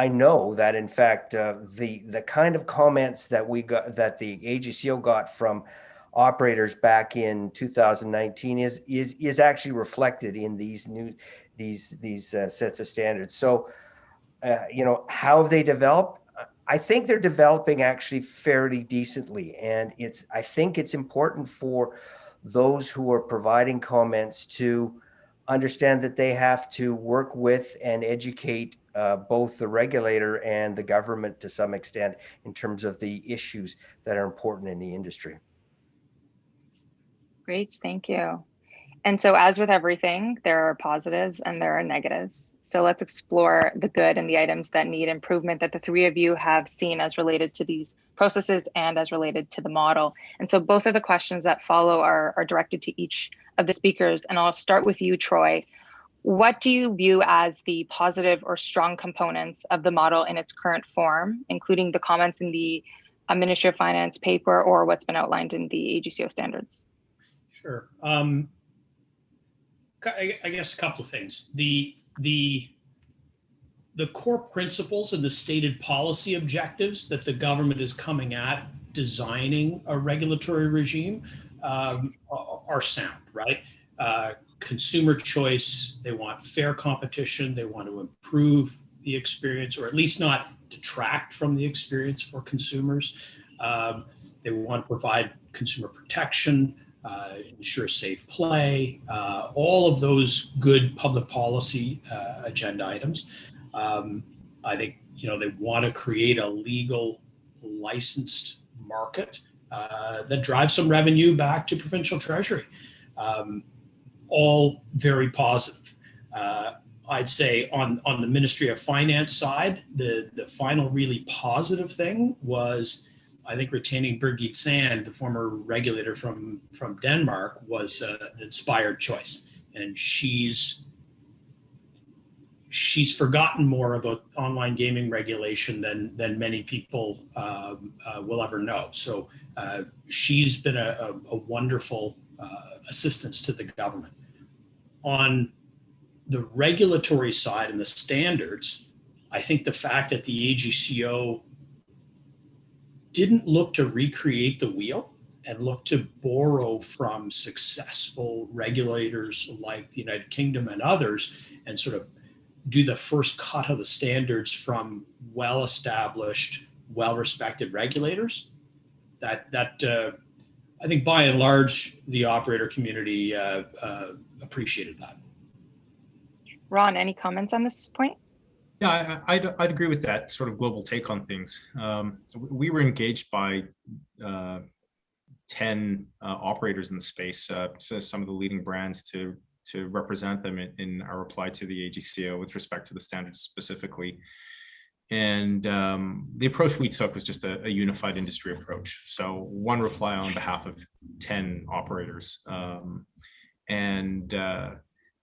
S15: know that in fact the kind of comments that the AGCO got from operators back in 2019 is actually reflected in these sets of standards. So how have they developed? I think they're developing actually fairly decently, and I think it's important for those who are providing comments to understand that they have to work with and educate both the regulator and the government to some extent in terms of the issues that are important in the industry.
S13: Great, thank you. And so as with everything, there are positives and there are negatives. So let's explore the good and the items that need improvement that the three of you have seen as related to these processes and as related to the model. And so both of the questions that follow are directed to each of the speakers. And I'll start with you, Troy. What do you view as the positive or strong components of the model in its current form, including the comments in the Ministry of Finance paper or what's been outlined in the AGCO standards?
S16: Sure. I guess a couple of things. The core principles and the stated policy objectives that the government is coming at designing a regulatory regime are sound, right? Consumer choice, they want fair competition, they want to improve the experience, or at least not detract from the experience for consumers. They want to provide consumer protection, ensure safe play, all of those good public policy agenda items. I think they want to create a legal licensed market that drives some revenue back to provincial treasury. All very positive. I'd say on the Ministry of Finance side, the final really positive thing was, I think, retaining Birgit Sand, the former regulator from Denmark, was an inspired choice, and she's she's forgotten more about online gaming regulation than many people will ever know. So she's been a wonderful assistance to the government. On the regulatory side and the standards, I think the fact that the AGCO didn't look to recreate the wheel and look to borrow from successful regulators like the United Kingdom and others, and sort of do the first cut of the standards from well-established, well-respected regulators, that I think by and large, the operator community appreciated that.
S13: Ron, any comments on this point?
S14: Yeah, I'd agree with that sort of global take on things. We were engaged by 10 operators in the space, so some of the leading brands to represent them in our reply to the AGCO with respect to the standards specifically. And the approach we took was just a unified industry approach. So one reply on behalf of 10 operators.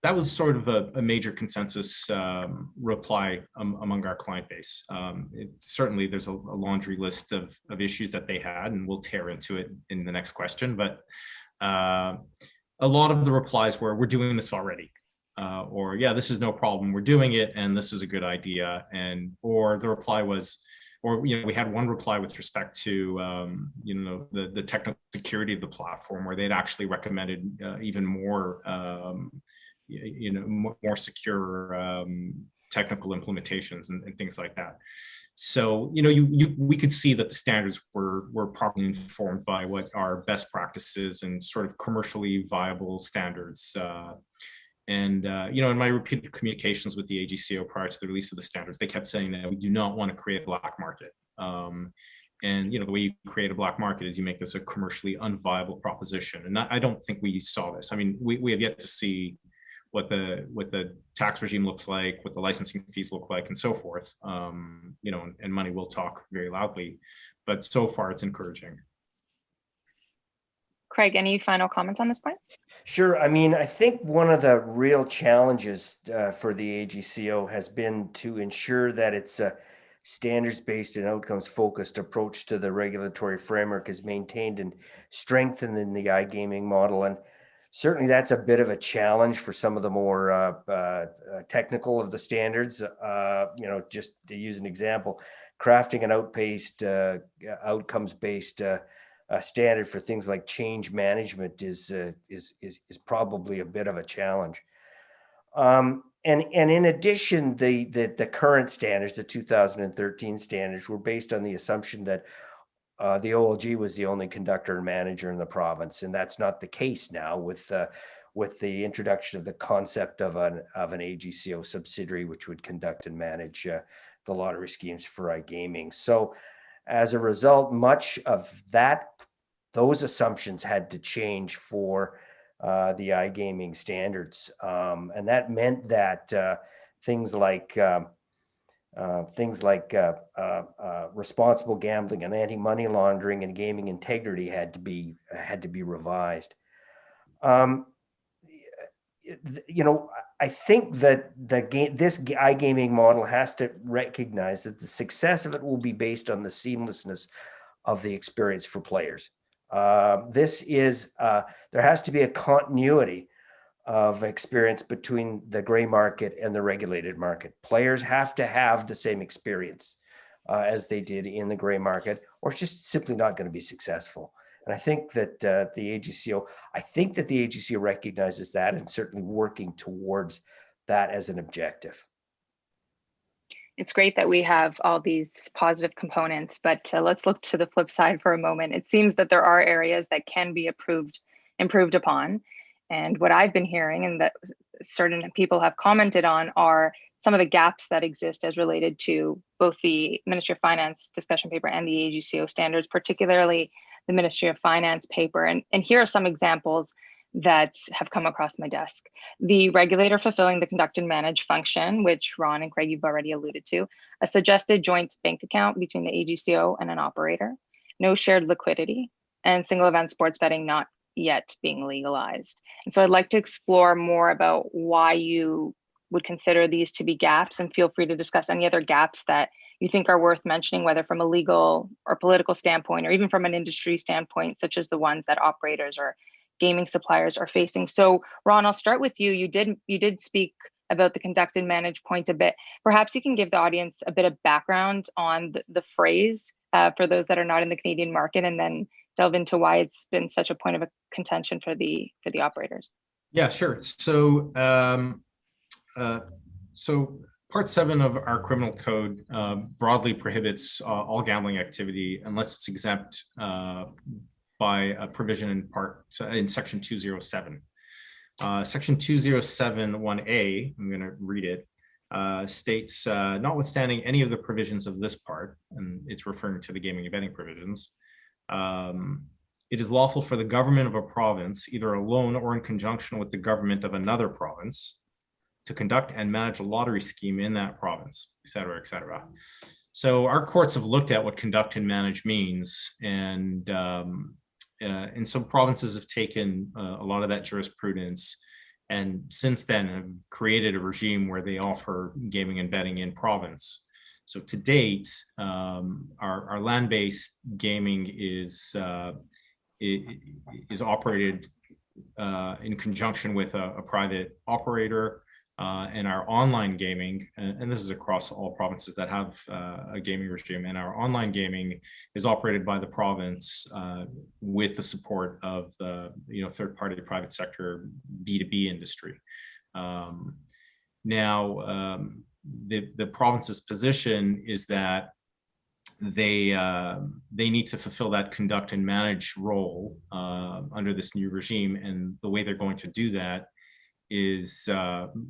S14: That was sort of a major consensus reply among our client base. Certainly there's a laundry list of issues that they had, and we'll tear into it in the next question. But a lot of the replies were, we're doing this already. Or, yeah, this is no problem, we're doing it, and this is a good idea. Or the reply was, or we had one reply with respect to the technical security of the platform, where they'd actually recommended even more more secure technical implementations and things like that. So we could see that the standards were properly informed by what are best practices and sort of commercially viable standards. In my repeated communications with the AGCO prior to the release of the standards, they kept saying that we do not want to create a black market. The way you create a black market is you make this a commercially unviable proposition. And I don't think we saw this. I mean, we have yet to see what the tax regime looks like, what the licensing fees look like, and so forth. And money will talk very loudly, but so far it's encouraging.
S13: Craig, any final comments on this point?
S15: Sure. I mean, I think one of the real challenges for the AGCO has been to ensure that it's a standards-based and outcomes-focused approach to the regulatory framework is maintained and strengthened in the iGaming model. And certainly that's a bit of a challenge for some of the more technical of the standards. Just to use an example, crafting an outcomes-based standard for things like change management is probably a bit of a challenge. And in addition, the current standards, the 2013 standards, were based on the assumption that the OLG was the only conductor and manager in the province, and that's not the case now with the introduction of the concept of an AGCO subsidiary, which would conduct and manage the lottery schemes for iGaming. So, as a result, much of those assumptions had to change for the iGaming standards, and that meant that things like responsible gambling and anti-money laundering and gaming integrity had to be revised. I think that this iGaming model has to recognize that the success of it will be based on the seamlessness of the experience for players. There has to be a continuity of experience between the gray market and the regulated market. Players have to have the same experience as they did in the gray market, or it's just simply not going to be successful. And I think that the AGCO recognizes that and certainly working towards that as an objective.
S13: It's great that we have all these positive components, but let's look to the flip side for a moment. It seems that there are areas that can be improved upon. And what I've been hearing, and that certain people have commented on, are some of the gaps that exist as related to both the Ministry of Finance discussion paper and the AGCO standards, particularly the Ministry of Finance paper. And here are some examples that have come across my desk. The regulator fulfilling the conduct and manage function, which Ron and Craig, you've already alluded to, a suggested joint bank account between the AGCO and an operator, no shared liquidity, and single event sports betting not yet being legalized. And so I'd like to explore more about why you would consider these to be gaps, and feel free to discuss any other gaps that you think are worth mentioning, whether from a legal or political standpoint, or even from an industry standpoint, such as the ones that operators or gaming suppliers are facing. So Ron, I'll start with you. You did speak about the conduct and manage point a bit. Perhaps you can give the audience a bit of background on the phrase for those that are not in the Canadian market, and then delve into why it's been such a point of contention for the operators.
S14: Yeah, sure. So Part 7 of our criminal code broadly prohibits all gambling activity unless it's exempt by a provision in Section 207. Section 207(1)(a), I'm going to read it, states, notwithstanding any of the provisions of this part, and it's referring to the gaming and betting provisions, it is lawful for the government of a province, either alone or in conjunction with the government of another province, to conduct and manage a lottery scheme in that province, et cetera, et cetera. So our courts have looked at what conduct and manage means, and some provinces have taken a lot of that jurisprudence, and since then have created a regime where they offer gaming and betting in province. So to date, our land-based gaming is operated in conjunction with a private operator. And our online gaming, and this is across all provinces that have a gaming regime, and our online gaming is operated by the province with the support of the third-party private sector B2B industry. Now, the province's position is that they need to fulfill that conduct and manage role under this new regime, and the way they're going to do that is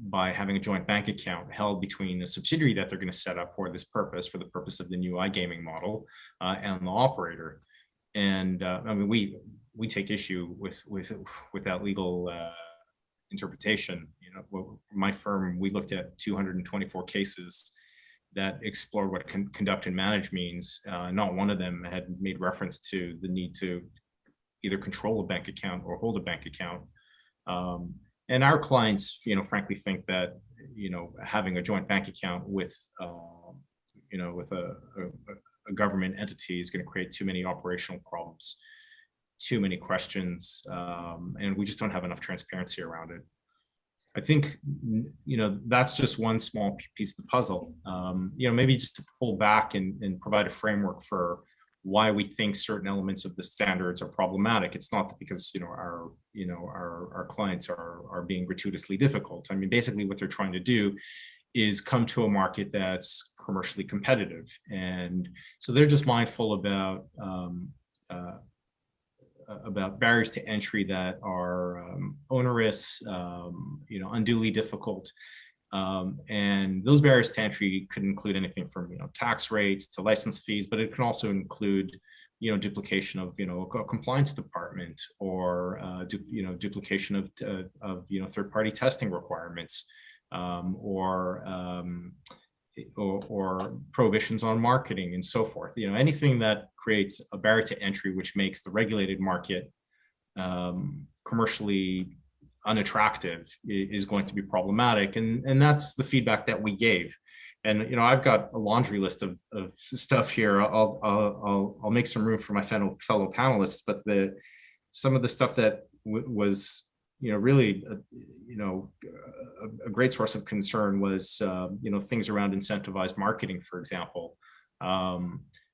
S14: by having a joint bank account held between the subsidiary that they're going to set up for this purpose, for the purpose of the new iGaming model, and the operator. And I mean, we take issue with that legal interpretation. My firm, we looked at 224 cases that explored what conduct and manage means. Not one of them had made reference to the need to either control a bank account or hold a bank account. And our clients, frankly, think that, having a joint bank account with, with a government entity is going to create too many operational problems, too many questions, and we just don't have enough transparency around it. I think, that's just one small piece of the puzzle. Maybe just to pull back and provide a framework for why we think certain elements of the standards are problematic. It's not because our clients are being gratuitously difficult. I mean, basically what they're trying to do is come to a market that's commercially competitive, and so they're just mindful about barriers to entry that are onerous, unduly difficult. And those barriers to entry could include anything from tax rates to license fees, but it can also include duplication of a compliance department, or duplication of third-party testing requirements, or prohibitions on marketing and so forth. Anything that creates a barrier to entry which makes the regulated market commercially unattractive is going to be problematic, and that's the feedback that we gave. And I've got a laundry list of stuff here. I'll make some room for my fellow panelists, but some of the stuff that was really a great source of concern was things around incentivized marketing, for example.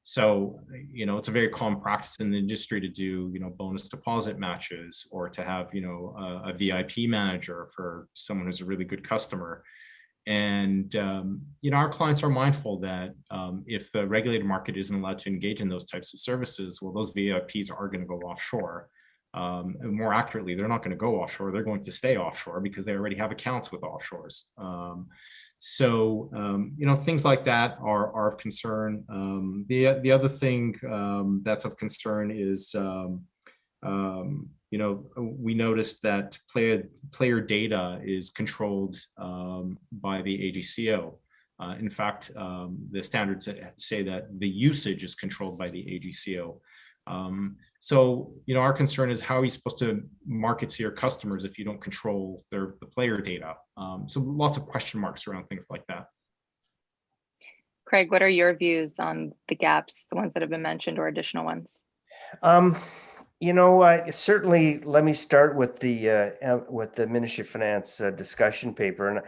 S14: So, it's a very common practice in the industry to do, bonus deposit matches, or to have, a VIP manager for someone who's a really good customer. And, our clients are mindful that if the regulated market isn't allowed to engage in those types of services, well, those VIPs are going to go offshore. And more accurately, they're not going to go offshore. They're going to stay offshore because they already have accounts with offshores. So, things like that are of concern. The other thing that's of concern is, we noticed that player data is controlled by the AGCO. In fact, the standards say that the usage is controlled by the AGCO. So, our concern is how are you supposed to market to your customers if you don't control the player data? So lots of question marks around things like that.
S13: Craig, what are your views on the gaps, the ones that have been mentioned or additional ones?
S15: Certainly, let me start with the Ministry of Finance discussion paper, and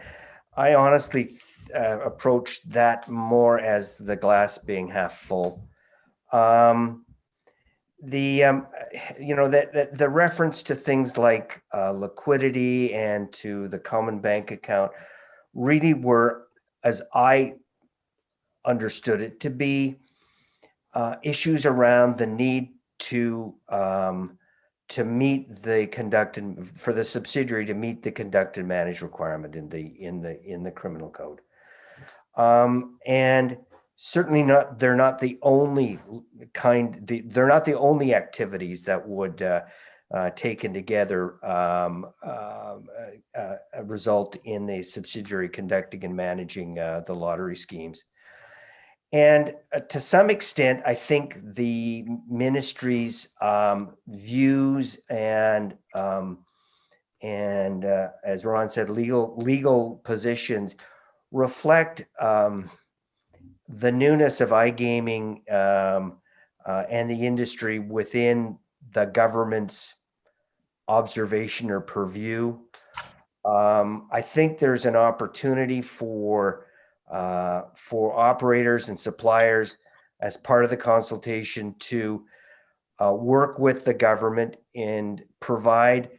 S15: I honestly approach that more as the glass being half full. The reference to things like liquidity and to the common bank account really were, as I understood it, to be issues around the need to meet the for the subsidiary to meet the conduct and manage requirement in the criminal code. And certainly they're not the only they're not the only activities that would taken together result in the subsidiary conducting and managing the lottery schemes. And to some extent, I think the ministry's views and as Ron said, legal positions reflect the newness of iGaming and the industry within the government's observation or purview. I think there's an opportunity for operators and suppliers as part of the consultation to work with the government and provide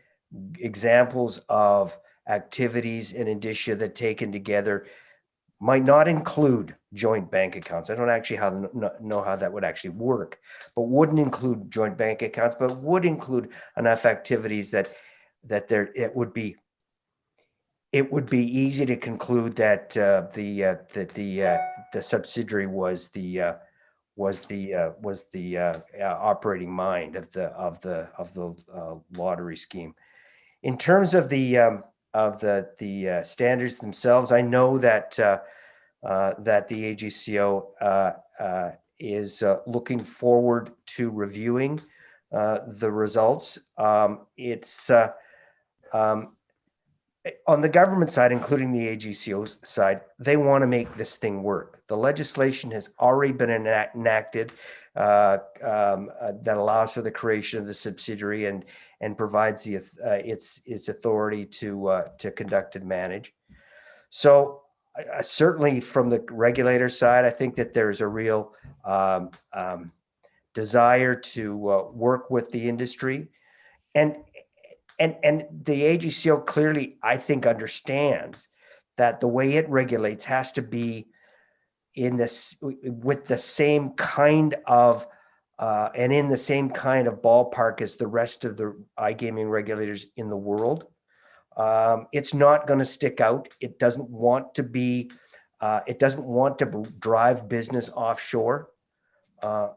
S15: examples of activities and indicia that taken together might not include joint bank accounts. I don't actually know how that would actually work, but wouldn't include joint bank accounts, but would include enough activities that it would be easy to conclude that the subsidiary was the operating mind of the lottery scheme. In terms of the standards themselves, I know that the AGCO is looking forward to reviewing the results. It's on the government side, including the AGCO side, they want to make this thing work. The legislation has already been enacted that allows for the creation of the subsidiary and provides its authority to conduct and manage. So certainly from the regulator side, I think that there's a real desire to work with the industry. And the AGCO clearly, I think, understands that the way it regulates has to be with the same kind of and in the same kind of ballpark as the rest of the iGaming regulators in the world. It's not going to stick out. It doesn't want to be. It doesn't want to drive business offshore.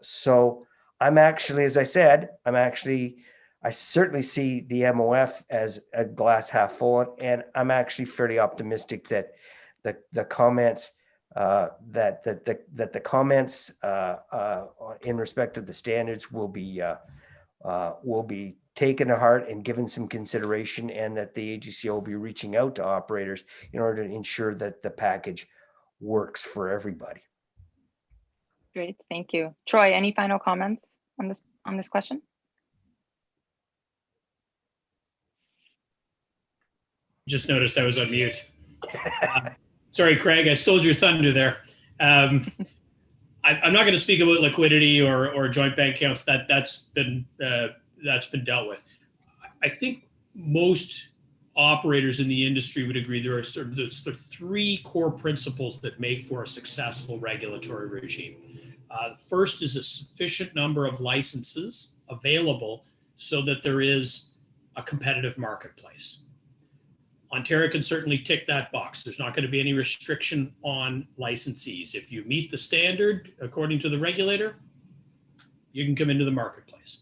S15: So I'm actually, as I said, I certainly see the MOF as a glass half full, and I'm actually fairly optimistic that the comments the comments in respect of the standards will be taken to heart and given some consideration, and that the AGCO will be reaching out to operators in order to ensure that the package works for everybody.
S13: Great, thank you. Troy, any final comments on this question?
S16: Just noticed I was on mute. Sorry, Craig, I stole your thunder there. I'm not going to speak about liquidity or joint bank accounts. That's been dealt with. I think most operators in the industry would agree there are sort of the three core principles that make for a successful regulatory regime. First is a sufficient number of licenses available so that there is a competitive marketplace. Ontario can certainly tick that box. There's not going to be any restriction on licensees. If you meet the standard according to the regulator, you can come into the marketplace.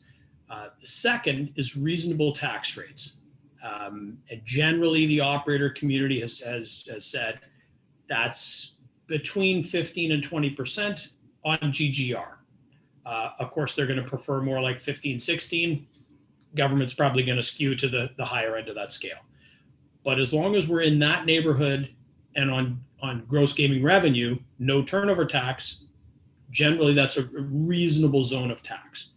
S16: The second is reasonable tax rates. And generally, the operator community has said that's between 15 and 20% on GGR. Of course, they're going to prefer more like 15, 16. Government's probably going to skew to the higher end of that scale. But as long as we're in that neighborhood and on gross gaming revenue, no turnover tax, generally that's a reasonable zone of tax.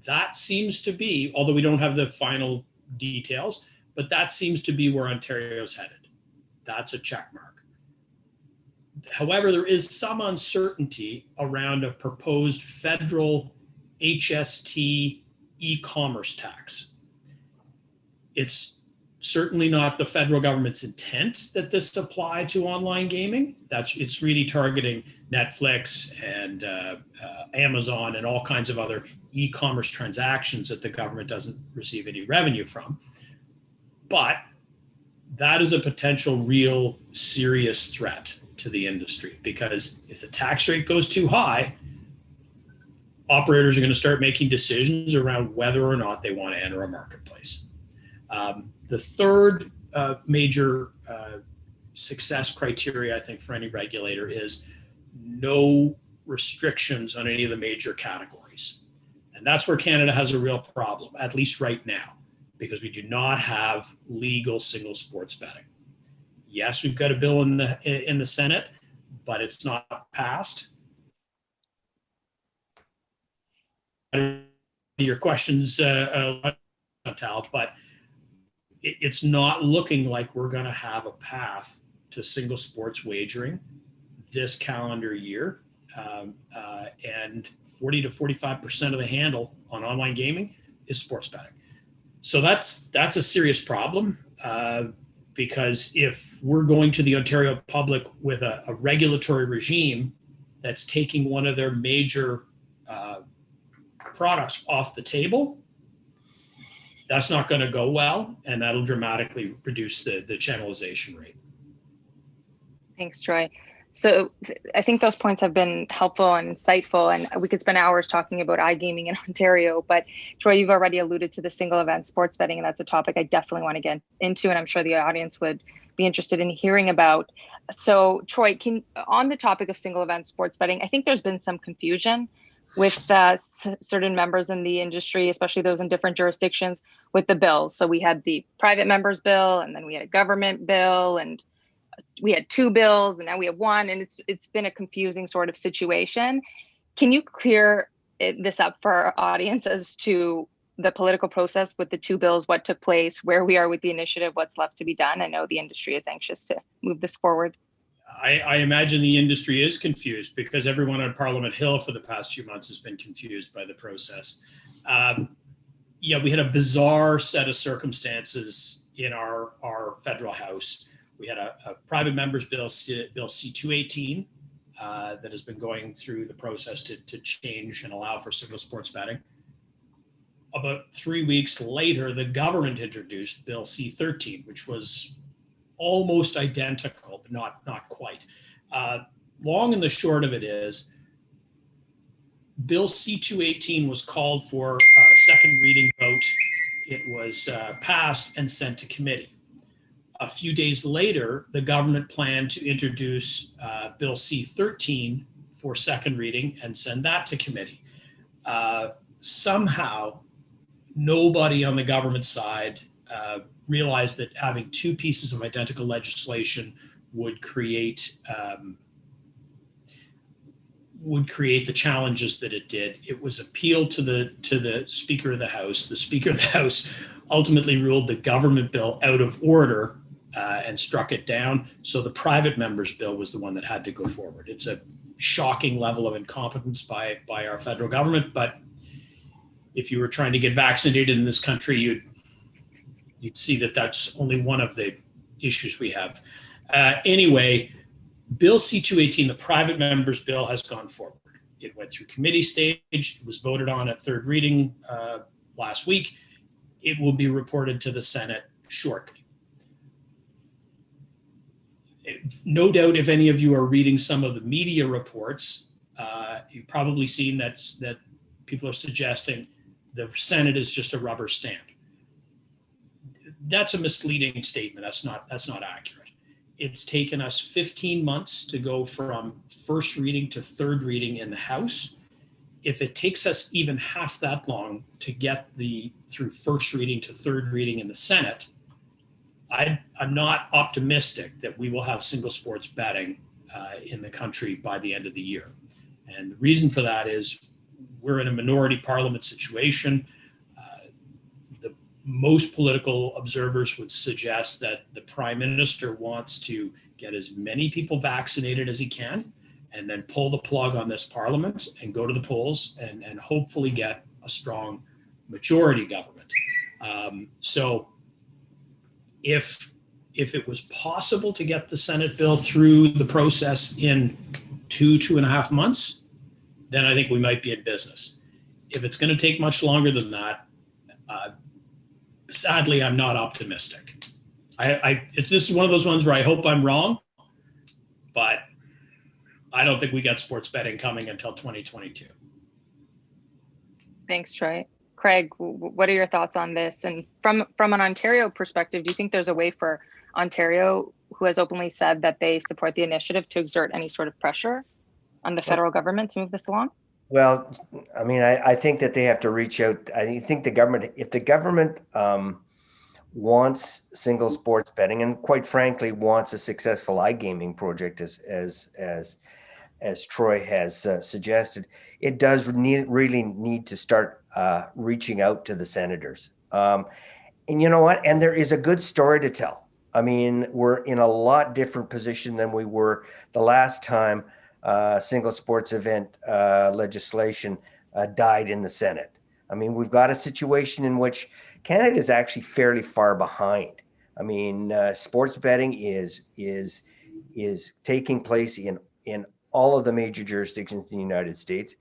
S16: That seems to be, although we don't have the final details, but that seems to be where Ontario's headed. That's a check mark. However, there is some uncertainty around a proposed federal HST e-commerce tax. It's certainly not the federal government's intent that this apply to online gaming. It's really targeting Netflix and Amazon and all kinds of other e-commerce transactions that the government doesn't receive any revenue from. But that is a potential real serious threat to the industry, because if the tax rate goes too high, operators are going to start making decisions around whether or not they want to enter a marketplace. The third major success criteria, I think, for any regulator is no restrictions on any of the major categories. And that's where Canada has a real problem, at least right now, because we do not have legal single sports betting. Yes, we've got a bill in the Senate, but it's not passed. Your questions, Tal, but it's not looking like we're going to have a path to single sports wagering this calendar year. And 40 to 45% of the handle on online gaming is sports betting. So that's a serious problem, because if we're going to the Ontario public with a regulatory regime that's taking one of their major products off the table, that's not going to go well, and that'll dramatically reduce the channelization rate.
S13: Thanks, Troy. So I think those points have been helpful and insightful, and we could spend hours talking about iGaming in Ontario, but Troy, you've already alluded to the single event sports betting, and that's a topic I definitely want to get into, and I'm sure the audience would be interested in hearing about. So Troy, on the topic of single event sports betting, I think there's been some confusion with certain members in the industry, especially those in different jurisdictions, with the bills. So we had the private members bill, and then we had a government bill, and we had two bills, and now we have one, and it's been a confusing sort of situation. Can you clear this up for our audience as to the political process with the two bills, what took place, where we are with the initiative, what's left to be done? I know the industry is anxious to move this forward.
S16: I imagine the industry is confused, because everyone on Parliament Hill for the past few months has been confused by the process. Yeah, we had a bizarre set of circumstances in our federal House. We had a private members bill, Bill C-218, that has been going through the process to change and allow for single sports betting. About 3 weeks later, the government introduced Bill C-13, which was almost identical, but not quite. Long and the short of it is, Bill C-218 was called for a second reading vote. It was passed and sent to committee. A few days later, the government planned to introduce Bill C-13 for second reading and send that to committee. Somehow, nobody on the government side realized that having two pieces of identical legislation would create the challenges that it did. It was appealed to the Speaker of the House. The Speaker of the House ultimately ruled the government bill out of order and struck it down. So the private members bill was the one that had to go forward. It's a shocking level of incompetence by our federal government, but if you were trying to get vaccinated in this country, you'd see that that's only one of the issues we have. Anyway, Bill C-218, the private members bill, has gone forward. It went through committee stage. It was voted on at third reading last week. It will be reported to the Senate shortly. No doubt, if any of you are reading some of the media reports, you've probably seen that people are suggesting the Senate is just a rubber stamp. That's a misleading statement. That's not accurate. It's taken us 15 months to go from first reading to third reading in the House. if it takes us even half that long to get through first reading to third reading in the Senate, I'm not optimistic that we will have single sports betting in the country by the end of the year. And the reason for that is we're in a minority parliament situation. Most political observers would suggest that the Prime Minister wants to get as many people vaccinated as he can and then pull the plug on this parliament and go to the polls and hopefully get a strong majority government. So if it was possible to get the Senate bill through the process in 2.5 months, then I think we might be in business. If it's going to take much longer than that, sadly, I'm not optimistic. This is one of those ones where I hope I'm wrong, but I don't think we got sports betting coming until 2022.
S13: Thanks, Troy. Craig, what are your thoughts on this? And from an Ontario perspective, do you think there's a way for Ontario, who has openly said that they support the initiative, to exert any sort of pressure on the federal government to move this along?
S15: Well, I mean, I think that they have to reach out. I think the government, if the government wants single sports betting, and quite frankly wants a successful iGaming project, as Troy has suggested, it does really need to start reaching out to the senators. And you know what? And there is a good story to tell. I mean, we're in a lot different position than we were the last time single sports event legislation died in the Senate. I mean, we've got a situation in which Canada is actually fairly far behind. I mean, sports betting is taking place in all of the major jurisdictions in the United States.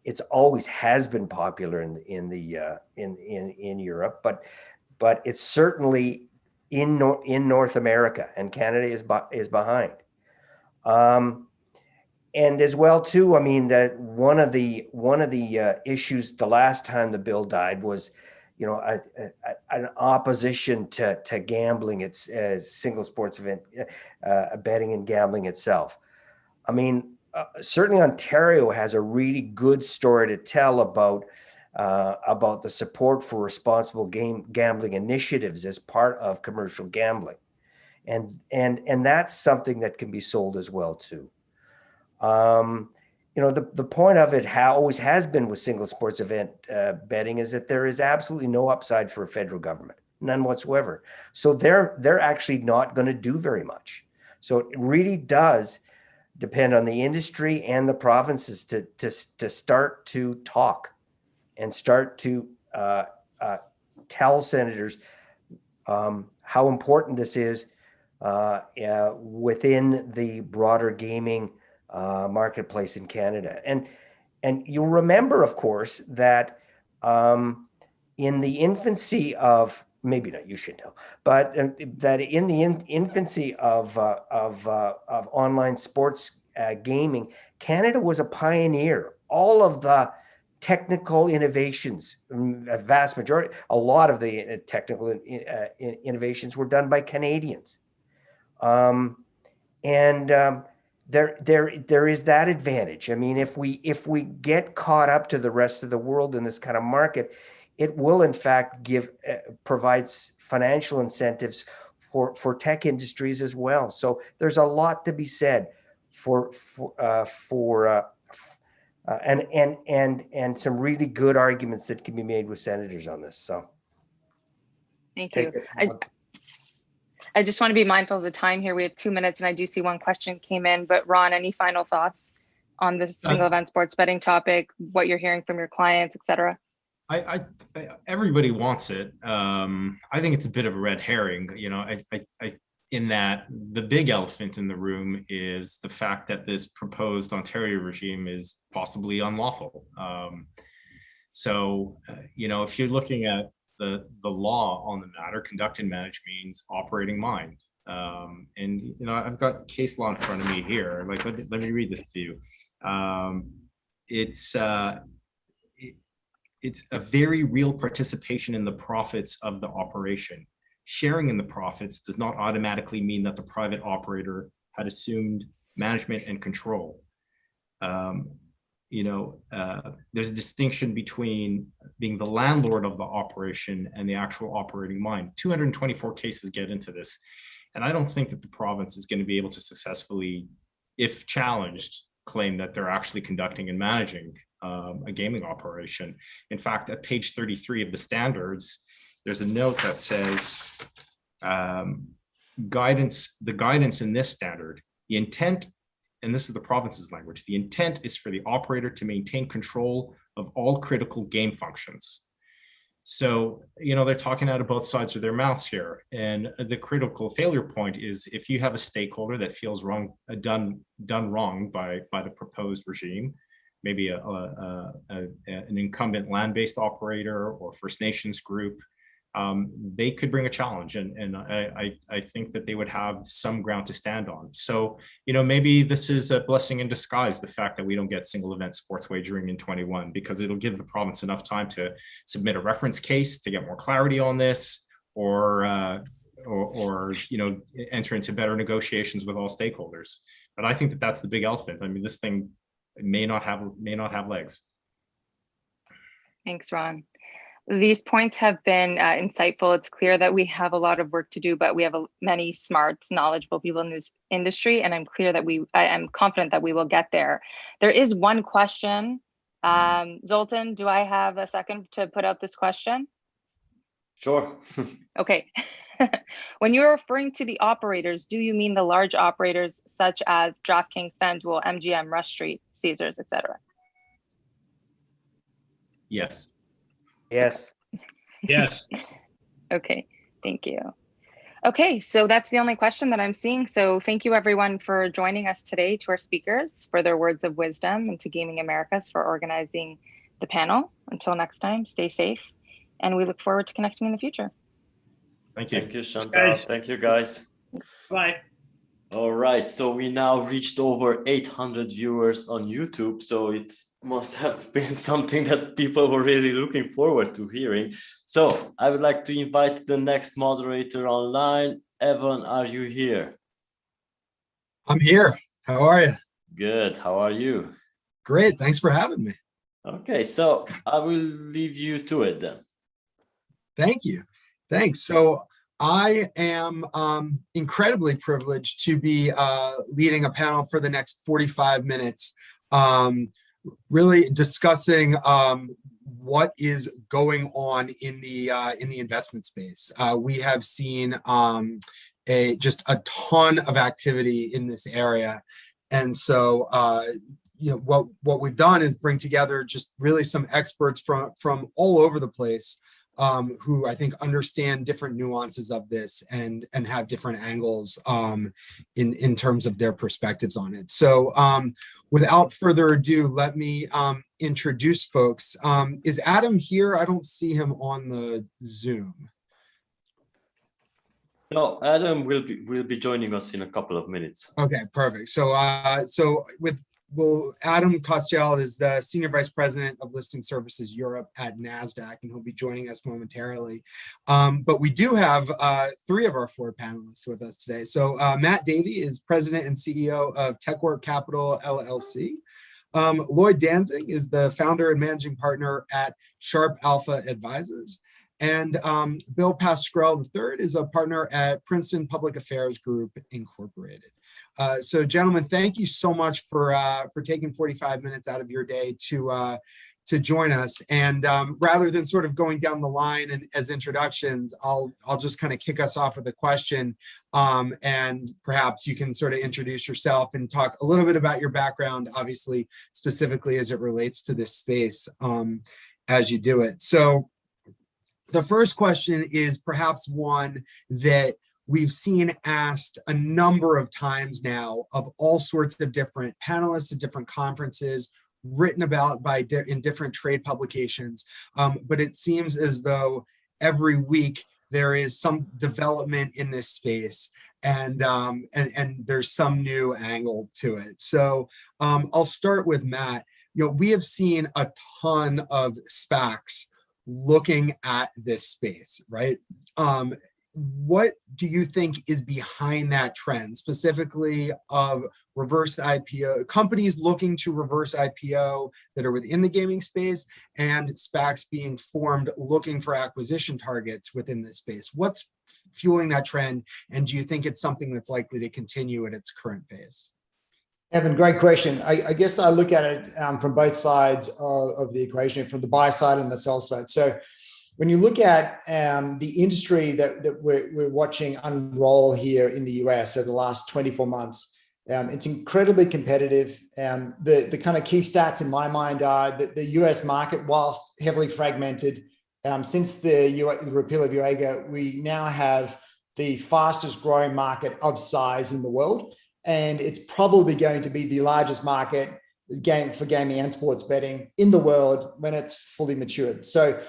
S15: It's always has been popular in Europe, but it's certainly in North America, and Canada is behind. And as well too, I mean, that one of the issues the last time the bill died was, you know, an opposition to gambling. It's single sports event betting and gambling itself. I mean, certainly Ontario has a really good story to tell about the support for responsible gambling initiatives as part of commercial gambling, and that's something that can be sold as well too. You know, the point of it always has been with single sports event betting is that there is absolutely no upside for a federal government, none whatsoever. So they're actually not going to do very much. So it really does depend on the industry and the provinces to start to talk and start to tell senators how important this is within the broader gaming marketplace in Canada. And you'll remember, of course, that in the infancy of, maybe not, you should know, but that in the infancy of online sports gaming, Canada was a pioneer. All of the technical innovations, a vast majority, a lot of the technical innovations were done by Canadians. There is that advantage. I mean, if we get caught up to the rest of the world in this kind of market, it will in fact provides financial incentives for tech industries as well. So there's a lot to be said and some really good arguments that can be made with senators on this. So
S13: thank you. I just want to be mindful of the time here. We have 2 minutes, and I do see one question came in. But Ron, any final thoughts on this single event sports betting topic? What you're hearing from your clients, et cetera?
S14: Everybody wants it. I think it's a bit of a red herring. You know, in that the big elephant in the room is the fact that this proposed Ontario regime is possibly unlawful. You know, if you're looking at the law on the matter, conduct and manage means operating mind. And, you know, I've got case law in front of me here. Like, let me read this to you. It's a very real participation in the profits of the operation. Sharing in the profits does not automatically mean that the private operator had assumed management and control. there's a distinction between being the landlord of the operation and the actual operating mine. 224 cases get into this. And I don't think that the province is going to be able to successfully, if challenged, claim that they're actually conducting and managing a gaming operation. In fact, at page 33 of the standards, there's a note that says the guidance in this standard, the intent, and this is the province's language, the intent is for the operator to maintain control of all critical game functions. So, they're talking out of both sides of their mouths here. And the critical failure point is if you have a stakeholder that feels wrong, done wrong by the proposed regime, maybe an incumbent land-based operator or First Nations group, they could bring a challenge, and I think that they would have some ground to stand on. So, maybe this is a blessing in disguise, the fact that we don't get single event sports wagering in 21, because it'll give the province enough time to submit a reference case to get more clarity on this, or enter into better negotiations with all stakeholders. But I think that that's the big elephant. I mean, this thing may not have legs.
S13: Thanks, Ron. These points have been insightful. It's clear that we have a lot of work to do, but we have many smart, knowledgeable people in this industry, and I'm clear that I am confident that we will get there. There is one question. Zoltan, do I have a second to put out this question?
S1: Sure.
S13: Okay. When you're referring to the operators, do you mean the large operators such as DraftKings, FanDuel, MGM, Rush Street, Caesars, etc.?
S14: Yes.
S15: Yes.
S16: Yes.
S13: Okay, thank you. Okay, so that's the only question that I'm seeing. So thank you everyone for joining us today, to our speakers for their words of wisdom, and to Gaming Americas for organizing the panel. Until next time, stay safe, and we look forward to connecting in the future.
S14: Thank you.
S1: Thank you, Chantal. Thank you, guys.
S16: Bye.
S1: All right, so we now reached over 800 viewers on YouTube, so it must have been something that people were really looking forward to hearing. So I would like to invite the next moderator online. Evan, are you here?
S17: I'm here. How are you?
S1: Good. How are you?
S17: Great. Thanks for having me.
S1: Okay, so I will leave you to it then.
S17: Thank you. Thanks. So I am incredibly privileged to be leading a panel for the next 45 minutes, really discussing what is going on in the investment space. We have seen just a ton of activity in this area, and so what we've done is bring together just really some experts from all over the place, who I think understand different nuances of this and have different angles in terms of their perspectives on it. So without further ado, let me introduce folks. Is Adam here? I don't see him on the Zoom.
S1: No, Adam will be joining us in a couple of minutes.
S17: Okay, perfect. So Adam Costial is the Senior Vice President of Listing Services Europe at NASDAQ, and he'll be joining us momentarily. But we do have 3 of our 4 panelists with us today. So Matt Davey is President and CEO of TechWork Capital, LLC. Lloyd Danzig is the founder and managing partner at Sharp Alpha Advisors. And Bill Pasquale III is a partner at Princeton Public Affairs Group, Incorporated. So gentlemen, thank you so much for taking 45 minutes out of your day to join us. And rather than sort of going down the line and as introductions, I'll just kind of kick us off with a question, and perhaps you can sort of introduce yourself and talk a little bit about your background, obviously specifically as it relates to this space as you do it. So the first question is perhaps one that we've seen asked a number of times now of all sorts of different panelists at different conferences, written about in different trade publications. But it seems as though every week there is some development in this space, and there's some new angle to it. So I'll start with Matt. We have seen a ton of SPACs looking at this space, right? what do you think is behind that trend, specifically of reverse IPO, companies looking to reverse IPO that are within the gaming space, and SPACs being formed looking for acquisition targets within this space? What's fueling that trend, and do you think it's something that's likely to continue at its current pace?
S18: Evan, great question. I guess I look at it from both sides of the equation, from the buy side and the sell side. So when you look at the industry that we're watching unroll here in the US over the last 24 months, it's incredibly competitive. The kind of key stats in my mind are that the US market, whilst heavily fragmented, since the repeal of UAGA, we now have the fastest growing market of size in the world. And it's probably going to be the largest market for gaming and sports betting in the world when it's fully matured. So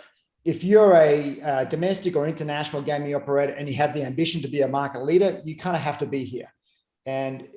S18: if you're a domestic or international gaming operator and you have the ambition to be a market leader, you kind of have to be here. And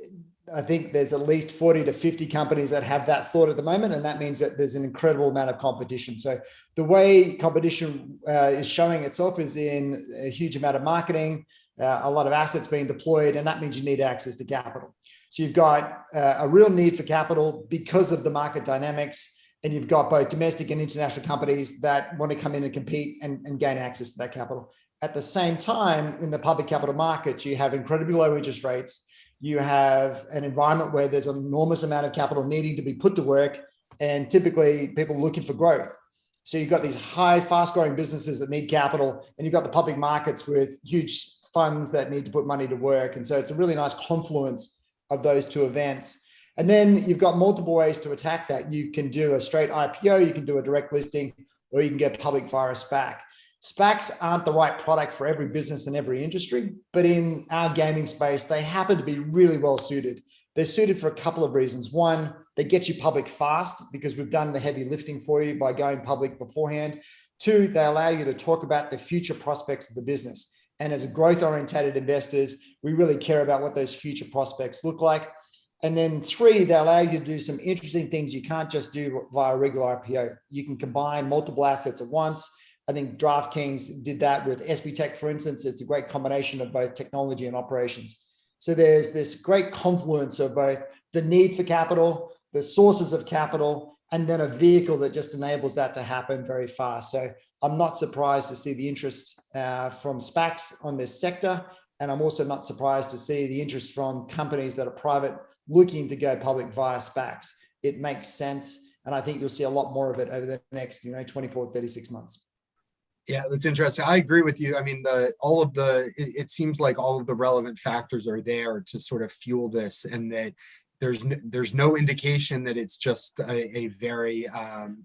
S18: I think there's at least 40 to 50 companies that have that thought at the moment. And that means that there's an incredible amount of competition. So the way competition is showing itself is in a huge amount of marketing, a lot of assets being deployed, and that means you need access to capital. So you've got a real need for capital because of the market dynamics, and you've got both domestic and international companies that want to come in and compete and gain access to that capital. At the same time, in the public capital markets, you have incredibly low interest rates. You have an environment where there's an enormous amount of capital needing to be put to work, and typically people looking for growth. So you've got these high, fast-growing businesses that need capital, and you've got the public markets with huge funds that need to put money to work. And so it's a really nice confluence of those two events. And then you've got multiple ways to attack that. You can do a straight IPO, you can do a direct listing, or you can get public via a SPAC. SPACs aren't the right product for every business and every industry, but in our gaming space, they happen to be really well suited. They're suited for a couple of reasons. One, they get you public fast because we've done the heavy lifting for you by going public beforehand. Two, they allow you to talk about the future prospects of the business. And as a growth-oriented investors, we really care about what those future prospects look like. And then three, they allow you to do some interesting things you can't just do via a regular IPO. You can combine multiple assets at once. I think DraftKings did that with SBTech, for instance. It's a great combination of both technology and operations. So there's this great confluence of both the need for capital, the sources of capital, and then a vehicle that just enables that to happen very fast. So I'm not surprised to see the interest from SPACs on this sector. And I'm also not surprised to see the interest from companies that are private looking to go public via SPACs. It makes sense. And I think you'll see a lot more of it over the next 24, 36 months.
S17: Yeah, that's interesting. I agree with you. I mean, it seems like all of the relevant factors are there to sort of fuel this, and that there's no indication that it's just a very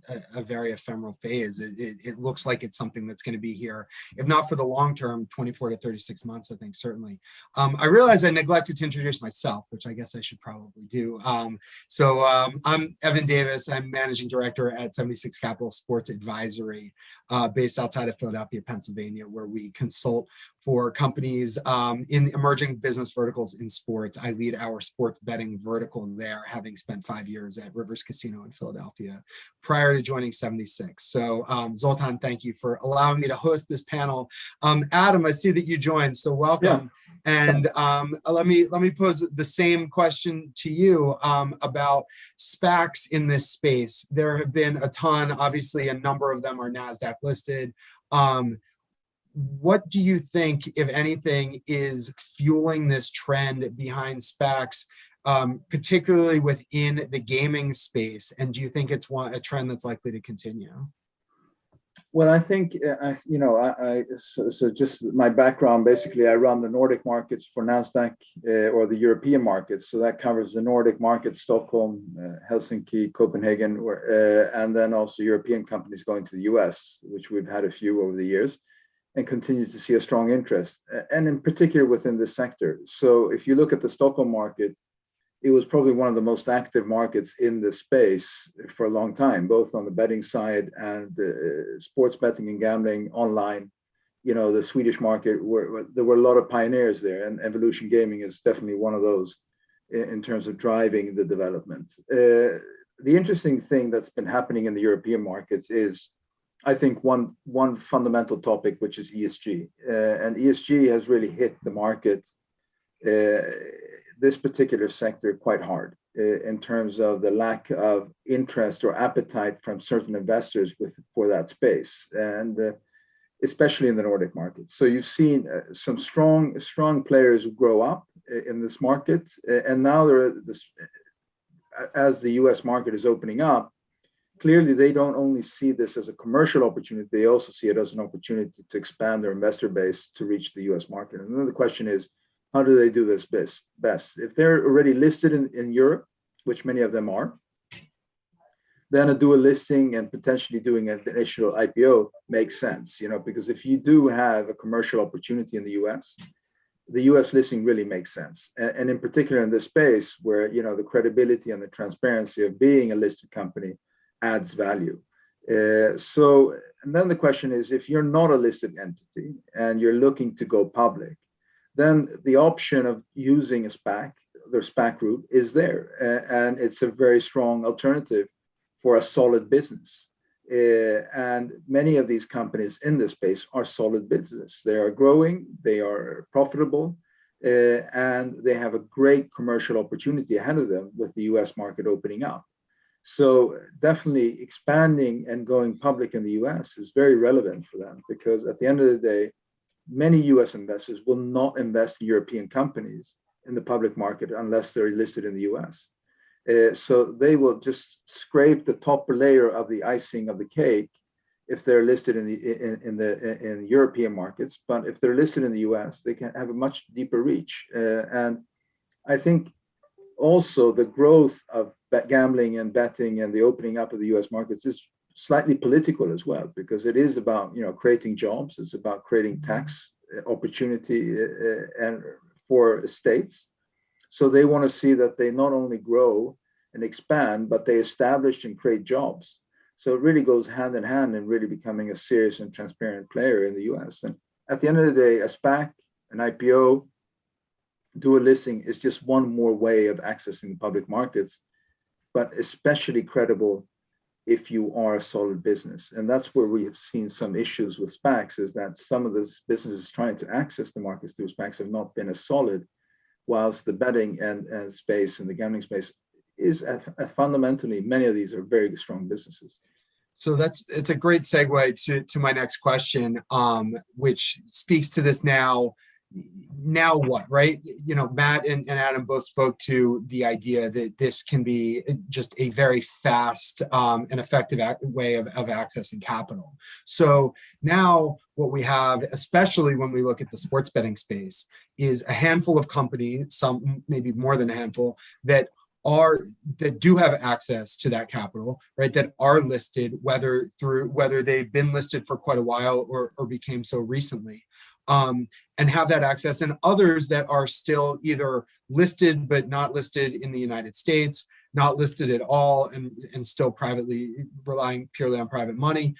S17: ephemeral phase. It looks like it's something that's going to be here, if not for the long term, 24 to 36 months, I think, certainly. I realized I neglected to introduce myself, which I guess I should probably do. I'm Evan Davis. I'm managing director at 76 Capital Sports Advisory, based outside of Philadelphia, Pennsylvania, where we consult for companies in emerging business verticals in sports. I lead our sports betting vertical there, having spent 5 years at Rivers Casino in Philadelphia prior to joining 76. So Zoltan, thank you for allowing me to host this panel. Adam, I see that you joined, so welcome. Yeah. And let me pose the same question to you about SPACs in this space. There have been a ton, obviously a number of them are NASDAQ listed. What do you think, if anything, is fueling this trend behind SPACs, particularly within the gaming space? And do you think it's a trend that's likely to continue?
S19: Well, I think, so just my background, basically, I run the Nordic markets for NASDAQ or the European markets. So that covers the Nordic markets, Stockholm, Helsinki, Copenhagen, and then also European companies going to the US, which we've had a few over the years, and continue to see a strong interest, and in particular within this sector. So if you look at the Stockholm market, it was probably one of the most active markets in this space for a long time, both on the betting side and sports betting and gambling online. The Swedish market, there were a lot of pioneers there, and Evolution Gaming is definitely one of those in terms of driving the development. The interesting thing that's been happening in the European markets is I think one fundamental topic, which is ESG, and ESG has really hit the market, this particular sector, quite hard in terms of the lack of interest or appetite from certain investors for that space, and especially in the Nordic market. So you've seen some strong players grow up in this market, and now as the U.S. market is opening up, clearly they don't only see this as a commercial opportunity, they also see it as an opportunity to expand their investor base to reach the US market. And then the question is, how do they do this best? If they're already listed in Europe, which many of them are, then a dual listing and potentially doing an initial IPO makes sense, because if you do have a commercial opportunity in the US listing really makes sense. And in particular in this space where, the credibility and the transparency of being a listed company adds value. And then the question is, if you're not a listed entity and you're looking to go public, then the option of using a SPAC, their SPAC route, is there. And it's a very strong alternative for a solid business. And many of these companies in this space are solid business. They are growing, they are profitable, and they have a great commercial opportunity ahead of them with the US market opening up. So definitely expanding and going public in the US is very relevant for them, because at the end of the day, many US investors will not invest in European companies in the public market unless they're listed in the US. So they will just scrape the top layer of the icing of the cake if they're listed in European markets. But if they're listed in the US, they can have a much deeper reach. And I think also the growth of gambling and betting and the opening up of the US markets is slightly political as well, because it is about creating jobs, it's about creating tax opportunity and for states. So they want to see that they not only grow and expand, but they establish and create jobs. So it really goes hand in hand in really becoming a serious and transparent player in the US. And at the end of the day, a SPAC, an IPO, dual listing is just one more way of accessing the public markets, but especially credible if you are a solid business. And that's where we have seen some issues with SPACs, is that some of those businesses trying to access the markets through SPACs have not been as solid, whilst the betting and space and the gambling space is fundamentally, many of these are very strong businesses.
S17: So it's a great segue to my next question, which speaks to this now what, right? Matt and Adam both spoke to the idea that this can be just a very fast and effective way of accessing capital. So now what we have, especially when we look at the sports betting space, is a handful of companies, some maybe more than a handful, that do have access to that capital, right? That are listed, whether they've been listed for quite a while or became so recently. And have that access, and others that are still either listed but not listed in the United States, not listed at all, and still privately relying purely on private money.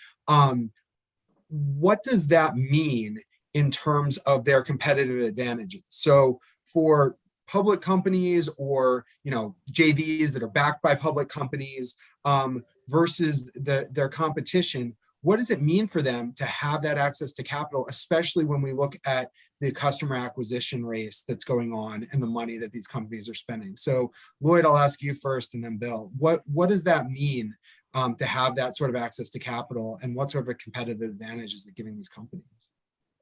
S17: What does that mean in terms of their competitive advantages? So for public companies or JVs that are backed by public companies versus their competition, what does it mean for them to have that access to capital, especially when we look at the customer acquisition race that's going on and the money that these companies are spending? So Lloyd, I'll ask you first, and then Bill, what does that mean to have that sort of access to capital, and what sort of a competitive advantage is it giving these companies?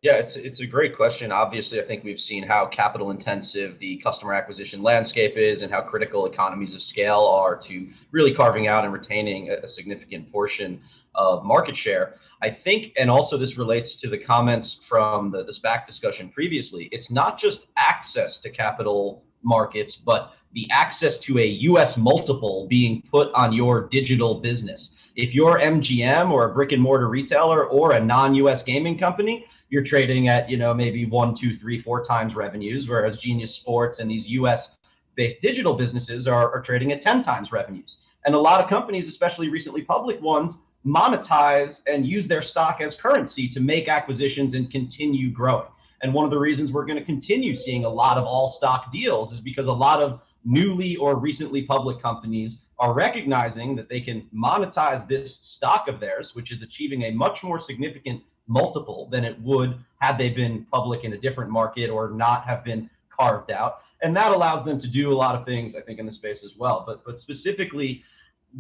S20: Yeah, it's a great question. Obviously, I think we've seen how capital intensive the customer acquisition landscape is and how critical economies of scale are to really carving out and retaining a significant portion of market share. I think, and also this relates to the comments from the SPAC discussion previously, it's not just access to capital markets, but the access to a US multiple being put on your digital business. If you're MGM or a brick and mortar retailer or a non-US gaming company, you're trading at, maybe 1, 2, 3, 4 times revenues, whereas Genius Sports and these US-based digital businesses are trading at 10 times revenues. And a lot of companies, especially recently public ones, monetize and use their stock as currency to make acquisitions and continue growing. And one of the reasons we're going to continue seeing a lot of all stock deals is because a lot of newly or recently public companies are recognizing that they can monetize this stock of theirs, which is achieving a much more significant multiple than it would had they been public in a different market or not have been carved out. And that allows them to do a lot of things, I think, in the space as well. But specifically,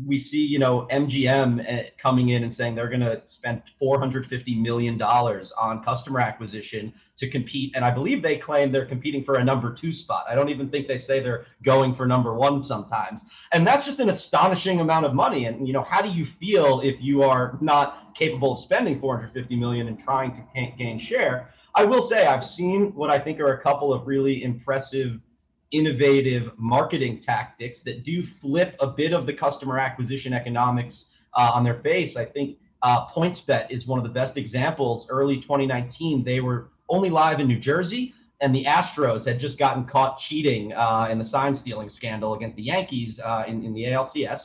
S20: we see, MGM coming in and saying they're going to spend $450 million on customer acquisition to compete. And I believe they claim they're competing for a number 2 spot. I don't even think they say they're going for number 1 sometimes. And that's just an astonishing amount of money. And, how do you feel if you are not capable of spending $450 million and trying to gain share? I will say I've seen what I think are a couple of really impressive innovative marketing tactics that do flip a bit of the customer acquisition economics on their face. I think PointsBet is one of the best examples. Early 2019, they were only live in New Jersey, and the Astros had just gotten caught cheating in the sign stealing scandal against the Yankees in the ALCS.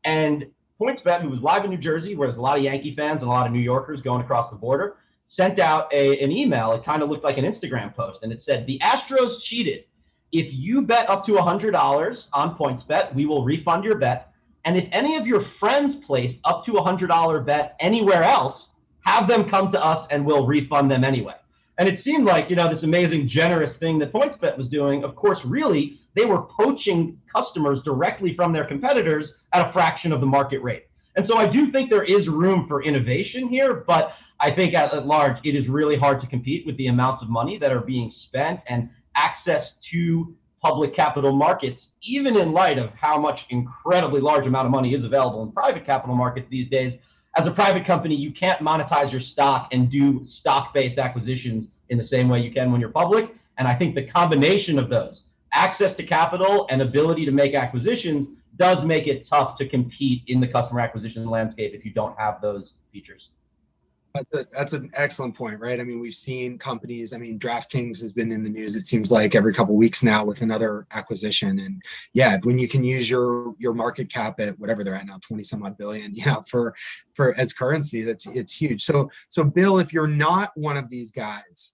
S20: And PointsBet, who was live in New Jersey, where there's a lot of Yankee fans and a lot of New Yorkers going across the border, sent out an email. It kind of looked like an Instagram post, and it said, "The Astros cheated. If you bet up to $100 on PointsBet, we will refund your bet. And if any of your friends place up to $100 bet anywhere else, have them come to us and we'll refund them anyway." And it seemed like, this amazing, generous thing that PointsBet was doing. Of course, really, they were poaching customers directly from their competitors at a fraction of the market rate. And so I do think there is room for innovation here, but I think at large, it is really hard to compete with the amounts of money that are being spent and access to public capital markets, even in light of how much incredibly large amount of money is available in private capital markets these days. As a private company, you can't monetize your stock and do stock-based acquisitions in the same way you can when you're public. And I think the combination of those, access to capital and ability to make acquisitions, does make it tough to compete in the customer acquisition landscape if you don't have those features.
S17: That's an excellent point, right? I mean, we've seen companies, DraftKings has been in the news, it seems like every couple of weeks now with another acquisition. And yeah, when you can use your market cap at whatever they're at now, 20 some odd billion, for as currency, it's huge. So Bill, if you're not one of these guys,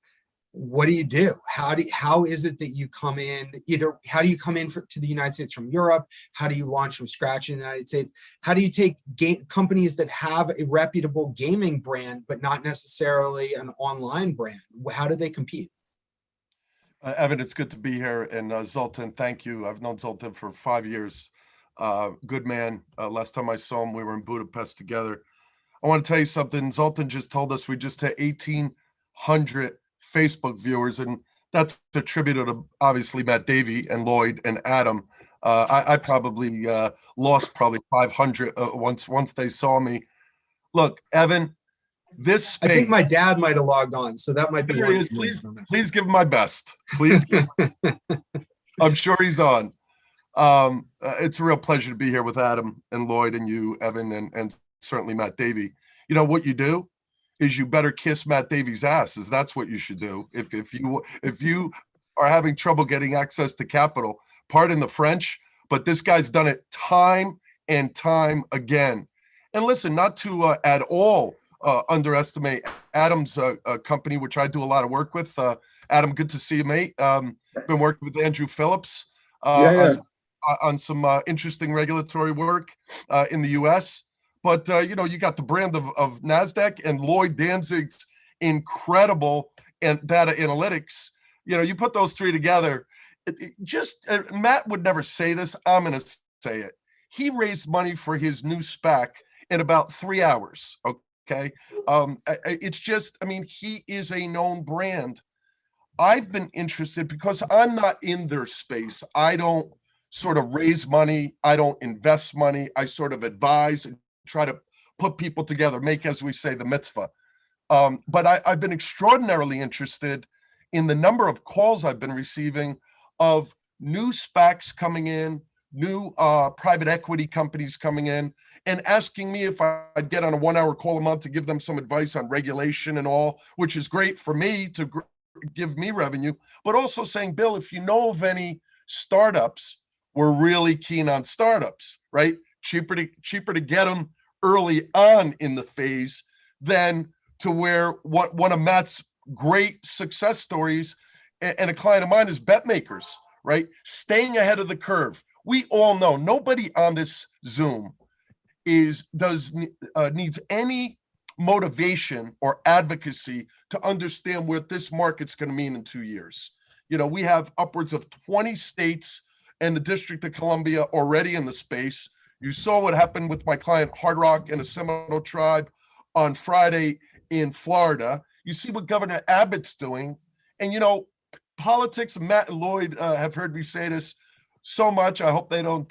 S17: what do you do? How is it that you come in? Either how do you come in to the United States from Europe? How do you launch from scratch in the United States? How do you take companies that have a reputable gaming brand, but not necessarily an online brand? How do they compete?
S21: Evan, it's good to be here. And Zoltan, thank you. I've known Zoltan for 5 years. Good man. Last time I saw him, we were in Budapest together. I want to tell you something. Zoltan just told us we just hit 1,800 Facebook viewers, and that's attributed to obviously Matt Davey and Lloyd and Adam. I probably lost 500 once they saw me. Look, Evan, this space.
S17: I think my dad might have logged on, so that might be.
S21: Please give him my best. Please. I'm sure he's on. It's a real pleasure to be here with Adam and Lloyd and you, Evan, and certainly Matt Davey. You know what you do is you better kiss Matt Davey's ass. That's what you should do. If you are having trouble getting access to capital, pardon the French, but this guy's done it time and time again. And listen, not to at all underestimate Adam's company, which I do a lot of work with. Adam, good to see you, mate. Been working with Andrew Phillips on some interesting regulatory work in the U.S. But, you got the brand of NASDAQ and Lloyd Danzig's incredible and data analytics. You put those three together. Matt would never say this. I'm going to say it. He raised money for his new SPAC in about 3 hours. Okay. It's just, he is a known brand. I've been interested because I'm not in their space. I don't sort of raise money. I don't invest money. I sort of advise and try to put people together, make, as we say, the mitzvah. But I've been extraordinarily interested in the number of calls I've been receiving of new SPACs coming in, new private equity companies coming in, and asking me if I'd get on a 1 hour call a month to give them some advice on regulation and all, which is great for me to give me revenue, but also saying, Bill, if you know of any startups, we're really keen on startups, right? Cheaper to get them early on in the phase than to where one of Matt's great success stories and a client of mine is bet makers, right? Staying ahead of the curve. we all know nobody on this Zoom needs any motivation or advocacy to understand what this market's going to mean in 2 years. We have upwards of 20 states and the District of Columbia already in the space. You saw what happened with my client Hard Rock and a Seminole tribe on Friday in Florida. You see what Governor Abbott's doing. And, politics, Matt and Lloyd have heard me say this so much. I hope they don't,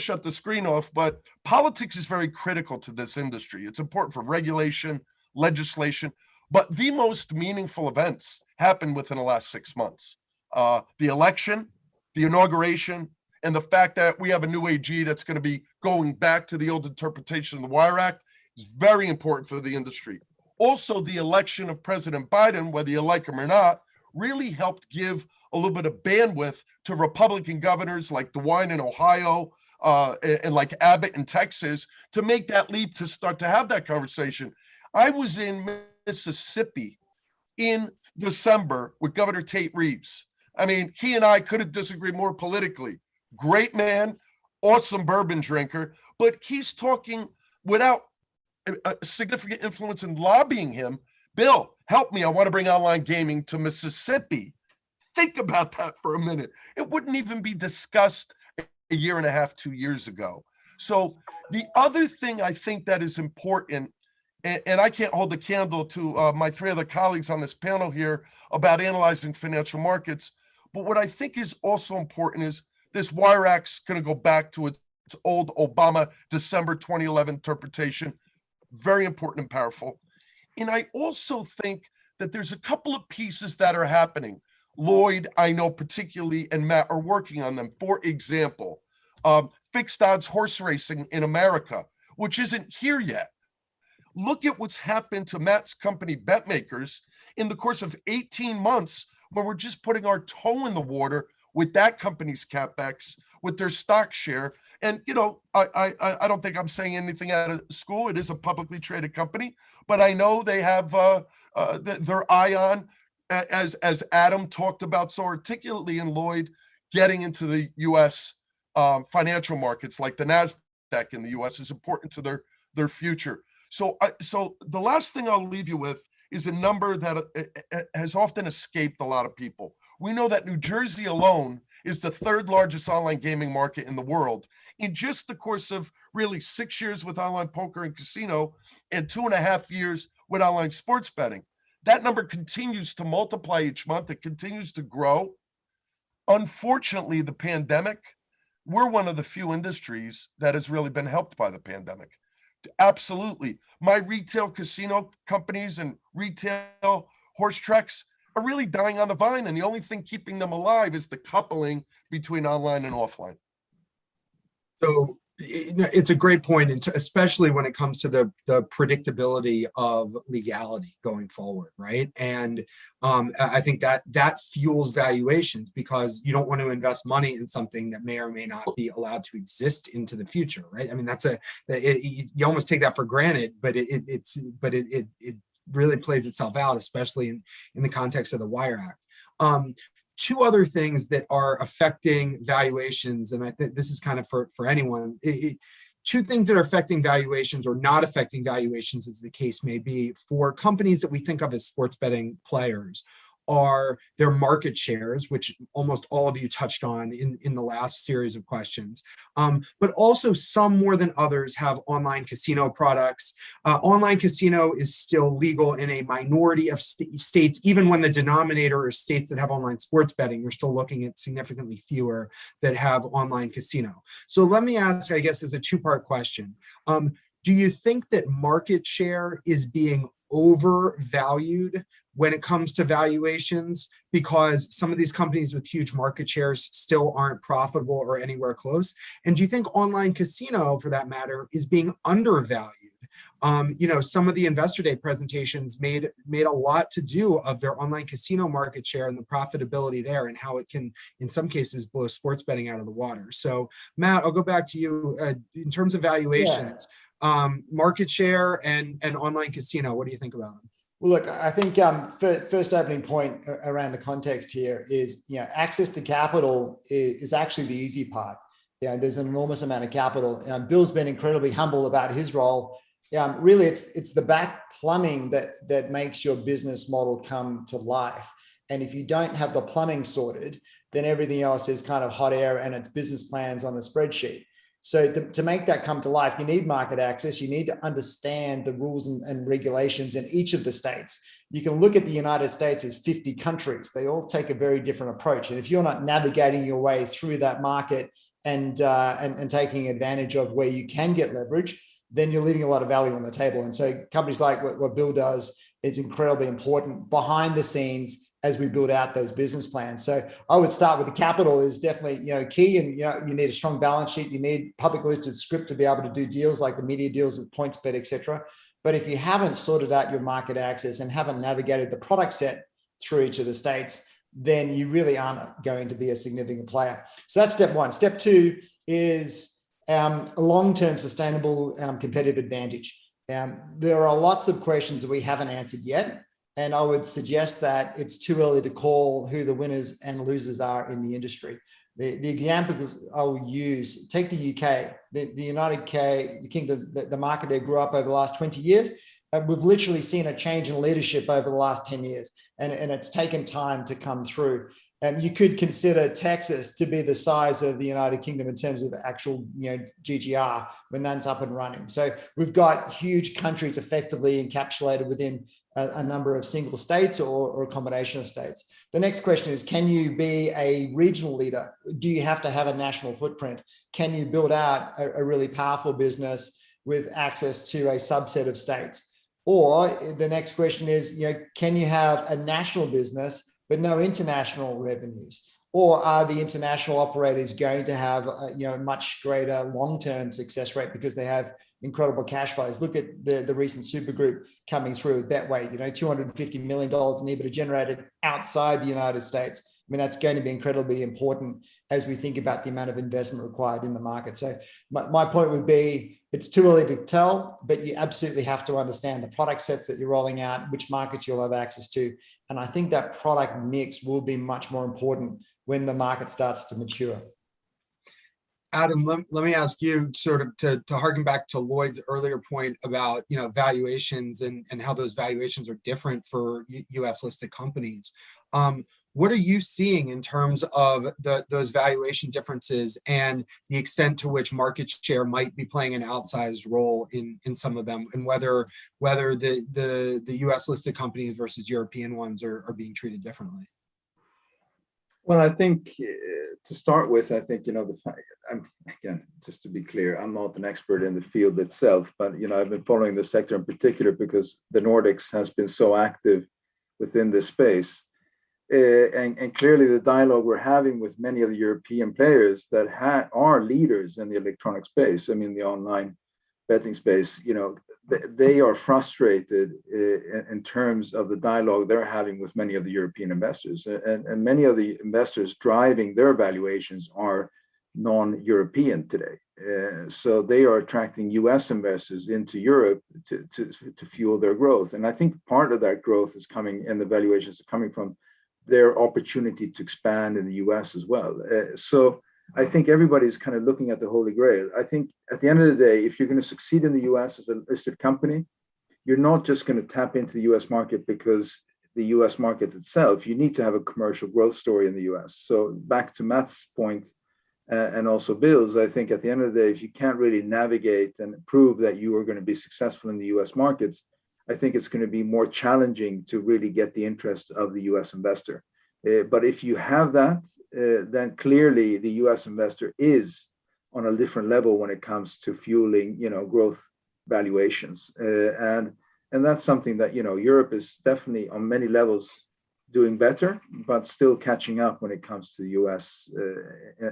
S21: shut the screen off. But politics is very critical to this industry. It's important for regulation, legislation. But the most meaningful events happened within the last 6 months. The election, the inauguration, and the fact that we have a new AG that's going to be going back to the old interpretation of the Wire Act is very important for the industry. Also, the election of President Biden, whether you like him or not, really helped give a little bit of bandwidth to Republican governors like DeWine in Ohio and like Abbott in Texas to make that leap to start to have that conversation. I was in Mississippi in December with Governor Tate Reeves. I mean, he and I couldn't disagree more politically. Great man, awesome bourbon drinker, but he's talking without a significant influence in lobbying him. Bill, help me. I want to bring online gaming to Mississippi. Think about that for a minute. It wouldn't even be discussed a year and a half, 2 years ago. So the other thing I think that is important, and I can't hold the candle to my three other colleagues on this panel here about analyzing financial markets, but what I think is also important is this Wire Act's going to go back to its old Obama December 2011 interpretation. Very important and powerful. And I also think that there's a couple of pieces that are happening. Lloyd, I know particularly, and Matt are working on them. For example, fixed odds horse racing in America, which isn't here yet. Look at what's happened to Matt's company, BetMakers, in the course of 18 months, where we're just putting our toe in the water with that company's CapEx, with their stock share. And, I don't think I'm saying anything out of school. It is a publicly traded company, but I know they have their eye on, as Adam talked about so articulately in Lloyd, getting into the U.S. Financial markets like the NASDAQ in the U.S. is important to their future. So the last thing I'll leave you with is a number that has often escaped a lot of people. We know that New Jersey alone is the third largest online gaming market in the world. In just the course of really 6 years with online poker and casino and 2.5 years with online sports betting, that number continues to multiply each month. It continues to grow. Unfortunately, the pandemic, we're one of the few industries that has really been helped by the pandemic. Absolutely. My retail casino companies and retail horse tracks are really dying on the vine, and the only thing keeping them alive is the coupling between online and offline.
S17: So it's a great point, and especially when it comes to the predictability of legality going forward, right? And I think that fuels valuations, because you don't want to invest money in something that may or may not be allowed to exist into the future, right? I mean, you almost take that for granted, but it really plays itself out, especially in the context of the Wire Act. Two other things that are affecting valuations, and I think this is kind of for anyone, two things that are affecting valuations or not affecting valuations, as the case may be, for companies that we think of as sports betting players, are their market shares, which almost all of you touched on in the last series of questions. But also some more than others have online casino products. Online casino is still legal in a minority of states. Even when the denominator is states that have online sports betting, you're still looking at significantly fewer that have online casino. So let me ask, I guess, as a two-part question. Do you think that market share is being overvalued when it comes to valuations, because some of these companies with huge market shares still aren't profitable or anywhere close? And do you think online casino, for that matter, is being undervalued? Some of the Investor Day presentations made a lot to do of their online casino market share and the profitability there, and how it can, in some cases, blow sports betting out of the water. So, Matt, I'll go back to you. In terms of valuations, market share and online casino, what do you think about them?
S18: Well, look, I think first opening point around the context here is, access to capital is actually the easy part. there's an enormous amount of capital. Bill's been incredibly humble about his role. Really, it's the back plumbing that makes your business model come to life. And if you don't have the plumbing sorted, then everything else is kind of hot air and it's business plans on a spreadsheet. So to make that come to life, you need market access. You need to understand the rules and regulations in each of the states. You can look at the United States as 50 countries. They all take a very different approach. And if you're not navigating your way through that market and taking advantage of where you can get leverage, then you're leaving a lot of value on the table. And so companies like what Bill does is incredibly important behind the scenes as we build out those business plans. So I would start with the capital is definitely key, and you need a strong balance sheet. You need public listed script to be able to do deals like the media deals with PointsBet, etc. But if you haven't sorted out your market access and haven't navigated the product set through each of the states, then you really aren't going to be a significant player. So that's step one. Step two is a long-term sustainable competitive advantage. There are lots of questions that we haven't answered yet. And I would suggest that it's too early to call who the winners and losers are in the industry. The examples I'll use, take the UK, the United Kingdom, the market there grew up over the last 20 years. We've literally seen a change in leadership over the last 10 years, and it's taken time to come through. You could consider Texas to be the size of the United Kingdom in terms of actual GGR when that's up and running. So we've got huge countries effectively encapsulated within a number of single states or a combination of states. The next question is, can you be a regional leader? Do you have to have a national footprint? Can you build out a really powerful business with access to a subset of states? Or the next question is, can you have a national business but no international revenues? Or are the international operators going to have a much greater long-term success rate because they have incredible cash flows? Look at the recent super group coming through with Betway, $250 million in EBITDA generated outside the United States. I mean, that's going to be incredibly important as we think about the amount of investment required in the market. So my point would be, it's too early to tell, but you absolutely have to understand the product sets that you're rolling out, which markets you'll have access to. And I think that product mix will be much more important when the market starts to mature.
S17: Adam, let me ask you sort of to harken back to Lloyd's earlier point about valuations and how those valuations are different for US listed companies. What are you seeing in terms of those valuation differences and the extent to which market share might be playing an outsized role in some of them, and whether the US listed companies versus European ones are being treated differently?
S19: Well, I think to start with, I think, the fact, again, just to be clear, I'm not an expert in the field itself, but, I've been following the sector in particular because the Nordics has been so active within this space. And clearly the dialogue we're having with many of the European players that are leaders in the electronic space, I mean, the online betting space, they are frustrated in terms of the dialogue they're having with many of the European investors. And many of the investors driving their valuations are non-European today. So they are attracting US investors into Europe to fuel their growth. And I think part of that growth is coming, and the valuations are coming from their opportunity to expand in the US as well. So I think everybody's kind of looking at the Holy Grail. I think at the end of the day, if you're going to succeed in the US as a listed company, you're not just going to tap into the US market because the US market itself, you need to have a commercial growth story in the US. So back to Matt's point and also Bill's, I think at the end of the day, if you can't really navigate and prove that you are going to be successful in the US markets, I think it's going to be more challenging to really get the interest of the US investor. But if you have that, then clearly the US investor is on a different level when it comes to fueling, growth valuations. And that's something that, Europe is definitely on many levels doing better, but still catching up when it comes to the US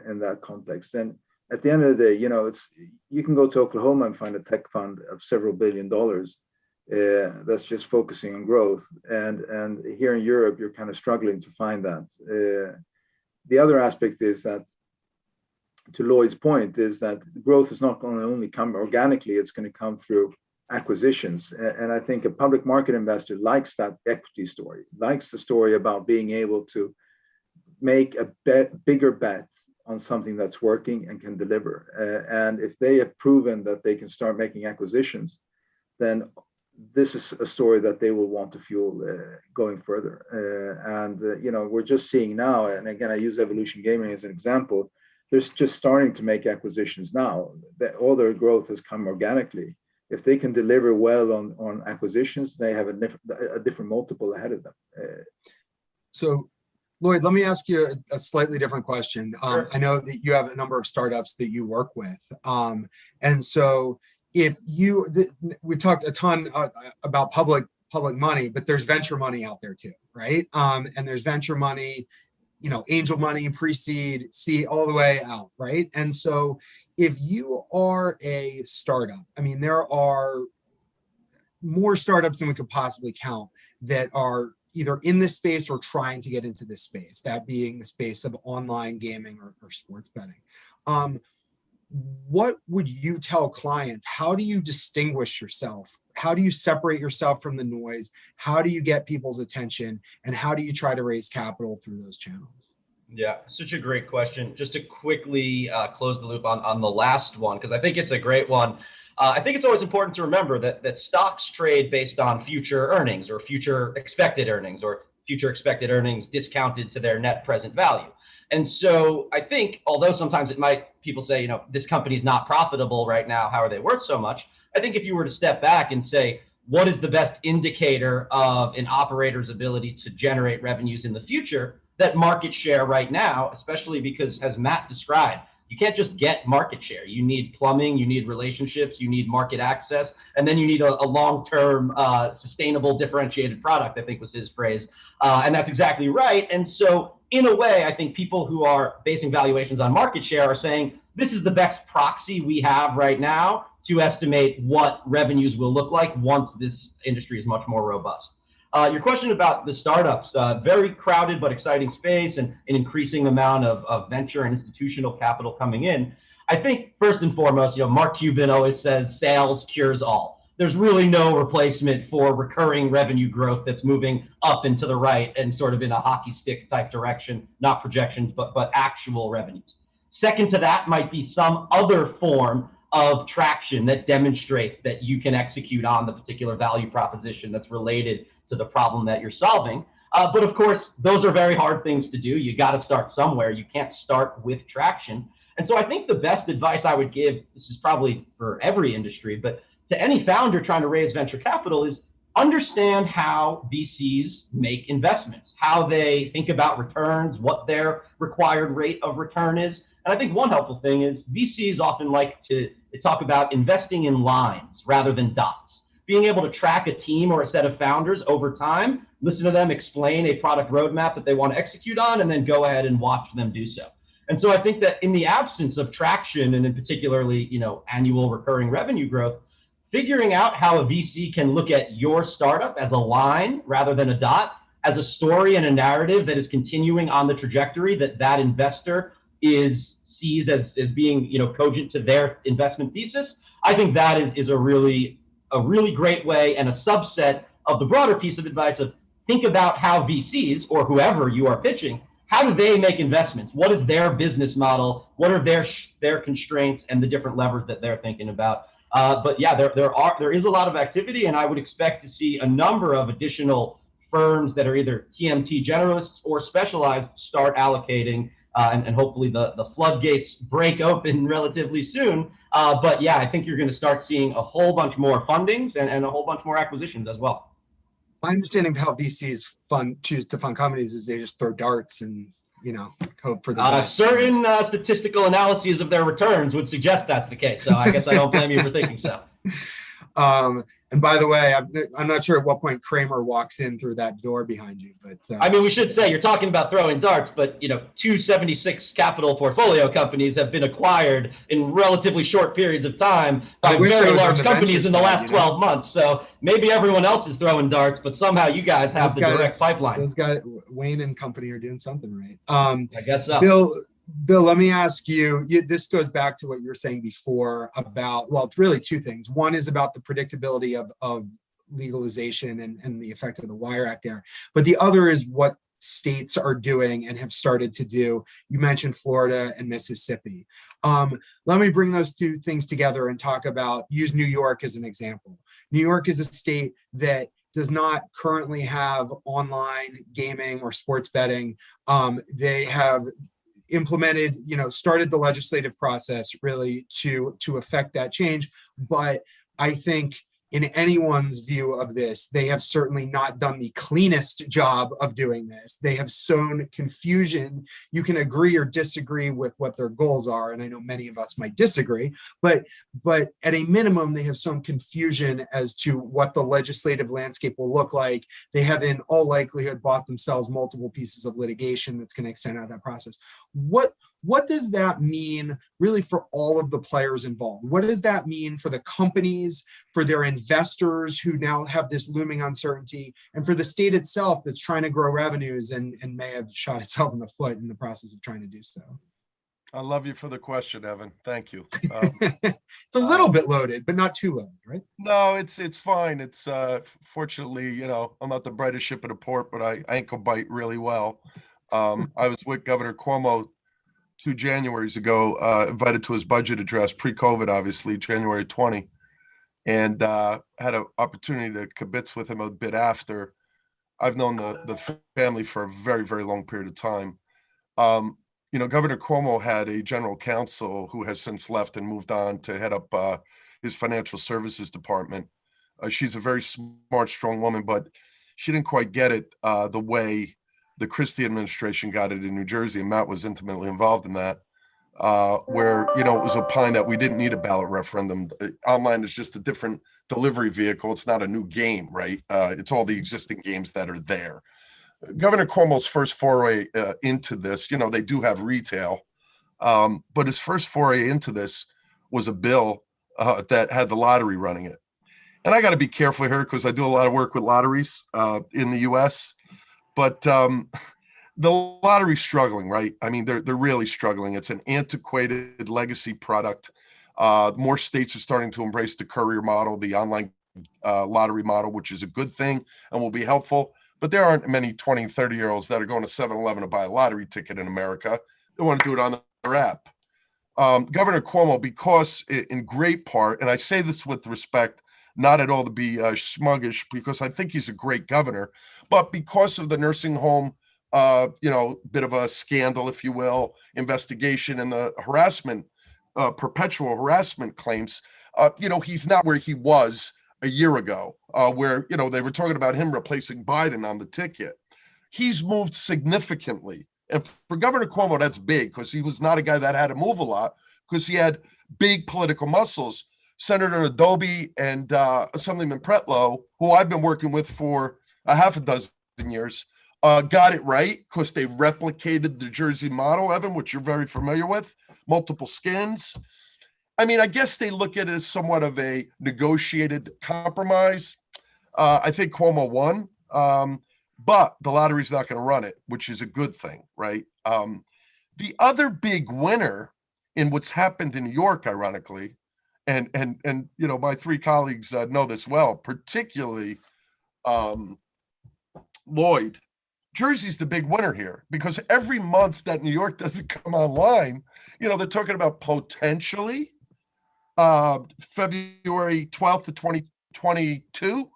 S19: in that context. And at the end of the day, you can go to Oklahoma and find a tech fund of several $billion that's just focusing on growth. And here in Europe, you're kind of struggling to find that. The other aspect is that, to Lloyd's point, is that growth is not going to only come organically, it's going to come through acquisitions. And I think a public market investor likes that equity story, likes the story about being able to make a bigger bet on something that's working and can deliver. And if they have proven that they can start making acquisitions, then this is a story that they will want to fuel going further. We're just seeing now, and again, I use Evolution Gaming as an example, they're just starting to make acquisitions now. That all their growth has come organically. If they can deliver well on acquisitions, they have a different multiple ahead of them.
S17: So, Lloyd, let me ask you a slightly different question.
S20: Sure.
S17: I know that you have a number of startups that you work with. And so if we've talked a ton about public money, but there's venture money out there too, right? And there's venture money, angel money, pre-seed, seed, all the way out, right? And so if you are a startup, I mean, there are more startups than we could possibly count that are either in this space or trying to get into this space, that being the space of online gaming or sports betting. What would you tell clients? How do you distinguish yourself? How do you separate yourself from the noise? How do you get people's attention? And how do you try to raise capital through those channels?
S20: Yeah, such a great question. Just to quickly close the loop on the last one, because I think it's a great one. I think it's always important to remember that stocks trade based on future earnings or future expected earnings discounted to their net present value. And so I think, although sometimes people say, this company's not profitable right now, how are they worth so much? I think if you were to step back and say, what is the best indicator of an operator's ability to generate revenues in the future? That market share right now, especially because, as Matt described, you can't just get market share. You need plumbing, you need relationships, you need market access, and then you need a long-term, sustainable, differentiated product, I think was his phrase. And that's exactly right. And so in a way, I think people who are basing valuations on market share are saying, this is the best proxy we have right now to estimate what revenues will look like once this industry is much more robust. Your question about the startups, very crowded but exciting space and an increasing amount of venture and institutional capital coming in. I think first and foremost, Mark Cuban always says sales cures all. There's really no replacement for recurring revenue growth that's moving up and to the right and sort of in a hockey stick type direction, not projections, but actual revenues. Second to that might be some other form of traction that demonstrates that you can execute on the particular value proposition that's related to the problem that you're solving. But of course, those are very hard things to do. You got to start somewhere. You can't start with traction. And so I think the best advice I would give, this is probably for every industry, but to any founder trying to raise venture capital, is understand how VCs make investments, how they think about returns, what their required rate of return is. And I think one helpful thing is VCs often like to talk about investing in lines rather than dots. Being able to track a team or a set of founders over time, listen to them explain a product roadmap that they want to execute on, and then go ahead and watch them do so. And so I think that in the absence of traction, and in particularly, annual recurring revenue growth, figuring out how a VC can look at your startup as a line rather than a dot, as a story and a narrative that is continuing on the trajectory that investor sees as being cogent to their investment thesis, I think that is a really great way and a subset of the broader piece of advice of think about how VCs or whoever you are pitching, how do they make investments? What is their business model? What are their constraints and the different levers that they're thinking about? But yeah, there is a lot of activity, and I would expect to see a number of additional firms that are either TMT generalists or specialized start allocating, and hopefully the floodgates break open relatively soon. But yeah, I think you're going to start seeing a whole bunch more fundings and a whole bunch more acquisitions as well.
S17: My understanding of how VCs choose to fund companies is they just throw darts and hope for the best.
S20: Certain statistical analyses of their returns would suggest that's the case. So I guess I don't blame you for thinking so.
S17: And by the way, I'm not sure at what point Kramer walks in through that door behind you, but
S20: I mean, we should say you're talking about throwing darts, but 276 capital portfolio companies have been acquired in relatively short periods of time by very large companies in the last 12 months. So maybe everyone else is throwing darts, but somehow you guys have the direct pipeline.
S17: Those guys, Wayne and company, are doing something right.
S20: I guess so.
S17: Bill, let me ask you, this goes back to what you were saying before about, well, it's really two things. One is about the predictability of legalization and the effect of the Wire Act there. But the other is what states are doing and have started to do. You mentioned Florida and Mississippi. Let me bring those two things together and use New York as an example. New York is a state that does not currently have online gaming or sports betting. They have implemented, started the legislative process really to affect that change. But I think in anyone's view of this, they have certainly not done the cleanest job of doing this. They have sown confusion. You can agree or disagree with what their goals are, and I know many of us might disagree, but at a minimum, they have sown confusion as to what the legislative landscape will look like. They have in all likelihood bought themselves multiple pieces of litigation that's going to extend out that process. What does that mean really for all of the players involved? What does that mean for the companies, for their investors who now have this looming uncertainty, and for the state itself that's trying to grow revenues and may have shot itself in the foot in the process of trying to do so?
S21: I love you for the question, Evan. Thank you.
S17: It's a little bit loaded, but not too loaded, right?
S21: No, it's fine. It's fortunately, I'm not the brightest ship in the port, but I ankle bite really well. I was with Governor Cuomo 2 Januaries ago, invited to his budget address, pre-COVID, obviously, January 20, and had an opportunity to kibitz with him a bit after. I've known the family for a very, very long period of time. Governor Cuomo had a general counsel who has since left and moved on to head up his financial services department. She's a very smart, strong woman, but she didn't quite get it the way the Christie administration got it in New Jersey, and Matt was intimately involved in that, where, it was opined that we didn't need a ballot referendum. Online is just a different delivery vehicle. It's not a new game, right? It's all the existing games that are there. Governor Cuomo's first foray into this, they do have retail, but his first foray into this was a bill that had the lottery running it. And I got to be careful here because I do a lot of work with lotteries in the US. But the lottery's struggling, right? I mean, they're really struggling. It's an antiquated legacy product. More states are starting to embrace the courier model, the online lottery model, which is a good thing and will be helpful. But there aren't many 20, 30-year-olds that are going to 7-Eleven to buy a lottery ticket in America. They want to do it on their app. Governor Cuomo, because in great part, and I say this with respect, not at all to be smuggish, because I think he's a great governor, but because of the nursing home, bit of a scandal, if you will, investigation and the harassment, perpetual harassment claims, he's not where he was a year ago, where, they were talking about him replacing Biden on the ticket. He's moved significantly. And for Governor Cuomo, that's big because he was not a guy that had to move a lot because he had big political muscles. Senator Adobe and Assemblyman Pretlow, who I've been working with for a half a dozen years, got it right because they replicated the Jersey model, Evan, which you're very familiar with, multiple skins. I mean, I guess they look at it as somewhat of a negotiated compromise. I think Cuomo won, but the lottery's not going to run it, which is a good thing, right? The other big winner in what's happened in New York, ironically, and my 3 colleagues know this well, particularly Lloyd. Jersey's the big winner here because every month that New York doesn't come online, they're talking about potentially February 12th of 2022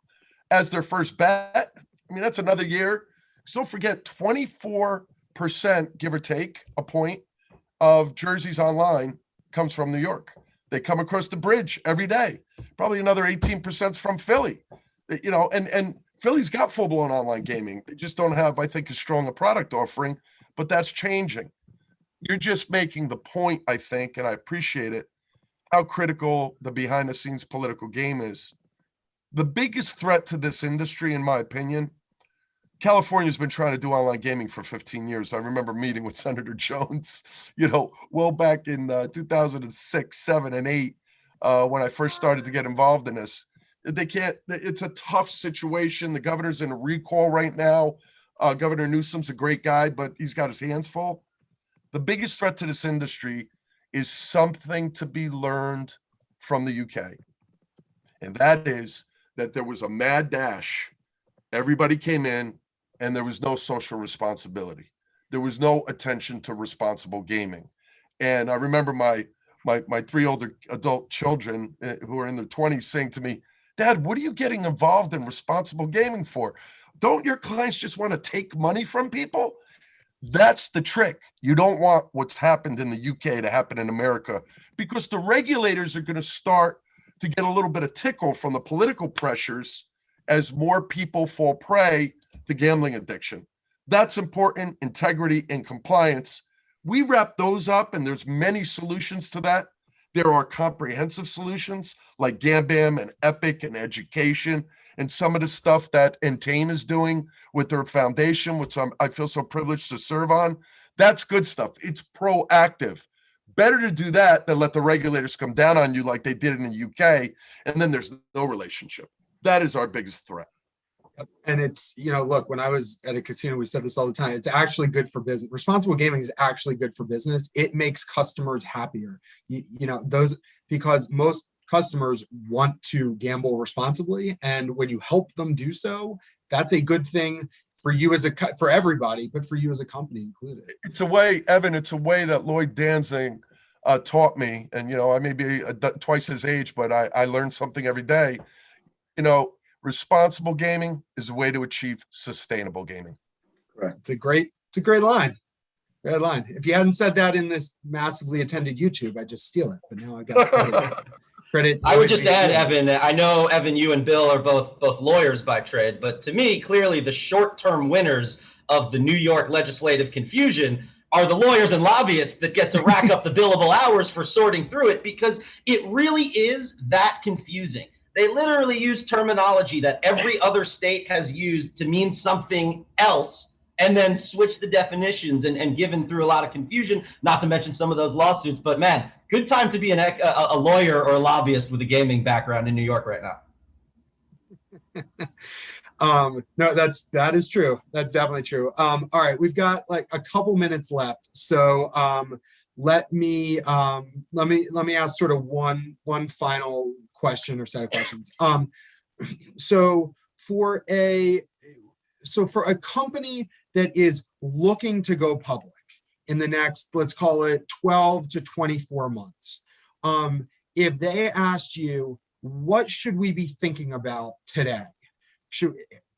S21: as their first bet. I mean, that's another year. So don't forget 24%, give or take a point, of Jersey's online comes from New York. They come across the bridge every day. Probably another 18% from Philly. And Philly's got full-blown online gaming. They just don't have, I think, as strong a product offering, but that's changing. You're just making the point, I think, and I appreciate it, how critical the behind-the-scenes political game is. The biggest threat to this industry, in my opinion, California's been trying to do online gaming for 15 years. I remember meeting with Senator Jones, well back in 2006, 7, and 8, when I first started to get involved in this. It's a tough situation. The governor's in a recall right now. Governor Newsom's a great guy, but he's got his hands full. The biggest threat to this industry is something to be learned from the UK. And that is that there was a mad dash. Everybody came in, and there was no social responsibility. There was no attention to responsible gaming. And I remember my 3 older adult children who are in their 20s saying to me, "Dad, what are you getting involved in responsible gaming for? Don't your clients just want to take money from people?" That's the trick. You don't want what's happened in the UK to happen in America, because the regulators are going to start to get a little bit of tickle from the political pressures as more people fall prey to gambling addiction. That's important. Integrity and compliance. We wrap those up, and there's many solutions to that. There are comprehensive solutions like Gambam and Epic and education, and some of the stuff that Entain is doing with their foundation, which I feel so privileged to serve on. That's good stuff. It's proactive. Better to do that than let the regulators come down on you like they did in the UK, and then there's no relationship. That is our biggest threat.
S17: And it's, look, when I was at a casino, we said this all the time, it's actually good for business. Responsible gaming is actually good for business. It makes customers happier, because most customers want to gamble responsibly. And when you help them do so, that's a good thing for you for everybody, but for you as a company included.
S21: It's a way, Evan, it's a way that Lloyd Danzig taught me. And, I may be twice his age, but I learned something every day. Responsible gaming is a way to achieve sustainable gaming.
S17: Correct. It's a great line. Great line. If you hadn't said that in this massively attended YouTube, I'd just steal it. But now I got credit.
S20: I would just add, Evan, I know, Evan, you and Bill are both lawyers by trade, but to me, clearly the short-term winners of the New York legislative confusion are the lawyers and lobbyists that get to rack up the billable hours for sorting through it, because it really is that confusing. They literally use terminology that every other state has used to mean something else, and then switch the definitions and given through a lot of confusion, not to mention some of those lawsuits. But man, good time to be a lawyer or a lobbyist with a gaming background in New York right now.
S17: No, that is true. That's definitely true. All right, we've got like a couple minutes left. So let me ask sort of one final question or set of questions. So for a company that is looking to go public in the next, let's call it 12 to 24 months, if they asked you, what should we be thinking about today?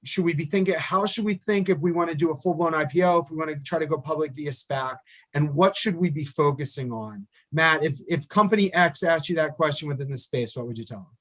S17: Should we be thinking, how should we think if we want to do a full-blown IPO, if we want to try to go public via SPAC, and what should we be focusing on? Matt, if company X asked you that question within the space, what would you tell them?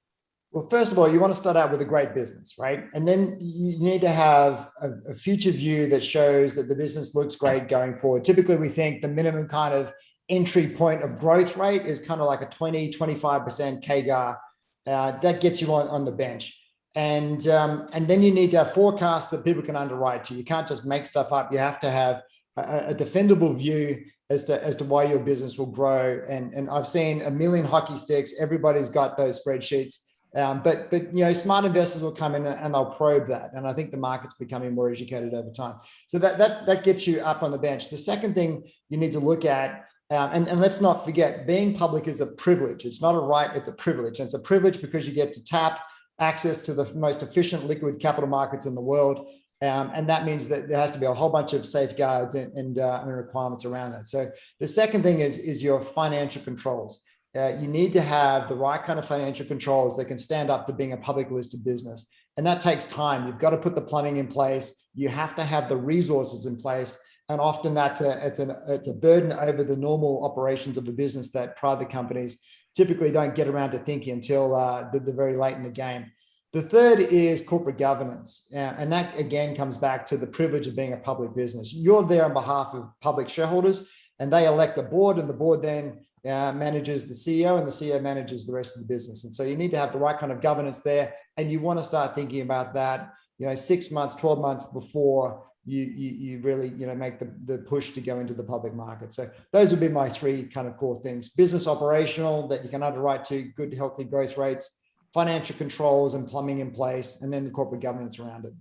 S18: Well, first of all, you want to start out with a great business, right? And then you need to have a future view that shows that the business looks great going forward. Typically, we think the minimum kind of entry point of growth rate is kind of like a 20-25% CAGR. That gets you on the bench. And then you need to have forecasts that people can underwrite to. You can't just make stuff up. You have to have a defendable view as to why your business will grow. And I've seen a million hockey sticks. Everybody's got those spreadsheets. But smart investors will come in and they'll probe that. And I think the market's becoming more educated over time. So that gets you up on the bench. The second thing you need to look at, and let's not forget, being public is a privilege. It's not a right, it's a privilege. And it's a privilege because you get to tap access to the most efficient liquid capital markets in the world. And that means that there has to be a whole bunch of safeguards and requirements around that. So the second thing is your financial controls. You need to have the right kind of financial controls that can stand up to being a public listed business. And that takes time. You've got to put the plumbing in place. You have to have the resources in place. And often it's a burden over the normal operations of a business that private companies typically don't get around to thinking until the very late in the game. The third is corporate governance. And that again comes back to the privilege of being a public business. You're there on behalf of public shareholders, and they elect a board, and the board then manages the CEO, and the CEO manages the rest of the business. And so you need to have the right kind of governance there. And you want to start thinking about that, 6 months, 12 months before you really, make the push to go into the public market. So those would be my three kind of core things: business operational that you can underwrite to, good, healthy growth rates, financial controls and plumbing in place, and then the corporate governance around it.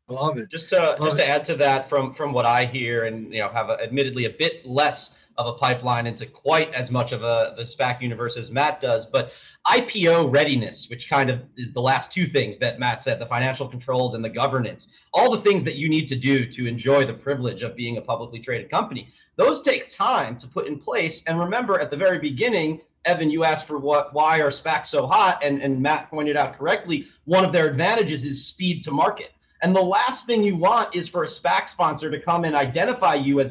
S17: I love it.
S20: Just to add to that from what I hear, and have admittedly a bit less of a pipeline into quite as much of the SPAC universe as Matt does. But IPO readiness, which kind of is the last two things that Matt said, the financial controls and the governance, all the things that you need to do to enjoy the privilege of being a publicly traded company, those take time to put in place. And remember, at the very beginning, Evan, you asked for why are SPACs so hot? And Matt pointed out correctly, one of their advantages is speed to market. And the last thing you want is for a SPAC sponsor to come and identify you as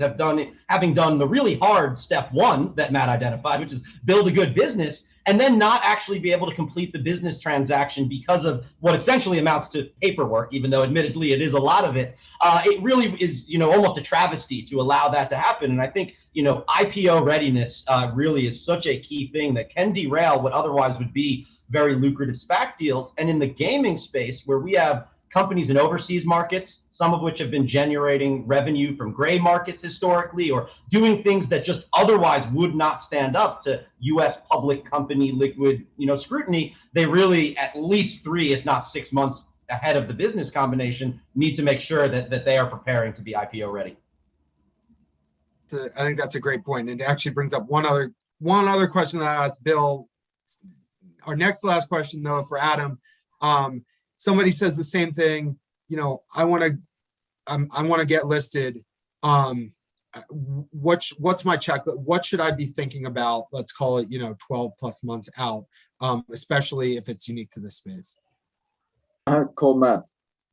S20: having done the really hard step one that Matt identified, which is build a good business, and then not actually be able to complete the business transaction because of what essentially amounts to paperwork, even though admittedly it is a lot of it. It really is, almost a travesty to allow that to happen. And I think, IPO readiness really is such a key thing that can derail what otherwise would be very lucrative SPAC deals. And in the gaming space, where we have companies in overseas markets, some of which have been generating revenue from gray markets historically, or doing things that just otherwise would not stand up to U.S. public company liquid, scrutiny. They really, at least 3, if not 6 months ahead of the business combination, need to make sure that they are preparing to be IPO ready.
S17: I think that's a great point. And it actually brings up one other question that I asked Bill. Our next last question, though, for Adam. Somebody says the same thing. I want to get listed. What's my check? What should I be thinking about? Let's call it 12 plus months out, especially if it's unique to this space.
S19: Call Matt.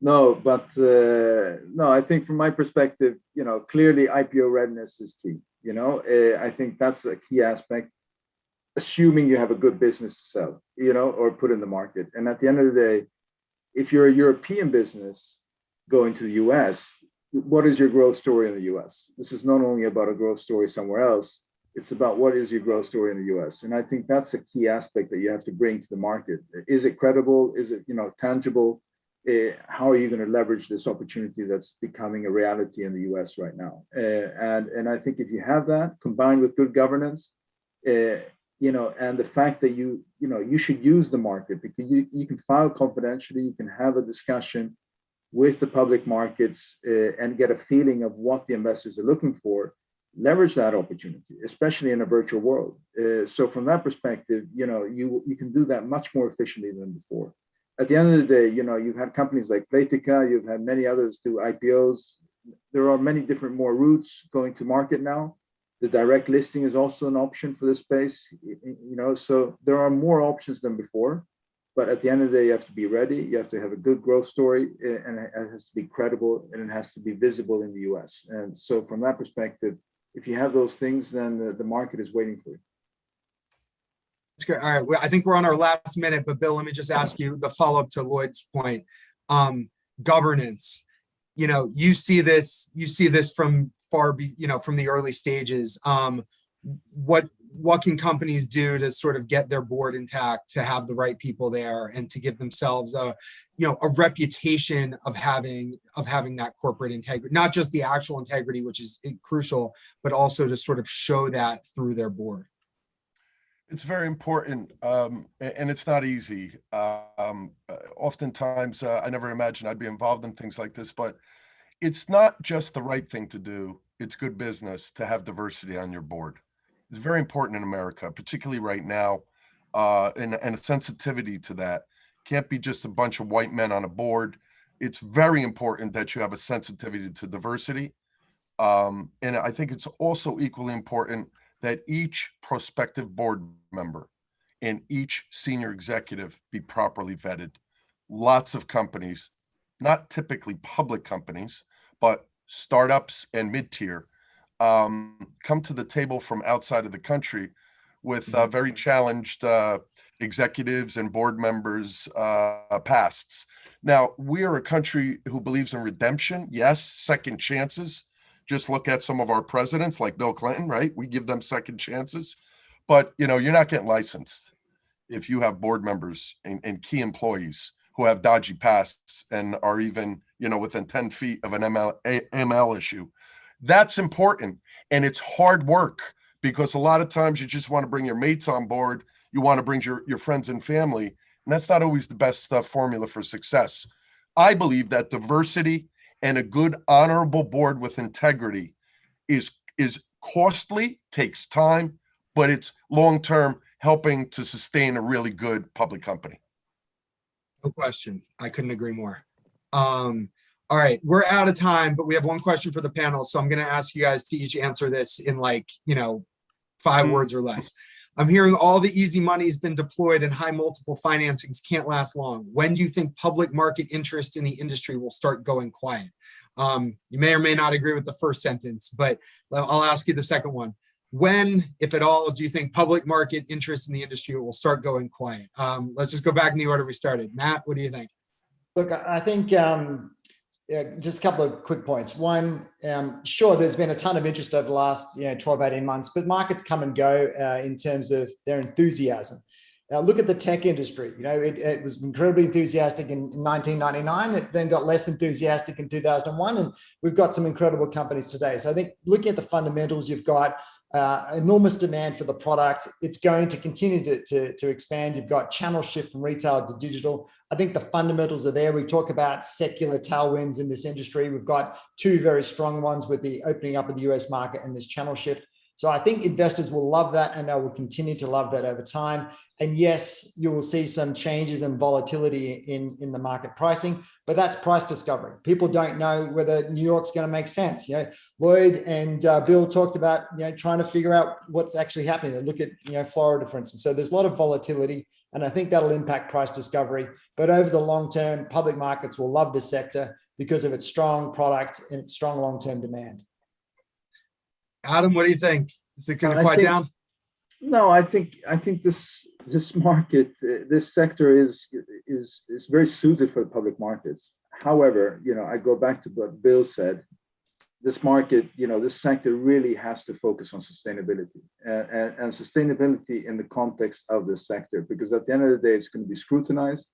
S19: No, but no, I think from my perspective, clearly IPO readiness is key. I think that's a key aspect, assuming you have a good business to sell, or put in the market. And at the end of the day, if you're a European business going to the US, what is your growth story in the US? This is not only about a growth story somewhere else, it's about what is your growth story in the US. And I think that's a key aspect that you have to bring to the market. Is it credible? Is it, tangible? How are you going to leverage this opportunity that's becoming a reality in the US right now? And I think if you have that combined with good governance, and the fact that you should use the market, because you can file confidentially, you can have a discussion with the public markets and get a feeling of what the investors are looking for, leverage that opportunity, especially in a virtual world. So from that perspective, you can do that much more efficiently than before. At the end of the day, you've had companies like Playtika, you've had many others do IPOs. There are many different more routes going to market now. The direct listing is also an option for this space, so there are more options than before. But at the end of the day, you have to be ready. You have to have a good growth story, and it has to be credible, and it has to be visible in the US. And so from that perspective, if you have those things, then the market is waiting for you.
S17: That's great. All right. Well, I think we're on our last minute, but Bill, let me just ask you the follow-up to Lloyd's point. Governance. You see this from far, from the early stages. What can companies do to sort of get their board intact, to have the right people there, and to give themselves a reputation of having that corporate integrity, not just the actual integrity, which is crucial, but also to sort of show that through their board?
S21: It's very important, and it's not easy. Oftentimes, I never imagined I'd be involved in things like this, but it's not just the right thing to do. It's good business to have diversity on your board. It's very important in America, particularly right now, and a sensitivity to that. Can't be just a bunch of white men on a board. It's very important that you have a sensitivity to diversity. And I think it's also equally important that each prospective board member and each senior executive be properly vetted. Lots of companies, not typically public companies, but startups and mid-tier, come to the table from outside of the country with very challenged executives and board members' pasts. Now, we are a country who believes in redemption. Yes, second chances. Just look at some of our presidents like Bill Clinton, right? We give them second chances. But, you're not getting licensed if you have board members and key employees who have dodgy pasts and are even, within 10 feet of an ML issue. That's important. And it's hard work, because a lot of times you just want to bring your mates on board. You want to bring your friends and family. And that's not always the best formula for success. I believe that diversity and a good, honorable board with integrity is costly, takes time, but it's long-term helping to sustain a really good public company.
S17: No question. I couldn't agree more. All right, we're out of time, but we have one question for the panel. So I'm going to ask you guys to each answer this in like, 5 words or less. I'm hearing all the easy money has been deployed and high multiple financings can't last long. When do you think public market interest in the industry will start going quiet? You may or may not agree with the first sentence, but I'll ask you the second one. When, if at all, do you think public market interest in the industry will start going quiet? Let's just go back in the order we started. Matt, what do you think?
S18: Look, I think just a couple of quick points. One, sure, there's been a ton of interest over the last 12, 18 months, but markets come and go in terms of their enthusiasm. Look at the tech industry. It was incredibly enthusiastic in 1999. It then got less enthusiastic in 2001, and we've got some incredible companies today. So I think looking at the fundamentals, you've got enormous demand for the product. It's going to continue to expand. You've got channel shift from retail to digital. I think the fundamentals are there. We talk about secular tailwinds in this industry. We've got 2 very strong ones with the opening up of the US market and this channel shift. So I think investors will love that, and they will continue to love that over time. And yes, you will see some changes and volatility in the market pricing, but that's price discovery. People don't know whether New York's going to make sense. Lloyd and Bill talked about trying to figure out what's actually happening. They look at Florida, for instance. So there's a lot of volatility, and I think that'll impact price discovery. But over the long term, public markets will love this sector because of its strong product and its strong long-term demand.
S17: Adam, what do you think? Is it going to quiet down?
S19: No, I think this market, this sector is very suited for the public markets. However, I go back to what Bill said. This market, this sector really has to focus on sustainability and sustainability in the context of this sector, because at the end of the day, it's going to be scrutinized.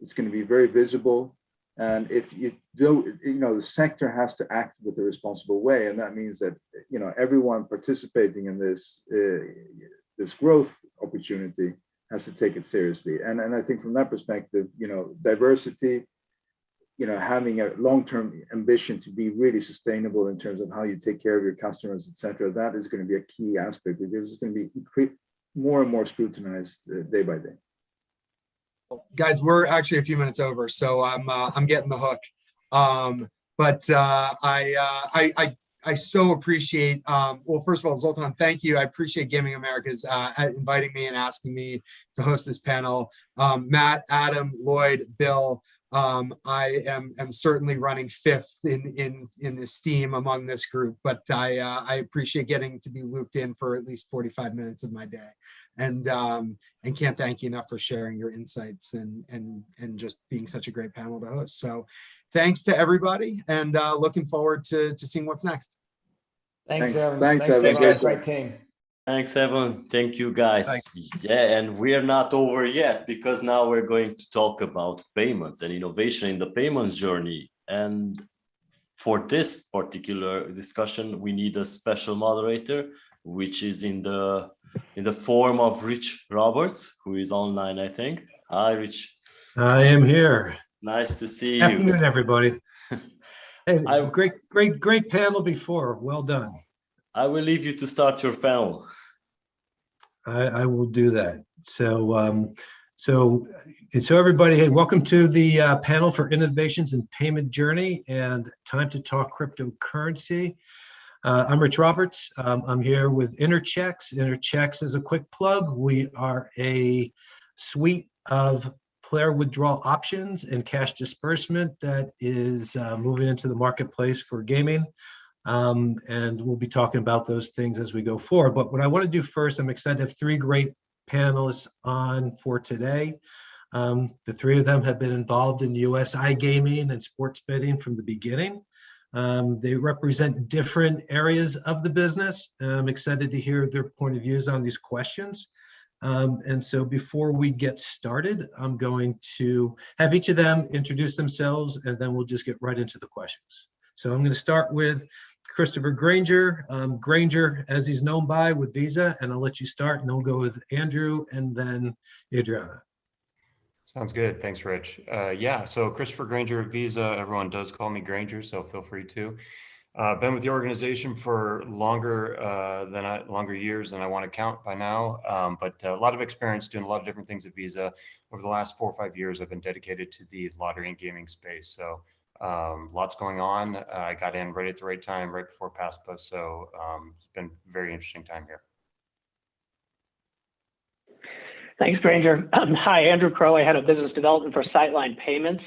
S19: It's going to be very visible. And if you do, the sector has to act with a responsible way. And that means that, everyone participating in this, this growth opportunity has to take it seriously. And I think from that perspective, diversity, having a long-term ambition to be really sustainable in terms of how you take care of your customers, et cetera, that is going to be a key aspect, because it's going to be more and more scrutinized day by day.
S17: Guys, we're actually a few minutes over, so I'm getting the hook. But I so appreciate. Well, first of all, Zoltan, thank you. I appreciate Gaming Americas inviting me and asking me to host this panel. Matt, Adam, Lloyd, Bill. I am certainly running 5th in esteem among this group, but I appreciate getting to be looped in for at least 45 minutes of my day, and can't thank you enough for sharing your insights and just being such a great panel to host. So thanks to everybody, and looking forward to seeing what's next.
S18: Thanks, Evan.
S21: Thanks,
S18: Evan. Great team.
S1: Thanks, Evan. Thank you, guys. Yeah, and we're not over yet, because now we're going to talk about payments and innovation in the payments journey. And for this particular discussion, we need a special moderator, which is in the form of Rich Roberts, who is online, I think. Hi, Rich.
S5: I am here.
S1: Nice to see you.
S5: Afternoon, everybody. Hey, great panel before. Well done.
S1: I will leave you to start your panel.
S5: I will do that. So everybody, hey, welcome to the panel for Innovations in Payment Journey and Time to Talk Cryptocurrency. I'm Rich Roberts. I'm here with Interchecks. Interchecks is a quick plug. We are a suite of player withdrawal options and cash disbursement that is moving into the marketplace for gaming. And we'll be talking about those things as we go forward. But what I want to do first, I'm excited to have 3 great panelists on for today. The 3 of them have been involved in US iGaming and sports betting from the beginning. They represent different areas of the business. I'm excited to hear their point of views on these questions. And so before we get started, I'm going to have each of them introduce themselves, and then we'll just get right into the questions. So I'm going to start with Christopher Granger, Granger as he's known by with Visa, and I'll let you start, and then we'll go with Andrew and then Adriana.
S22: Sounds good. Thanks, Rich. Yeah, so Christopher Granger, Visa, everyone does call me Granger, so feel free to. Been with the organization for longer years than I want to count by now, but a lot of experience doing a lot of different things at Visa. Over the last 4 or 5 years, I've been dedicated to the lottery and gaming space. So lots going on. I got in right at the right time, right before PASPA. So it's been a very interesting time here.
S3: Thanks, Granger. Hi, Andrew Crowe. I head of business development for Sightline Payments.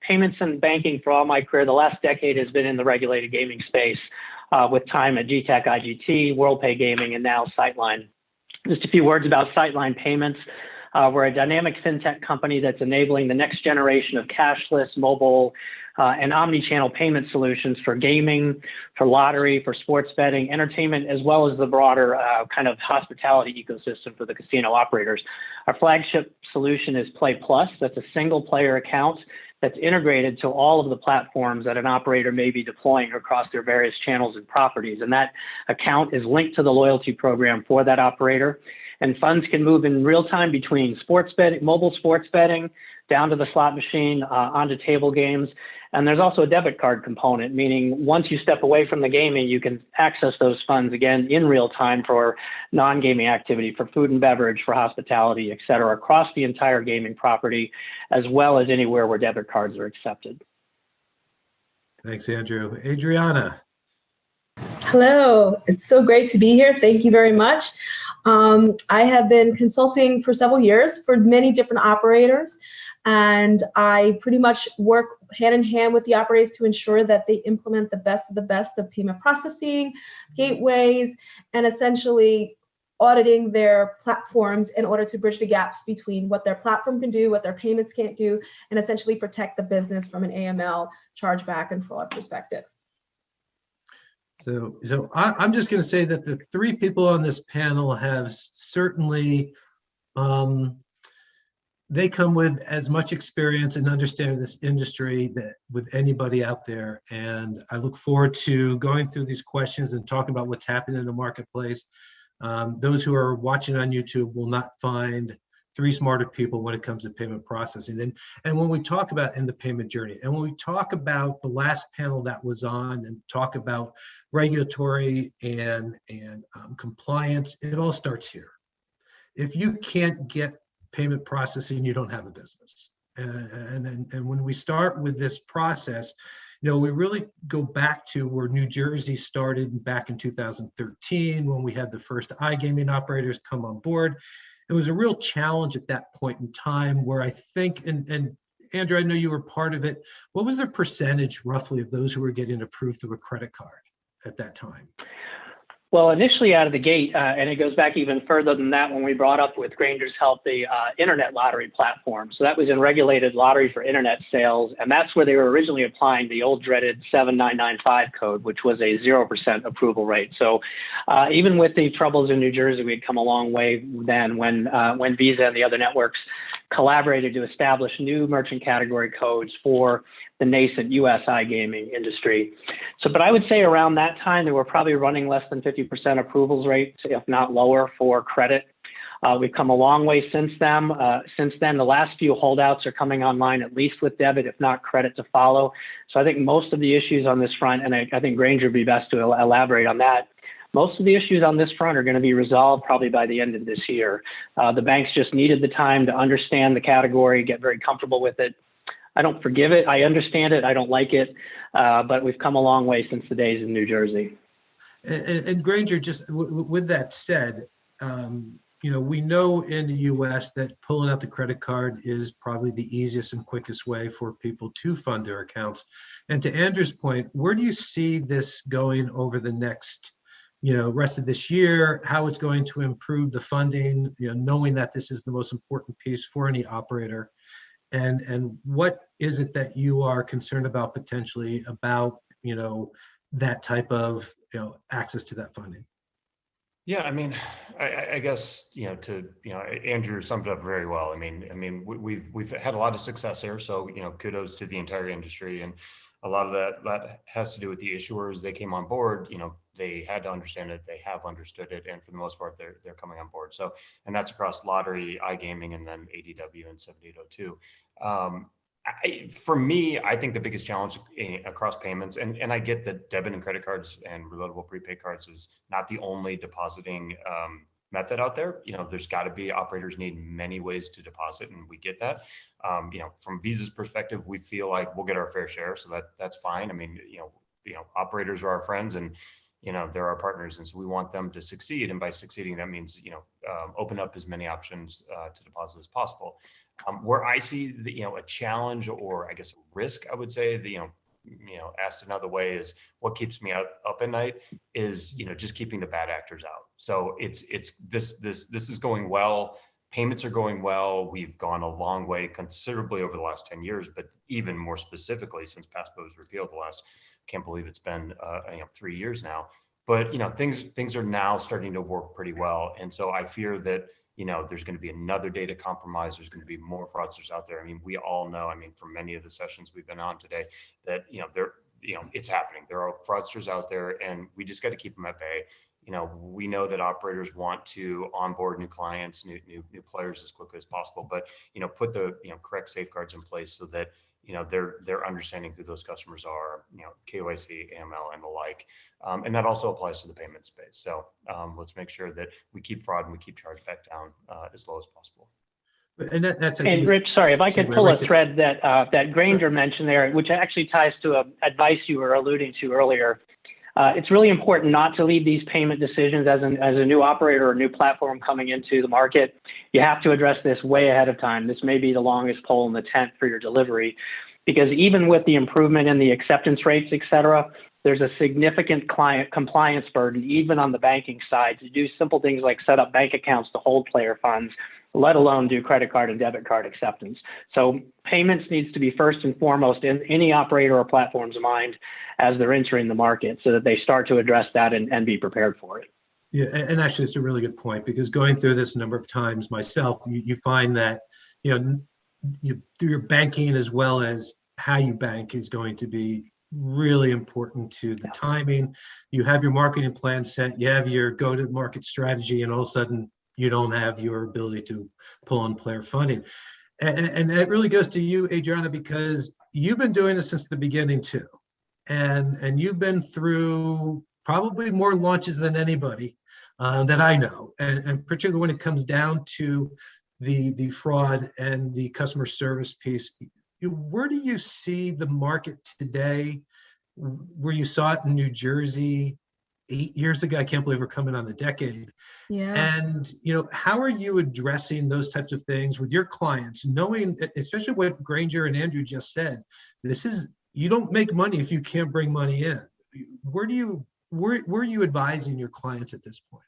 S3: Payments and banking for all my career, the last decade has been in the regulated gaming space with time at GTech, IGT, WorldPay Gaming, and now Sightline. Just a few words about Sightline Payments. We're a dynamic fintech company that's enabling the next generation of cashless, mobile, and omni-channel payment solutions for gaming, for lottery, for sports betting, entertainment, as well as the broader kind of hospitality ecosystem for the casino operators. Our flagship solution is Play Plus. That's a single player account that's integrated to all of the platforms that an operator may be deploying across their various channels and properties. And that account is linked to the loyalty program for that operator. And funds can move in real time between sports betting, mobile sports betting, down to the slot machine, onto table games. And there's also a debit card component, meaning once you step away from the gaming, you can access those funds again in real time for non-gaming activity, for food and beverage, for hospitality, et cetera, across the entire gaming property, as well as anywhere where debit cards are accepted.
S5: Thanks, Andrew. Adriana.
S4: Hello, it's so great to be here. Thank you very much. I have been consulting for several years for many different operators, and I pretty much work hand in hand with the operators to ensure that they implement the best of payment processing, gateways, and essentially auditing their platforms in order to bridge the gaps between what their platform can do, what their payments can't do, and essentially protect the business from an AML, chargeback, and fraud perspective.
S5: So I'm just going to say that the three people on this panel have certainly, they come with as much experience and understanding this industry that with anybody out there. And I look forward to going through these questions and talking about what's happening in the marketplace. Those who are watching on YouTube will not find three smarter people when it comes to payment processing. And when we talk about in the payment journey, and when we talk about the last panel that was on and talk about regulatory and compliance, it all starts here. If you can't get payment processing, you don't have a business. And when we start with this process, you know, we really go back to where New Jersey started back in 2013 when we had the first iGaming operators come on board. It was a real challenge at that point in time where I think, and Andrew, I know you were part of it. What was the percentage roughly of those who were getting approved through a credit card at that time?
S3: Well, initially out of the gate, and it goes back even further than that when we brought up with Granger's help the internet lottery platform. So that was in regulated lottery for internet sales, and that's where they were originally applying the old dreaded 7995 code, which was a 0% approval rate. So even with the troubles in New Jersey, we'd come a long way then when Visa and the other networks collaborated to establish new merchant category codes for the nascent US iGaming industry. So, but I would say around that time, they were probably running less than 50% approvals rates, if not lower, for credit. We've come a long way since then. The last few holdouts are coming online, at least with debit, if not credit to follow. So I think most of the issues on this front, and I think Granger would be best to elaborate on that, most of the issues on this front are going to be resolved probably by the end of this year. The banks just needed the time to understand the category, get very comfortable with it. I don't forgive it. I understand it. I don't like it. But we've come a long way since the days in New Jersey.
S5: And Granger, just with that said, you know, we know in the US that pulling out the credit card is probably the easiest and quickest way for people to fund their accounts. And to Andrew's point, where do you see this going over the next, you know, rest of this year, how it's going to improve the funding, you know, knowing that this is the most important piece for any operator? And what is it that you are concerned about potentially about, you know, that type of, you know, access to that funding?
S22: Yeah, I mean, I guess, you know, Andrew summed it up very well. I mean, we've had a lot of success here. So, you know, kudos to the entire industry. And a lot of that has to do with the issuers. They came on board, you know, they had to understand it, they have understood it, and for the most part, they're coming on board. So, and that's across lottery, iGaming, and then ADW and 7802. For me, I think the biggest challenge across payments, and I get that debit and credit cards and reloadable prepaid cards is not the only depositing method out there. You know, there's got to be, operators need many ways to deposit, and we get that. You know, from Visa's perspective, we feel like we'll get our fair share, so that's fine. I mean, you know, operators are our friends, and you know, they're our partners, and so we want them to succeed. And by succeeding, that means, you know, open up as many options to deposit as possible. Where I see the, you know, a challenge, or I guess a risk, I would say, the, you know, asked another way, is what keeps me up at night is, you know, just keeping the bad actors out. So this is going well. Payments are going well. We've gone a long way, considerably, over the last 10 years, but even more specifically since Passbook was repealed the last, can't believe it's been 3 years now. But you know, things are now starting to work pretty well, and so I fear that, you know, there's going to be another data compromise. There's going to be more fraudsters out there. I mean, we all know, I mean, from many of the sessions we've been on today, that, you know, it's happening. There are fraudsters out there, and we just got to keep them at bay. You know, we know that operators want to onboard new clients, new players as quickly as possible, but, you know, put the, you know, correct safeguards in place so that, you know, they're understanding who those customers are, you know, KYC, AML, and the like. And that also applies to the payment space. So let's make sure that we keep fraud and we keep chargeback down as low as possible.
S5: And that's
S3: and Rich, sorry, if I could pull a thread that Granger mentioned there, which actually ties to advice you were alluding to earlier. It's really important not to leave these payment decisions as a new operator or new platform coming into the market. You have to address this way ahead of time. This may be the longest pole in the tent for your delivery, because even with the improvement in the acceptance rates, et cetera, there's a significant client compliance burden, even on the banking side, to do simple things like set up bank accounts to hold player funds, let alone do credit card and debit card acceptance. So payments needs to be first and foremost in any operator or platform's mind as they're entering the market, so that they start to address that and be prepared for it.
S5: Yeah, and actually it's a really good point, because going through this a number of times myself, you find that, you know, through your banking as well as how you bank is going to be really important to the timing. You have your marketing plan set, you have your go-to-market strategy, and all of a sudden you don't have your ability to pull in player funding. And that really goes to you, Adriana, because you've been doing this since the beginning too. And you've been through probably more launches than anybody that I know. And particularly when it comes down to the fraud and the customer service piece, where do you see the market today, where you saw it in New Jersey 8 years ago? I can't believe we're coming on the decade.
S4: Yeah.
S5: And, you know, how are you addressing those types of things with your clients, knowing, especially what Granger and Andrew just said, this is, you don't make money if you can't bring money in. Where are you advising your clients at this point?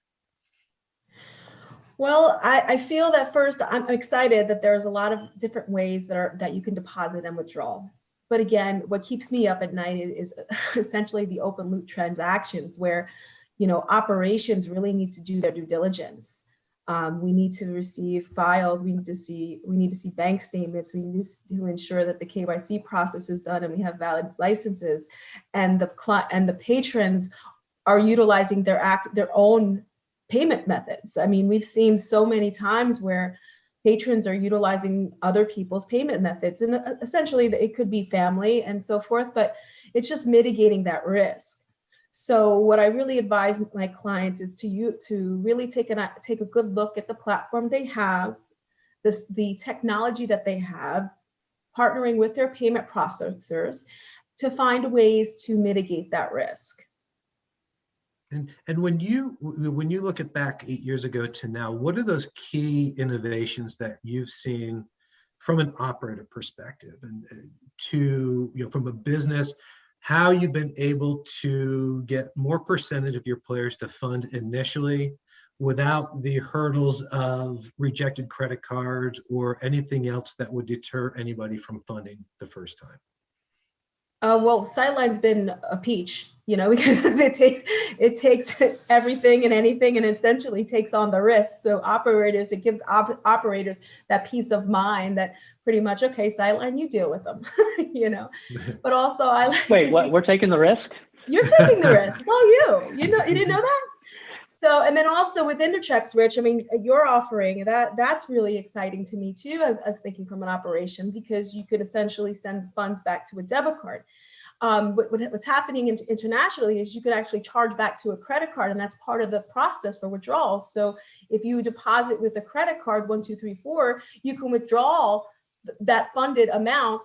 S4: Well, I feel that first, I'm excited that there's a lot of different ways that you can deposit and withdraw. But again, what keeps me up at night is essentially the open loop transactions, where, you know, operations really needs to do their due diligence. We need to receive files. We need to see bank statements. We need to ensure that the KYC process is done and we have valid licenses, and the patrons are utilizing their own payment methods. I mean, we've seen so many times where patrons are utilizing other people's payment methods, and essentially it could be family and so forth, but it's just mitigating that risk. So what I really advise my clients is to really take a good look at the platform they have, the technology that they have, partnering with their payment processors to find ways to mitigate that risk.
S5: And when you look at back 8 years ago to now, what are those key innovations that you've seen from an operator perspective, and to, you know, from a business, how you've been able to get more percentage of your players to fund initially without the hurdles of rejected credit cards or anything else that would deter anybody from funding the first time?
S4: Well, Sideline's been a peach, you know, because it takes everything and anything, and essentially takes on the risk. So it gives operators that peace of mind that pretty much, okay, Sideline, you deal with them, you know. But also, Wait,
S3: what? We're taking the risk?
S4: You're taking the risk. It's all you. You didn't know that? So, and then also with Interchecks, Rich, I mean, you're offering that's really exciting to me too, as thinking from an operation, because you could essentially send funds back to a debit card. What's happening internationally is you could actually charge back to a credit card, and that's part of the process for withdrawals. So if you deposit with a credit card 1, 2, 3, 4, you can withdraw that funded amount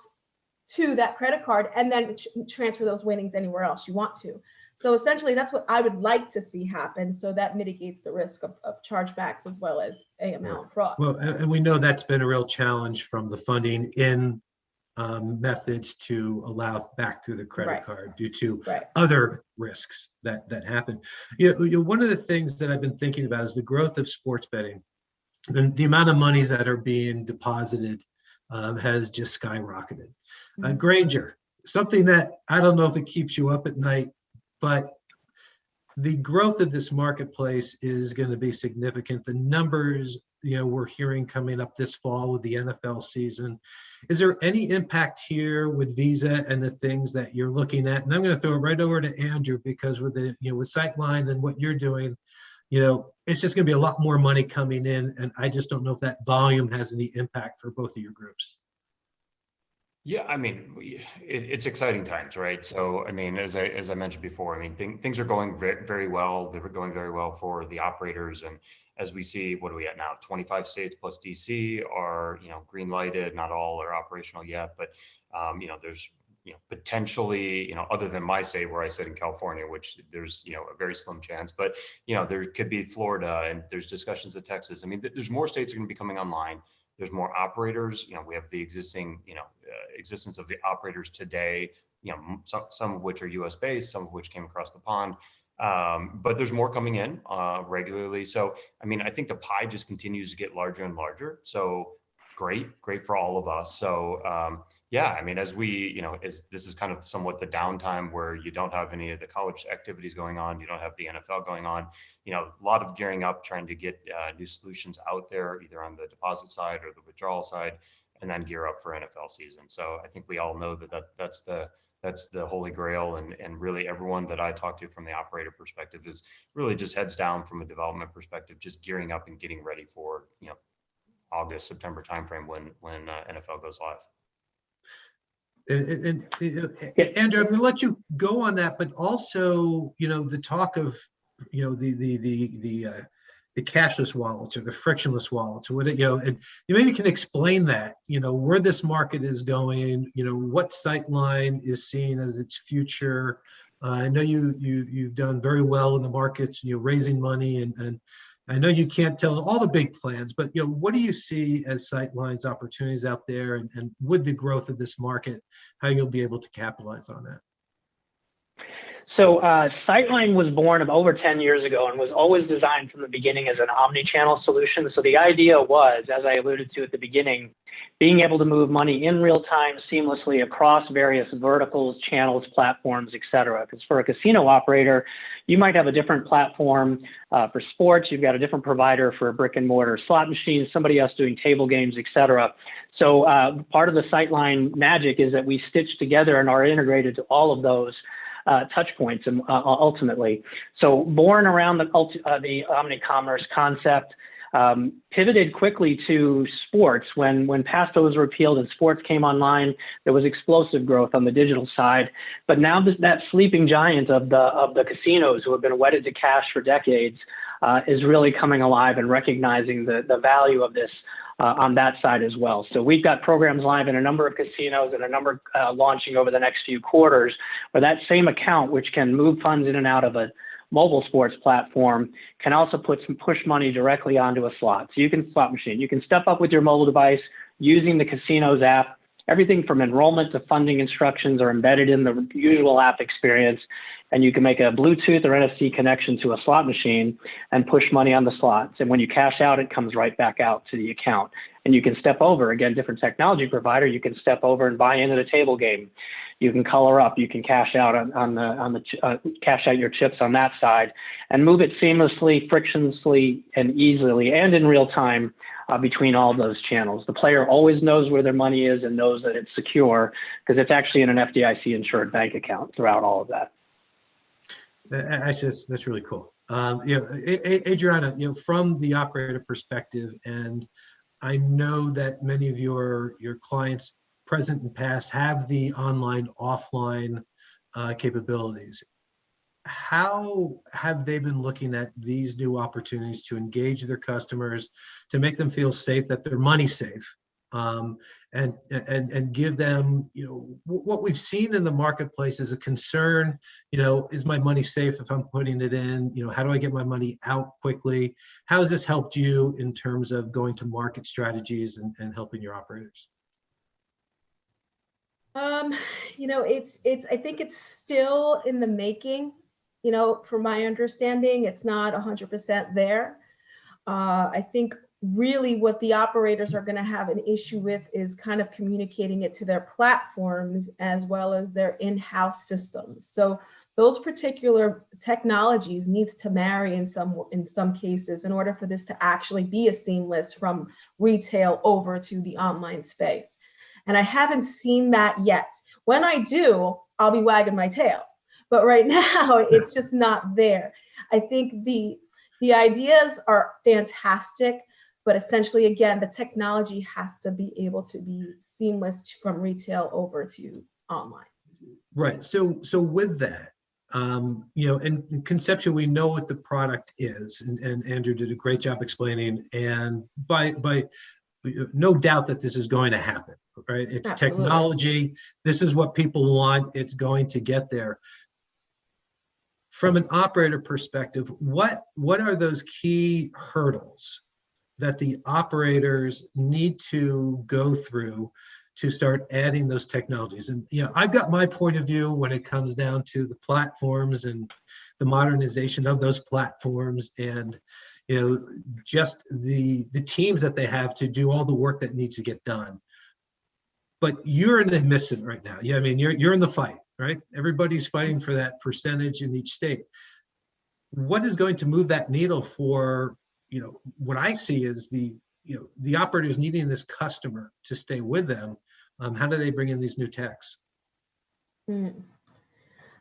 S4: to that credit card and then transfer those winnings anywhere else you want to. So essentially, that's what I would like to see happen. So that mitigates the risk of chargebacks as well as AML fraud.
S5: Well, and we know that's been a real challenge from the funding in methods to allow back through the credit card due to other risks that happen. One of the things that I've been thinking about is the growth of sports betting. The amount of monies that are being deposited has just skyrocketed. Granger, something that I don't know if it keeps you up at night, but the growth of this marketplace is going to be significant. The numbers, we're hearing coming up this fall with the NFL season. Is there any impact here with Visa and the things that you're looking at? And I'm going to throw it right over to Andrew, because with the, with Sightline and what you're doing, it's just going to be a lot more money coming in. And I just don't know if that volume has any impact for both of your groups.
S22: Yeah, I mean, it's exciting times, right? So, I mean, as I mentioned before, I mean, things are going very well. They're going very well for the operators. And as we see, what are we at now? 25 states plus DC are, green lighted. Not all are operational yet, but, there's, potentially, other than my state where I sit in California, which there's, a very slim chance, but, there could be Florida, and there's discussions of Texas. I mean, there's more states are going to be coming online. There's more operators. We have the existing, existence of the operators today. Some of which are U.S. based, some of which came across the pond. But there's more coming in regularly. So, I mean, I think the pie just continues to get larger and larger. So great for all of us. So yeah, I mean, as we, as this is kind of somewhat the downtime where you don't have any of the college activities going on, you don't have the NFL going on, a lot of gearing up, trying to get new solutions out there, either on the deposit side or the withdrawal side, and then gear up for NFL season. So I think we all know that's the holy grail, and really everyone that I talk to from the operator perspective is really just heads down from a development perspective, just gearing up and getting ready for, August, September timeframe when NFL goes live.
S5: And Andrew, I'm going to let you go on that, but also, the talk of, the cashless wallets or the frictionless wallets, or what and you maybe can explain that, where this market is going, what Sightline is seeing as its future. I know you've done very well in the markets, raising money, and I know you can't tell all the big plans, but what do you see as Sightline's opportunities out there, and with the growth of this market, how you'll be able to capitalize on that?
S3: So Sightline was born of over 10 years ago and was always designed from the beginning as an omni-channel solution. So the idea was, as I alluded to at the beginning, being able to move money in real time seamlessly across various verticals, channels, platforms, et cetera. Because for a casino operator, you might have a different platform for sports. You've got a different provider for a brick and mortar slot machine, somebody else doing table games, et cetera. So part of the Sightline magic is that we stitch together and are integrated to all of those touch points ultimately. So born around the omni-commerce concept, pivoted quickly to sports. When PASPA was repealed and sports came online, there was explosive growth on the digital side. But now that sleeping giant of the casinos, who have been wedded to cash for decades, is really coming alive and recognizing the value of this on that side as well. So we've got programs live in a number of casinos and a number launching over the next few quarters, where that same account, which can move funds in and out of a mobile sports platform, can also push money directly onto a slot. So you can slot machine, you can step up with your mobile device using the casino's app. Everything from enrollment to funding instructions are embedded in the usual app experience. And you can make a Bluetooth or NFC connection to a slot machine and push money on the slots. And when you cash out, it comes right back out to the account. And you can step over, again, different technology provider, you can step over and buy into the table game. You can color up, you can cash out cash out your chips on that side, and move it seamlessly, frictionlessly, and easily, and in real time between all those channels. The player always knows where their money is and knows that it's secure, because it's actually in an FDIC insured bank account throughout all of that.
S5: Actually, that's really cool. Adriana, from the operator perspective, and I know that many of your clients, present and past, have the online, offline capabilities. How have they been looking at these new opportunities to engage their customers, to make them feel safe, that their money's safe, and give them, what we've seen in the marketplace is a concern, is my money safe if I'm putting it in? How do I get my money out quickly? How has this helped you in terms of going to market strategies and helping your operators?
S4: I think it's still in the making. From my understanding, it's not 100% there. I think really what the operators are going to have an issue with is kind of communicating it to their platforms as well as their in-house systems. So those particular technologies needs to marry in some cases in order for this to actually be a seamless from retail over to the online space. And I haven't seen that yet. When I do, I'll be wagging my tail. But right now, it's just not there. I think the ideas are fantastic, but essentially, again, the technology has to be able to be seamless from retail over to online.
S5: Right. So with that, and conceptually, we know what the product is, and Andrew did a great job explaining. And by no doubt that this is going to happen, right? It's
S4: Absolutely.
S5: Technology. This is what people want. It's going to get there. From an operator perspective, what are those key hurdles that the operators need to go through to start adding those technologies? And I've got my point of view when it comes down to the platforms and the modernization of those platforms, and just the teams that they have to do all the work that needs to get done. But you're in the midst of it right now. You're in the fight, right? Everybody's fighting for that percentage in each state. What is going to move that needle for, what I see is the operators needing this customer to stay with them? How do they bring in these new techs?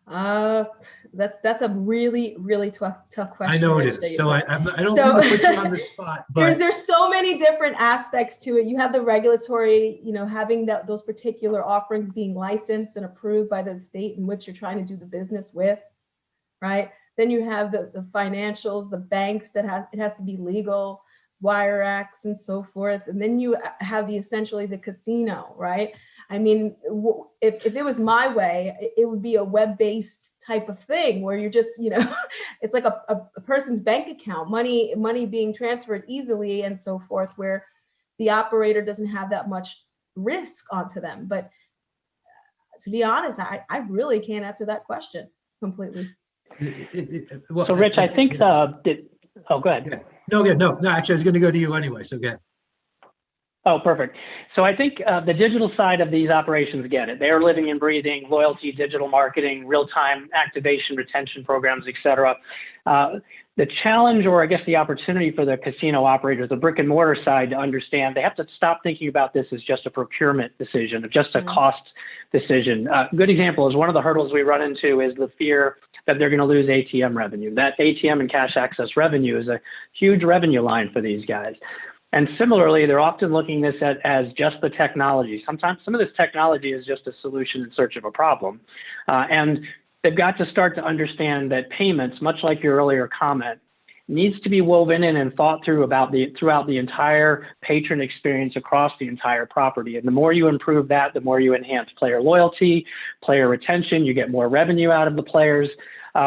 S4: That's a really, really tough question.
S5: I know it is. So I don't want to put you on the spot. But
S4: there's so many different aspects to it. You have the regulatory, having those particular offerings being licensed and approved by the state in which you're trying to do the business with, right? Then you have the financials, the banks it has to be legal, wire acts and so forth. And then you have essentially the casino, right? If it was my way, it would be a web-based type of thing where you're just, it's like a person's bank account, money being transferred easily and so forth, where the operator doesn't have that much risk onto them. But to be honest, I really can't answer that question completely.
S3: So Rich, I think go ahead.
S5: No, actually, I was going to go to you anyway, so go ahead.
S3: Oh, perfect. So I think the digital side of these operations get it. They're living and breathing loyalty, digital marketing, real-time activation, retention programs, et cetera. The challenge, or I guess the opportunity for the casino operators, the brick and mortar side, to understand they have to stop thinking about this as just a procurement decision, or just a cost decision. Good example is one of the hurdles we run into is the fear that they're going to lose ATM revenue. That ATM and cash access revenue is a huge revenue line for these guys. And similarly, they're often looking at this as just the technology. Sometimes some of this technology is just a solution in search of a problem. And they've got to start to understand that payments, much like your earlier comment, needs to be woven in and thought through throughout the entire patron experience across the entire property. And the more you improve that, the more you enhance player loyalty, player retention, you get more revenue out of the players.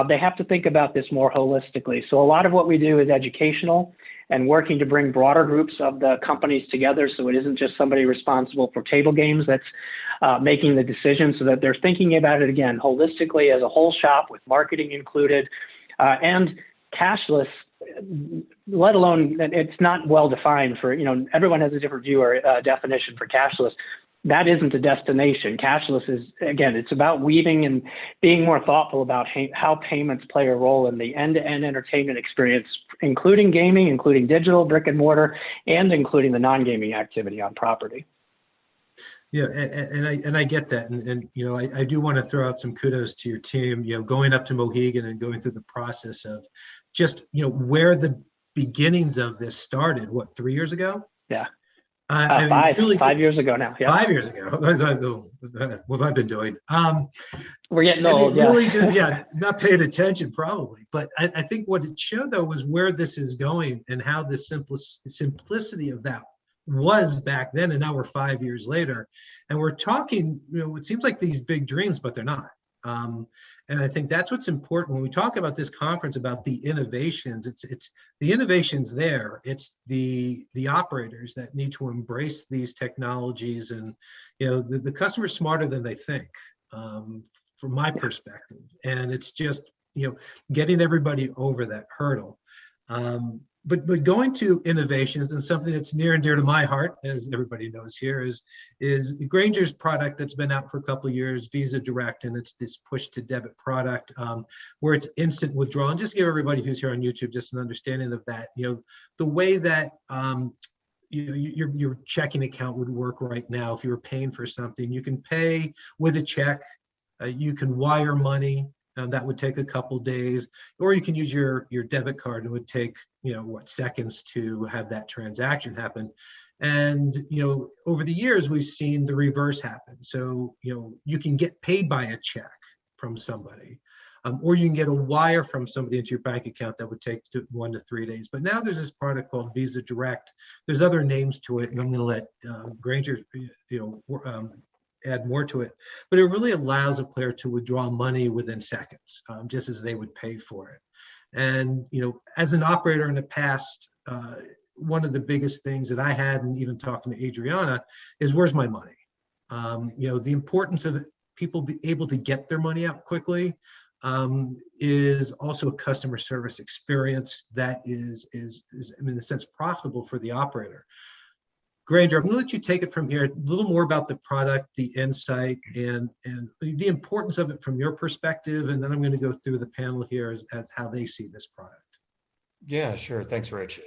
S3: They have to think about this more holistically. So a lot of what we do is educational and working to bring broader groups of the companies together, so it isn't just somebody responsible for table games that's making the decision, so that they're thinking about it again holistically as a whole shop with marketing included, and cashless, let alone, it's not well defined for, everyone has a different view or definition for cashless. That isn't a destination. Cashless is, again, it's about weaving and being more thoughtful about how payments play a role in the end-to-end entertainment experience, including gaming, including digital, brick and mortar, and including the non-gaming activity on property.
S5: Yeah, and I get that, and you know, I do want to throw out some kudos to your team. You know, going up to Mohegan and going through the process of just, you know, where the beginnings of this started. What, 3 years ago?
S3: Yeah.
S5: I mean, really,
S3: 5 years ago now. Yeah.
S5: 5 years ago. What have I been doing?
S3: We're getting
S5: and
S3: old.
S5: it really
S3: Yeah.
S5: just, yeah, not paying attention probably. But I think what it showed though was where this is going and how the simplicity of that was back then, and now we're 5 years later, and we're talking. You know, it seems like these big dreams, but they're not. And I think that's what's important when we talk about this conference about the innovations. It's the innovations there. It's the operators that need to embrace these technologies, and you know, the customer's smarter than they think, from my perspective. And it's just, you know, getting everybody over that hurdle. But going to innovations, and something that's near and dear to my heart, as everybody knows here, is Grainger's product that's been out for a couple of years, Visa Direct, and it's this push to debit product, where it's instant withdrawal. And just give everybody who's here on YouTube just an understanding of that. You know, the way that your checking account would work right now. If you were paying for something, you can pay with a check, you can wire money. That would take a couple days, or you can use your debit card, and it would take, you know, what, seconds to have that transaction happen. And you know, over the years we've seen the reverse happen. So you know, you can get paid by a check from somebody, or you can get a wire from somebody into your bank account that would take 1 to 3 days. But now there's this product called Visa Direct. There's other names to it, and I'm going to let Grainger, you know, add more to it, but it really allows a player to withdraw money within seconds, just as they would pay for it. And you know, as an operator in the past, one of the biggest things that I had, and even talking to Adriana, is where's my money? You know, the importance of people be able to get their money out quickly, is also a customer service experience that is in a sense profitable for the operator. Grainger, I'm going to let you take it from here. A little more about the product, the insight, and the importance of it from your perspective, and then I'm going to go through the panel here as how they see this product.
S22: Yeah, sure. Thanks, Rich.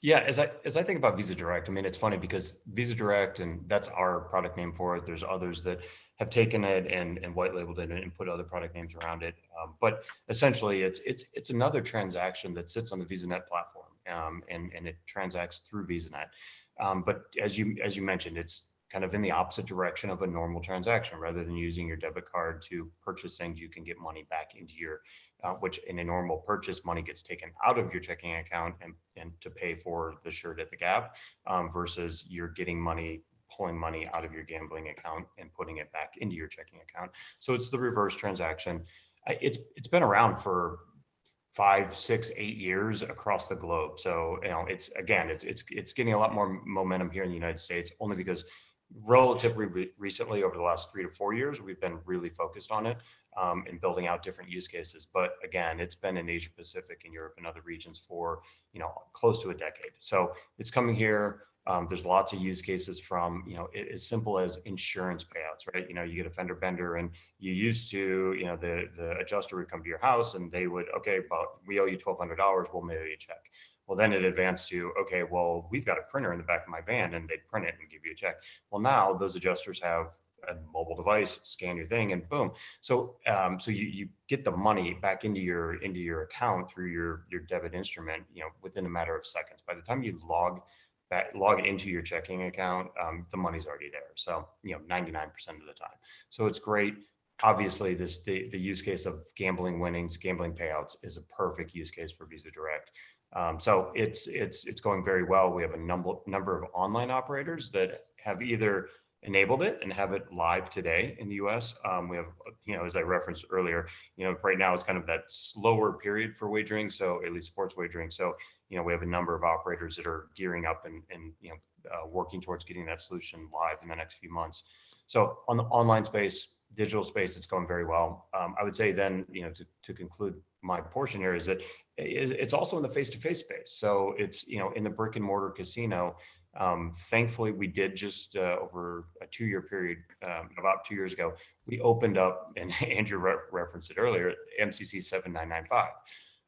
S22: Yeah, as I think about Visa Direct, I mean, it's funny because Visa Direct, and that's our product name for it. There's others that have taken it and white labeled it and put other product names around it. But essentially, it's another transaction that sits on the VisaNet platform, and it transacts through VisaNet. But as you mentioned, it's kind of in the opposite direction of a normal transaction. Rather than using your debit card to purchase things, you can get money back into your, which in a normal purchase, money gets taken out of your checking account and to pay for the shirt at the Gap, versus you're getting money, pulling money out of your gambling account and putting it back into your checking account. So it's the reverse transaction. It's been around for 5, 6, 8 years across the globe. So, you know, it's getting a lot more momentum here in the United States, only because relatively recently, over the last 3 to 4 years, we've been really focused on it, and building out different use cases. But again, it's been in Asia Pacific and Europe and other regions for, you know, close to a decade. So it's coming here. There's lots of use cases, from, you know, as simple as insurance payouts, right? You know, you get a fender bender, and you used to, you know, the adjuster would come to your house and they would, okay, but we owe you $1,200, we'll mail you a check. Well, then it advanced to, okay, well, we've got a printer in the back of my van, and they'd print it and give you a check. Well, now those adjusters have a mobile device, scan your thing, and boom. So so you get the money back into your account through your debit instrument, you know, within a matter of seconds. By the time you log into your checking account, the money's already there. So, you know, 99% of the time. So it's great. Obviously, the use case of gambling winnings, gambling payouts is a perfect use case for Visa Direct. So it's going very well. We have a number of online operators that have either enabled it and have it live today in the US. We have, you know, as I referenced earlier, you know, right now it's kind of that slower period for wagering. So at least sports wagering. So, you know, we have a number of operators that are gearing up and you know, working towards getting that solution live in the next few months. So on the online space, digital space, it's going very well. I would say then, you know, to conclude my portion here, is that it's also in the face-to-face space. So it's, you know, in the brick and mortar casino. Thankfully, we did just over a 2-year period, about 2 years ago, we opened up, and Andrew referenced it earlier, MCC 7995.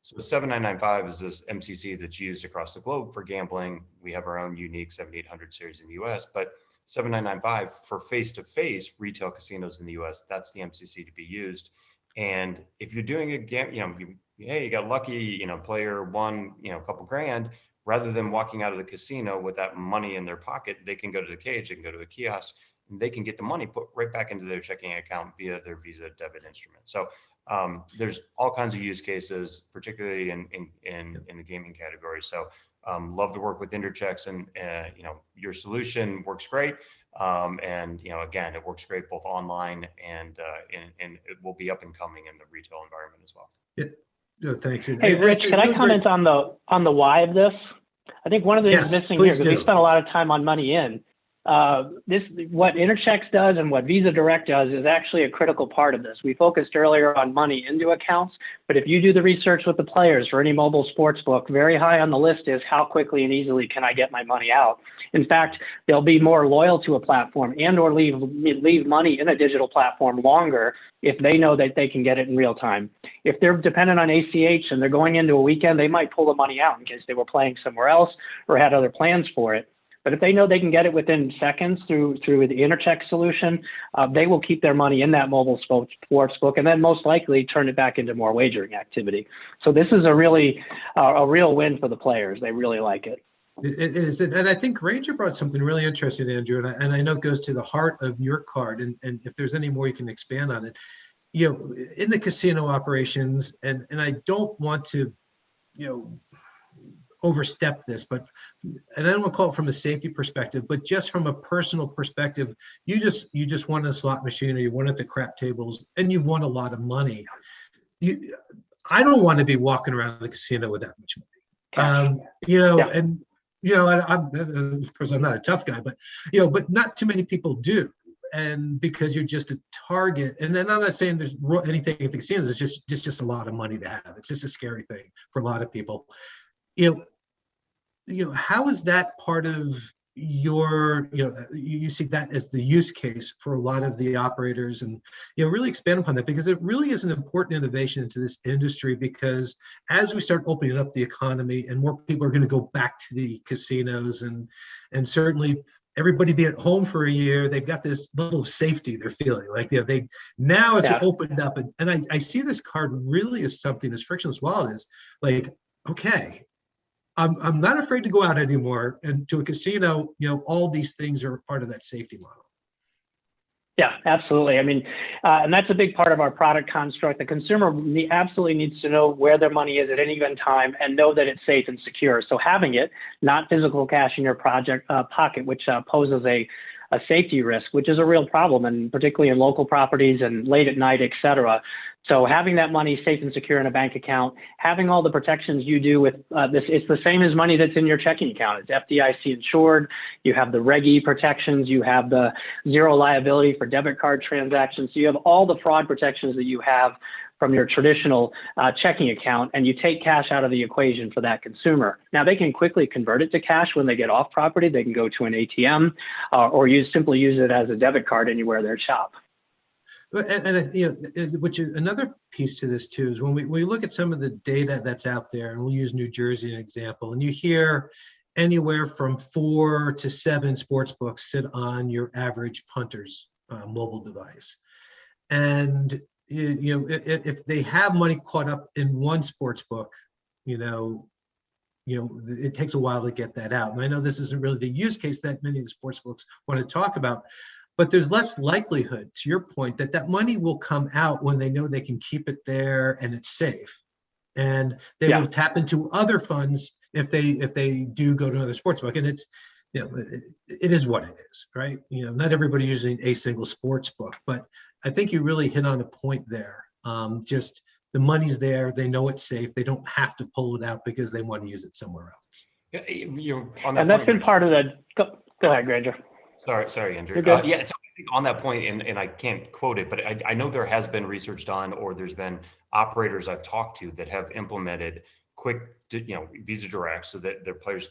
S22: So 7995 is this MCC that's used across the globe for gambling. We have our own unique 7800 series in the US, but $7,995 for face-to-face retail casinos in the US. That's the MCC to be used. And if you're doing a game, hey, you got lucky, player won, a couple grand, rather than walking out of the casino with that money in their pocket, they can go to the cage, they can go to a kiosk, and they can get the money put right back into their checking account via their Visa debit instrument. So there's all kinds of use cases, particularly in the gaming category. So love to work with Interchecks, and your solution works great. And again, it works great both online and it will be up and coming in the retail environment as well.
S5: Yeah. No, thanks.
S3: Hey, Rich, can I comment on the why of this? I think one of the things missing here, because we spent a lot of time on money in. What Interchecks does and what Visa Direct does is actually a critical part of this. We focused earlier on money into accounts, but if you do the research with the players for any mobile sports book, very high on the list is how quickly and easily can I get my money out. In fact, they'll be more loyal to a platform and or leave money in a digital platform longer if they know that they can get it in real time. If they're dependent on ACH and they're going into a weekend, they might pull the money out in case they were playing somewhere else or had other plans for it. But if they know they can get it within seconds through the Intercheck solution, they will keep their money in that mobile sports book and then most likely turn it back into more wagering activity. So this is a real win for the players. They really like it.
S5: It is, and I think Ranger brought something really interesting, Andrew, and I know it goes to the heart of your card, and if there's any more you can expand on it. In the casino operations, and I don't want to, overstep this, and I don't want to call it from a safety perspective, but just from a personal perspective, you just won a slot machine or you won at the crap tables and you've won a lot of money. I don't want to be walking around the casino with that much money. And of course I'm not a tough guy, but but not too many people do. And because you're just a target, and then I'm not saying there's anything at the casinos, it's just a lot of money to have. It's just a scary thing for a lot of people. How is that part of your, you see that as the use case for a lot of the operators, and really expand upon that, because it really is an important innovation into this industry, because as we start opening up the economy and more people are going to go back to the casinos, and certainly everybody be at home for a year, they've got this level of safety they're feeling like now it's opened up, and I see this card really as something as frictionless wallet is like, okay, I'm not afraid to go out anymore, and to a casino, all these things are part of that safety model.
S3: Yeah, absolutely. I mean, and that's a big part of our product construct. The consumer absolutely needs to know where their money is at any given time and know that it's safe and secure. So having it, not physical cash in your pocket, which poses a safety risk, which is a real problem, and particularly in local properties and late at night, et cetera. So having that money safe and secure in a bank account, having all the protections you do with this, it's the same as money that's in your checking account. It's FDIC insured. You have the Reg E protections. You have the zero liability for debit card transactions. So you have all the fraud protections that you have from your traditional checking account, and you take cash out of the equation for that consumer. Now, they can quickly convert it to cash when they get off property. They can go to an ATM or simply use it as a debit card anywhere they shop.
S5: And which is another piece to this too, is when we look at some of the data that's out there, and we'll use New Jersey as an example, and you hear anywhere from 4 to 7 sports books sit on your average punter's mobile device. And if they have money caught up in one sports book, it takes a while to get that out. And I know this isn't really the use case that many of the sports books want to talk about, but there's less likelihood, to your point, that money will come out when they know they can keep it there and it's safe. And they will tap into other funds if they do go to another sports book. And it's, it is what it is, right? Not everybody using a single sports book, but I think you really hit on a point there. Just the money's there, they know it's safe, they don't have to pull it out because they want to use it somewhere else.
S3: And that's been part of the, go ahead, Granger.
S22: Sorry, Andrew. Yeah, so I think on that point, and I can't quote it, but I know there has been research done, or there's been operators I've talked to that have implemented quick, Visa Direct, so that their players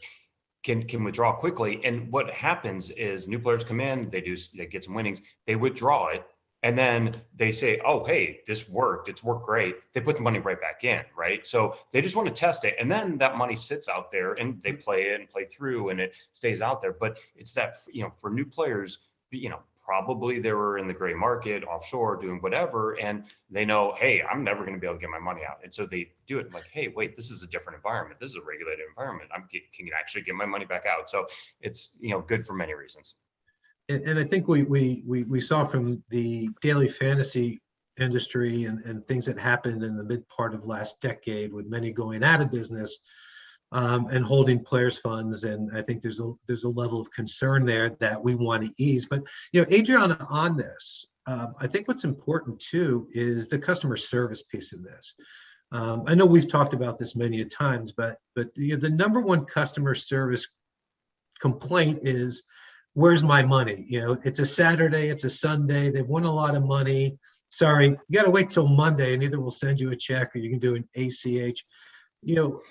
S22: can withdraw quickly. And what happens is new players come in, they get some winnings, they withdraw it, And then they say, oh, hey, this worked. It's worked great. They put the money right back in, right? So they just want to test it. And then that money sits out there and they play it and play through and it stays out there. But it's that, for new players, probably they were in the gray market offshore doing whatever, and they know, hey, I'm never going to be able to get my money out. And so they do it like, hey, wait, this is a different environment. This is a regulated environment. Can actually get my money back out. So it's, good for many reasons.
S5: And I think we saw from the daily fantasy industry and things that happened in the mid part of last decade with many going out of business and holding players funds. And I think there's a level of concern there that we want to ease. But, Adriana, on this, I think what's important too is the customer service piece of this. I know we've talked about this many a times, but the number one customer service complaint is, where's my money? It's a Saturday, it's a Sunday, they've won a lot of money. Sorry, you got to wait till Monday and either we'll send you a check or you can do an ACH.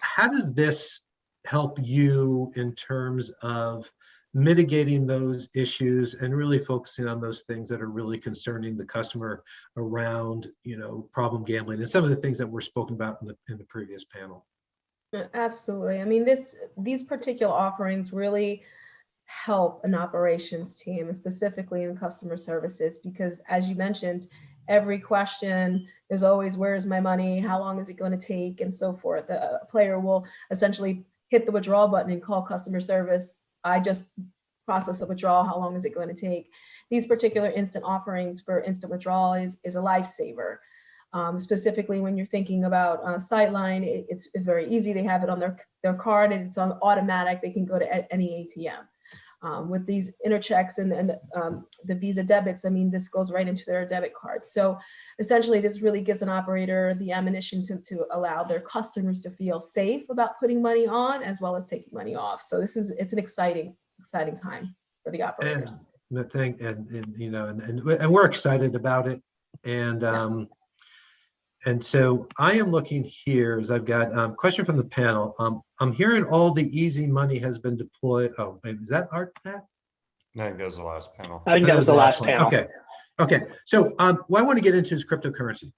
S5: How does this help you in terms of mitigating those issues and really focusing on those things that are really concerning the customer around, problem gambling and some of the things that were spoken about in the previous panel?
S4: Absolutely. I mean, these particular offerings really help an operations team, and specifically in customer services, because as you mentioned, every question is always, where's my money? How long is it going to take? And so forth. A player will essentially hit the withdrawal button and call customer service. I just processed a withdrawal. How long is it going to take? These particular instant offerings for instant withdrawal is a lifesaver. Specifically when you're thinking about Sightline, it's very easy. They have it on their card and it's on automatic. They can go to any ATM. With these interchecks and the Visa debits, I mean, this goes right into their debit card. So essentially, this really gives an operator the ammunition to allow their customers to feel safe about putting money on as well as taking money off. So it's an exciting time for the operators.
S5: And we're excited about it. And so I am looking here as I've got a question from the panel. I'm hearing all the easy money has been deployed. Oh, is that Art, Pat?
S22: I think that was the last panel.
S3: I think that was the last
S5: one.
S3: panel.
S5: Okay. So what I want to get into is cryptocurrency.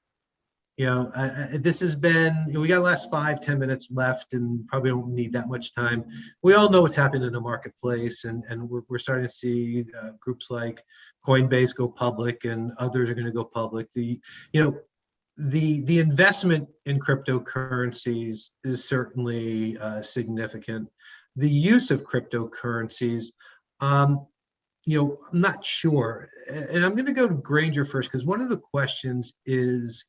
S5: This has been, we got the last 5-10 minutes left and probably don't need that much time. We all know what's happened in the marketplace, and we're starting to see groups like Coinbase go public and others are going to go public. The investment in cryptocurrencies is certainly significant. The use of cryptocurrencies, I'm not sure. And I'm going to go to Granger first, because one of the questions is,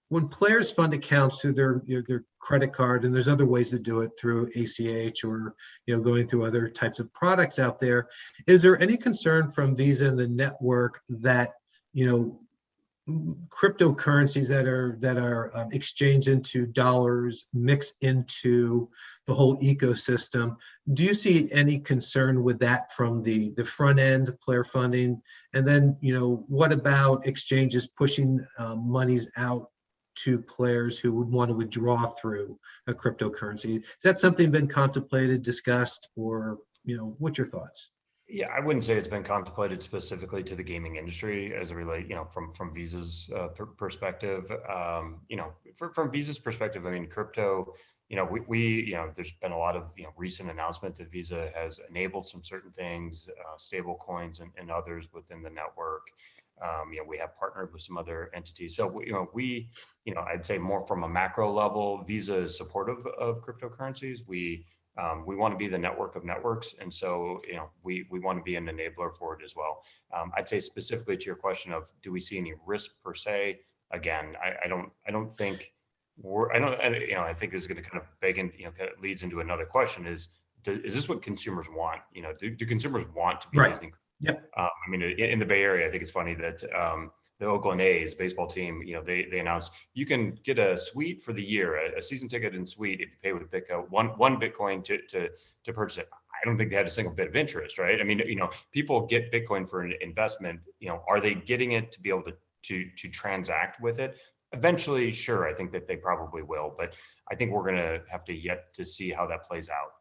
S5: when players fund accounts through their credit card, and there's other ways to do it through ACH or going through other types of products out there, is there any concern from Visa and the network that cryptocurrencies that are exchanged into dollars mix into the whole ecosystem? Do you see any concern with that from the front end player funding? And then what about exchanges pushing monies out to players who would want to withdraw through a cryptocurrency? Is that something been contemplated, discussed, or what's your thoughts?
S22: Yeah, I wouldn't say it's been contemplated specifically to the gaming industry as it relates, from Visa's perspective. From Visa's perspective, I mean, crypto, there's been a lot of recent announcement that Visa has enabled some certain things, stable coins and others within the network. We have partnered with some other entities. So I'd say more from a macro level, Visa is supportive of cryptocurrencies. We want to be the network of networks, and so we want to be an enabler for it as well. I'd say specifically to your question of, do we see any risk per se? Again, I don't think I think this is going to kind of beg in, kind of leads into another question: is this what consumers want? Do consumers want to be using?
S5: Yep.
S22: I mean, in the Bay Area, I think it's funny that the Oakland A's baseball team, they announced you can get a suite for the year, a season ticket and suite if you pay with Bitcoin, one Bitcoin to purchase it. I don't think they had a single bit of interest, right? I mean, people get Bitcoin for an investment. Are they getting it to be able to transact with it? Eventually, sure, I think that they probably will, but I think we're going to have to yet to see how that plays out.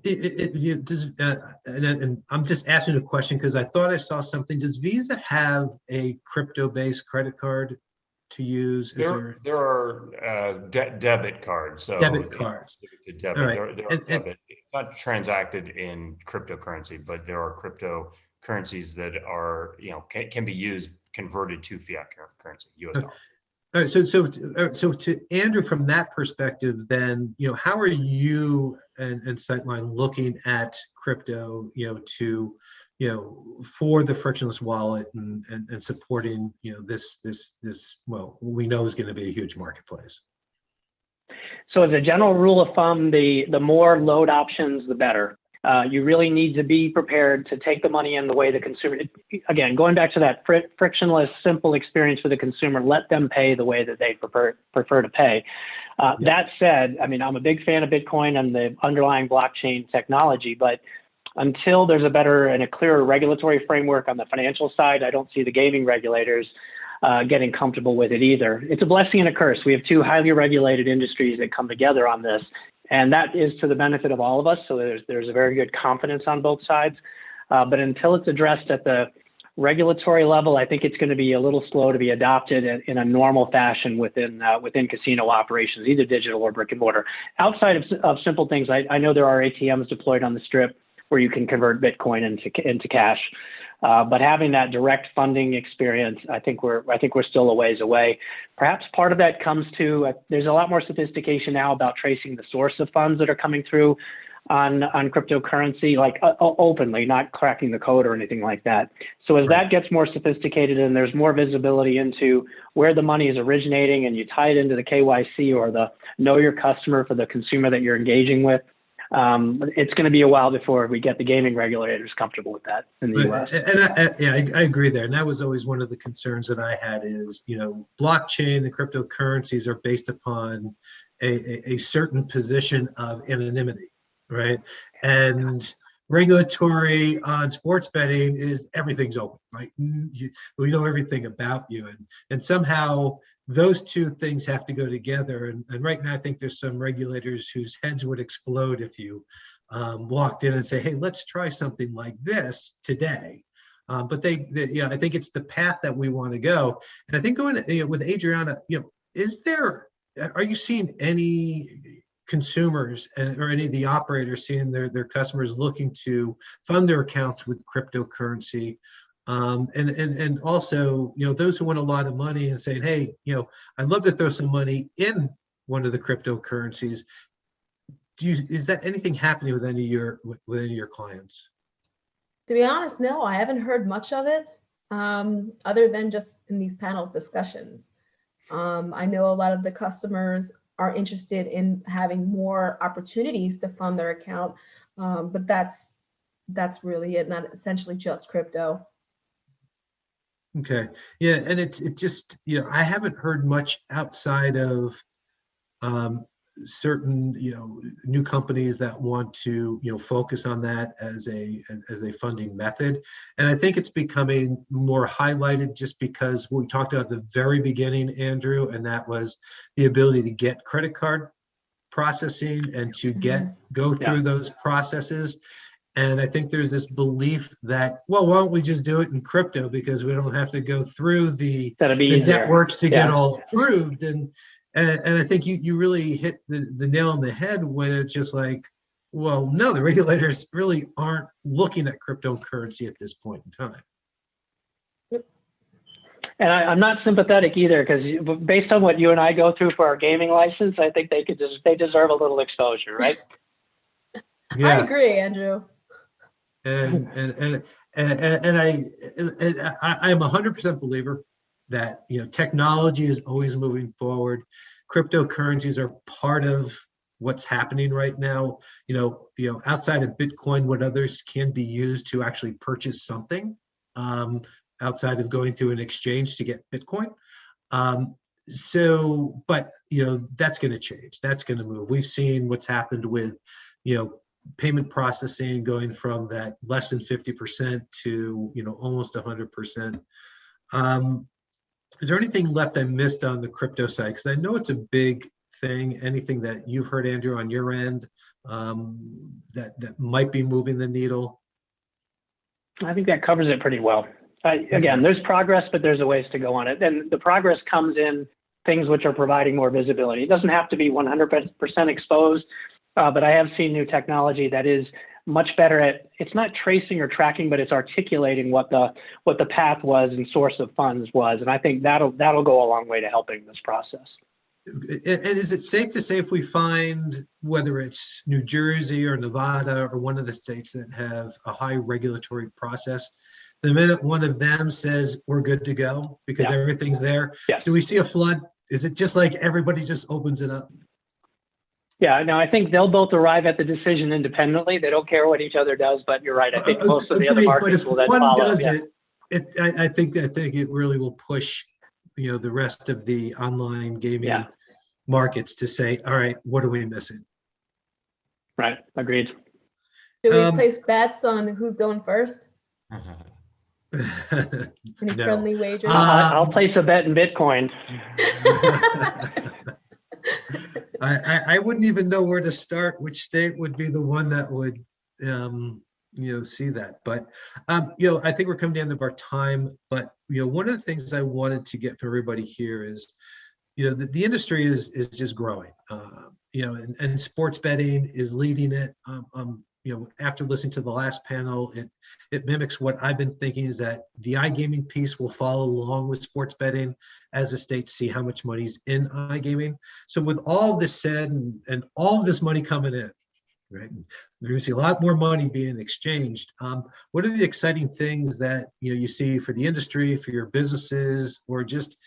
S5: And I'm just asking a question because I thought I saw something. Does Visa have a crypto-based credit card to use?
S22: There are debit cards. So
S5: debit cards.
S22: To debit.
S5: All right.
S22: There are debit. It's not transacted in cryptocurrency, but there are cryptocurrencies that are, can be used, converted to fiat currency, US dollar.
S5: All right, so to Andrew, from that perspective, then, how are you and Sightline looking at crypto, for the frictionless wallet and supporting, this, well, we know is going to be a huge marketplace.
S3: So as a general rule of thumb, the more load options, the better. You really need to be prepared to take the money in the way the consumer, again, going back to that frictionless, simple experience for the consumer, let them pay the way that they prefer to pay. That said, I mean, I'm a big fan of Bitcoin and the underlying blockchain technology, but until there's a better and a clearer regulatory framework on the financial side, I don't see the gaming regulators getting comfortable with it either. It's a blessing and a curse. We have two highly regulated industries that come together on this. And that is to the benefit of all of us. So there's a very good confidence on both sides. But until it's addressed at the regulatory level, I think it's going to be a little slow to be adopted in a normal fashion within casino operations, either digital or brick and mortar. Outside of simple things, I know there are ATMs deployed on the Strip where you can convert Bitcoin into cash. But having that direct funding experience, I think we're still a ways away. Perhaps part of that comes to there's a lot more sophistication now about tracing the source of funds that are coming through on cryptocurrency, like openly, not cracking the code or anything like that. So as that gets more sophisticated and there's more visibility into where the money is originating, and you tie it into the KYC or the know your customer for the consumer that you're engaging with, it's going to be a while before we get the gaming regulators comfortable with that in the US.
S5: And I agree there. And that was always one of the concerns that I had is, blockchain and cryptocurrencies are based upon a certain position of anonymity, right? And regulatory on sports betting is everything's open, right? We know everything about you. And somehow those two things have to go together. And right now, I think there's some regulators whose heads would explode if you walked in and say, hey, let's try something like this today. But I think it's the path that we want to go. And I think going with Adriana, are you seeing any consumers or any of the operators seeing their customers looking to fund their accounts with cryptocurrency? And also, those who want a lot of money and saying, hey, I'd love to throw some money in one of the cryptocurrencies. Is that anything happening with any of your clients?
S4: To be honest, no, I haven't heard much of it, other than just in these panels discussions. I know a lot of the customers are interested in having more opportunities to fund their account, but that's really it, not essentially just crypto.
S5: Okay. Yeah. And it just, I haven't heard much outside of certain, new companies that want to, focus on that as a funding method. And I think it's becoming more highlighted just because we talked about at the very beginning, Andrew, and that was the ability to get credit card processing and to go through those processes. And I think there's this belief that, well, why don't we just do it in crypto because we don't have to go through the networks to get all approved. And I think you really hit the nail on the head when it's just like, well, no, the regulators really aren't looking at cryptocurrency at this point in time.
S3: And I'm not sympathetic either, because based on what you and I go through for our gaming license, I think they deserve a little exposure, right?
S5: Yeah.
S4: I agree, Andrew.
S5: And I'm 100% believer that technology is always moving forward. Cryptocurrencies are part of what's happening right now. Outside of Bitcoin, what others can be used to actually purchase something outside of going through an exchange to get Bitcoin. But that's going to change. That's going to move. We've seen what's happened with payment processing going from that less than 50% to almost 100%. Is there anything left I missed on the crypto side? Because I know it's a big thing. Anything that you've heard, Andrew, on your end that might be moving the needle?
S3: I think that covers it pretty well. Again, there's progress, but there's a ways to go on it. And the progress comes in things which are providing more visibility. It doesn't have to be 100% exposed, but I have seen new technology that is much better at, it's not tracing or tracking, but it's articulating what the path was and source of funds was. And I think that'll go a long way to helping this process.
S5: And is it safe to say if we find, whether it's New Jersey or Nevada or one of the states that have a high regulatory process, the minute one of them says we're good to go because everything's there, do we see a flood? Is it just like everybody just opens it up?
S3: Yeah, no, I think they'll both arrive at the decision independently. They don't care what each other does, but you're right. I think most of the other markets will then follow.
S5: But if one does it, I think it really will push, the rest of the online gaming markets to say, all right, what are we missing?
S3: Right, agreed.
S4: Do we place bets on who's going first? Any
S5: No.
S4: friendly wagers?
S3: I'll place a bet in Bitcoin.
S5: I wouldn't even know where to start. Which state would be the one that would, see that? But, I think we're coming to the end of our time. But, one of the things I wanted to get from everybody here is, the industry is just growing, and sports betting is leading it. After listening to the last panel, it mimics what I've been thinking, is that the iGaming piece will follow along with sports betting as the states see how much money's in iGaming. So with all of this said and all of this money coming in, right, we're going to see a lot more money being exchanged. What are the exciting things that you see for the industry, for your businesses, or just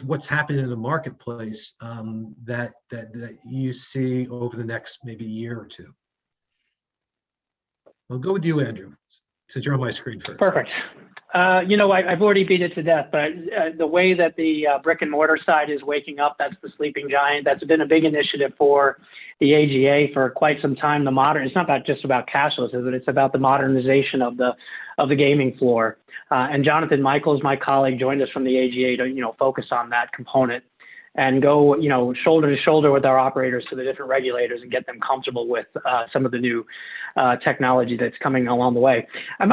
S5: what's happening in the marketplace that you see over the next maybe year or two? I'll go with you, Andrew, since you're on my screen first.
S3: Perfect. I've already beat it to death, but the way that the brick and mortar side is waking up, that's the sleeping giant. That's been a big initiative for the AGA for quite some time. It's not just about cashless, is it? It's about the modernization of the gaming floor. And Jonathan Michaels, my colleague, joined us from the AGA to, focus on that component and go, shoulder to shoulder with our operators to the different regulators and get them comfortable with some of the new technology that's coming along the way. I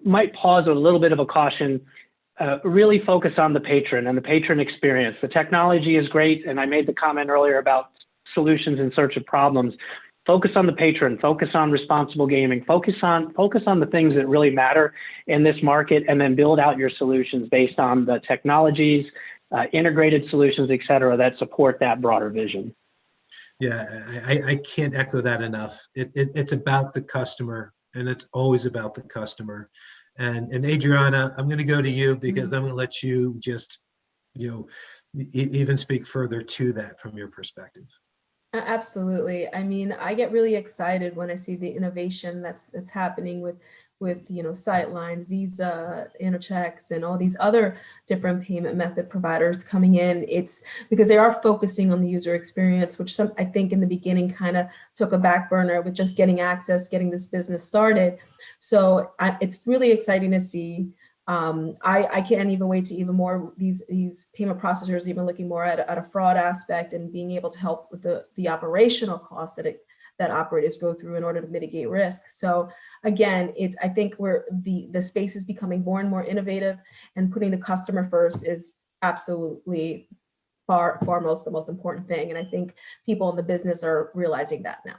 S3: might pause with a little bit of a caution, really focus on the patron and the patron experience. The technology is great, and I made the comment earlier about solutions in search of problems. Focus on the patron, focus on responsible gaming, focus on the things that really matter in this market, and then build out your solutions based on the technologies, integrated solutions, et cetera, that support that broader vision.
S5: Yeah, I can't echo that enough. It's about the customer, and it's always about the customer. And Adriana, I'm going to go to you because I'm going to let you just, even speak further to that from your perspective.
S4: Absolutely. I mean, I get really excited when I see the innovation that's happening with Sightlines, Visa, Interchecks, and all these other different payment method providers coming in. It's because they are focusing on the user experience, which I think in the beginning kind of took a back burner with just getting access, getting this business started. So it's really exciting to see. I can't even wait to even more these payment processors even looking more at a fraud aspect and being able to help with the operational costs that operators go through in order to mitigate risk. So again, I think the space is becoming more and more innovative, and putting the customer first is absolutely the most important thing. And I think people in the business are realizing that now.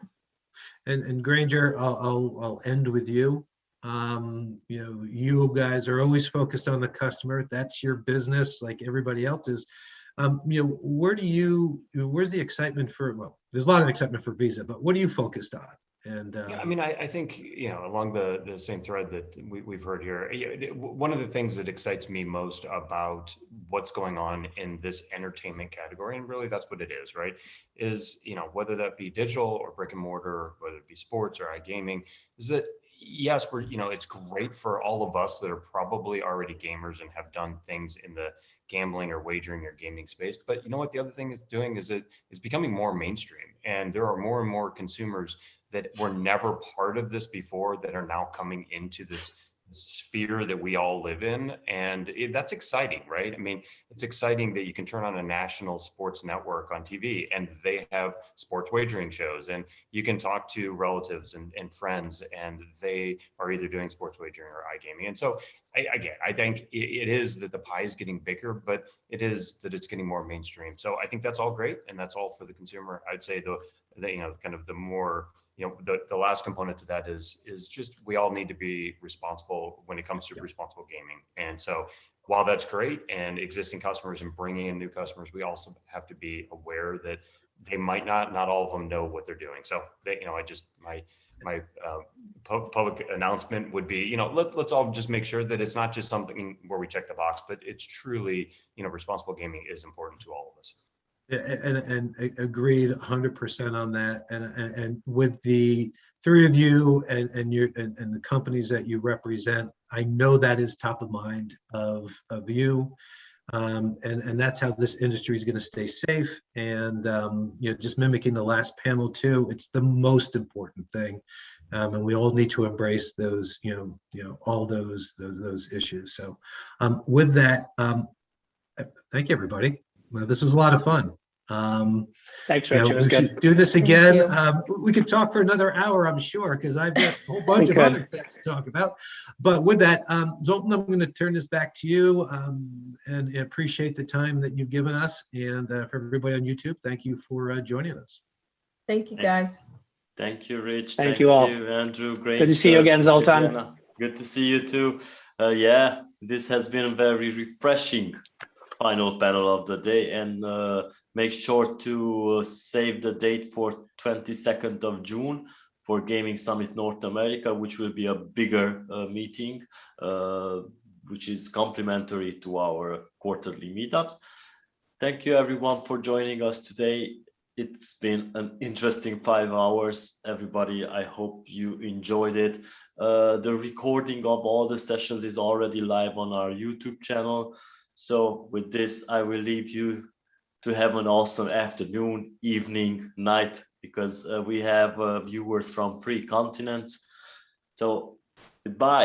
S5: And Granger, I'll end with you. You guys are always focused on the customer. That's your business, like everybody else's. Where's the excitement for? Well, there's a lot of excitement for Visa, but what are you focused on? And
S22: I think along the same thread that we've heard here, one of the things that excites me most about what's going on in this entertainment category, and really that's what it is, right? Is whether that be digital or brick and mortar, whether it be sports or iGaming, is that yes, it's great for all of us that are probably already gamers and have done things in the gambling or wagering or gaming space. But you know what the other thing is doing is it's becoming more mainstream, and there are more and more consumers that were never part of this before that are now coming into this sphere that we all live in, and that's exciting, right? I mean, it's exciting that you can turn on a national sports network on TV and they have sports wagering shows, and you can talk to relatives and friends, and they are either doing sports wagering or iGaming. And so I think it is that the pie is getting bigger, but it is that it's getting more mainstream. So I think that's all great, and that's all for the consumer. I'd say the kind of the more, the last component to that is just we all need to be responsible when it comes to responsible gaming. And so while that's great, and existing customers and bringing in new customers, we also have to be aware that they might not all of them know what they're doing. So my public announcement would be, let's all just make sure that it's not just something where we check the box, but it's truly, responsible gaming is important to all of us.
S5: And agreed 100% on that. And with the three of you and the companies that you represent, I know that is top of mind of you. And that's how this industry is going to stay safe. And just mimicking the last panel too, it's the most important thing. And we all need to embrace those, all those issues. So with that, thank you, everybody. Well, this was a lot of fun.
S3: Thanks, Richard.
S5: We should do this again. We could talk for another hour, I'm sure, because I've got a whole bunch of other things to talk about. But with that, Zoltan, I'm going to turn this back to you, and appreciate the time that you've given us. And for everybody on YouTube, thank you for joining us.
S4: Thank you, guys.
S1: Thank you, Rich.
S3: Thank you all.
S1: Andrew. Great.
S3: Good to see you again, Zoltan.
S1: Jenna. Good to see you too. Yeah, this has been a very refreshing final panel of the day, and make sure to save the date for 22nd of June for Gaming Summit North America, which will be a bigger meeting, which is complementary to our quarterly meetups. Thank you everyone for joining us today. It's been an interesting 5 hours, everybody. I hope you enjoyed it. The recording of all the sessions is already live on our YouTube channel. So with this, I will leave you to have an awesome afternoon, evening, night, because we have viewers from 3 continents. So goodbye.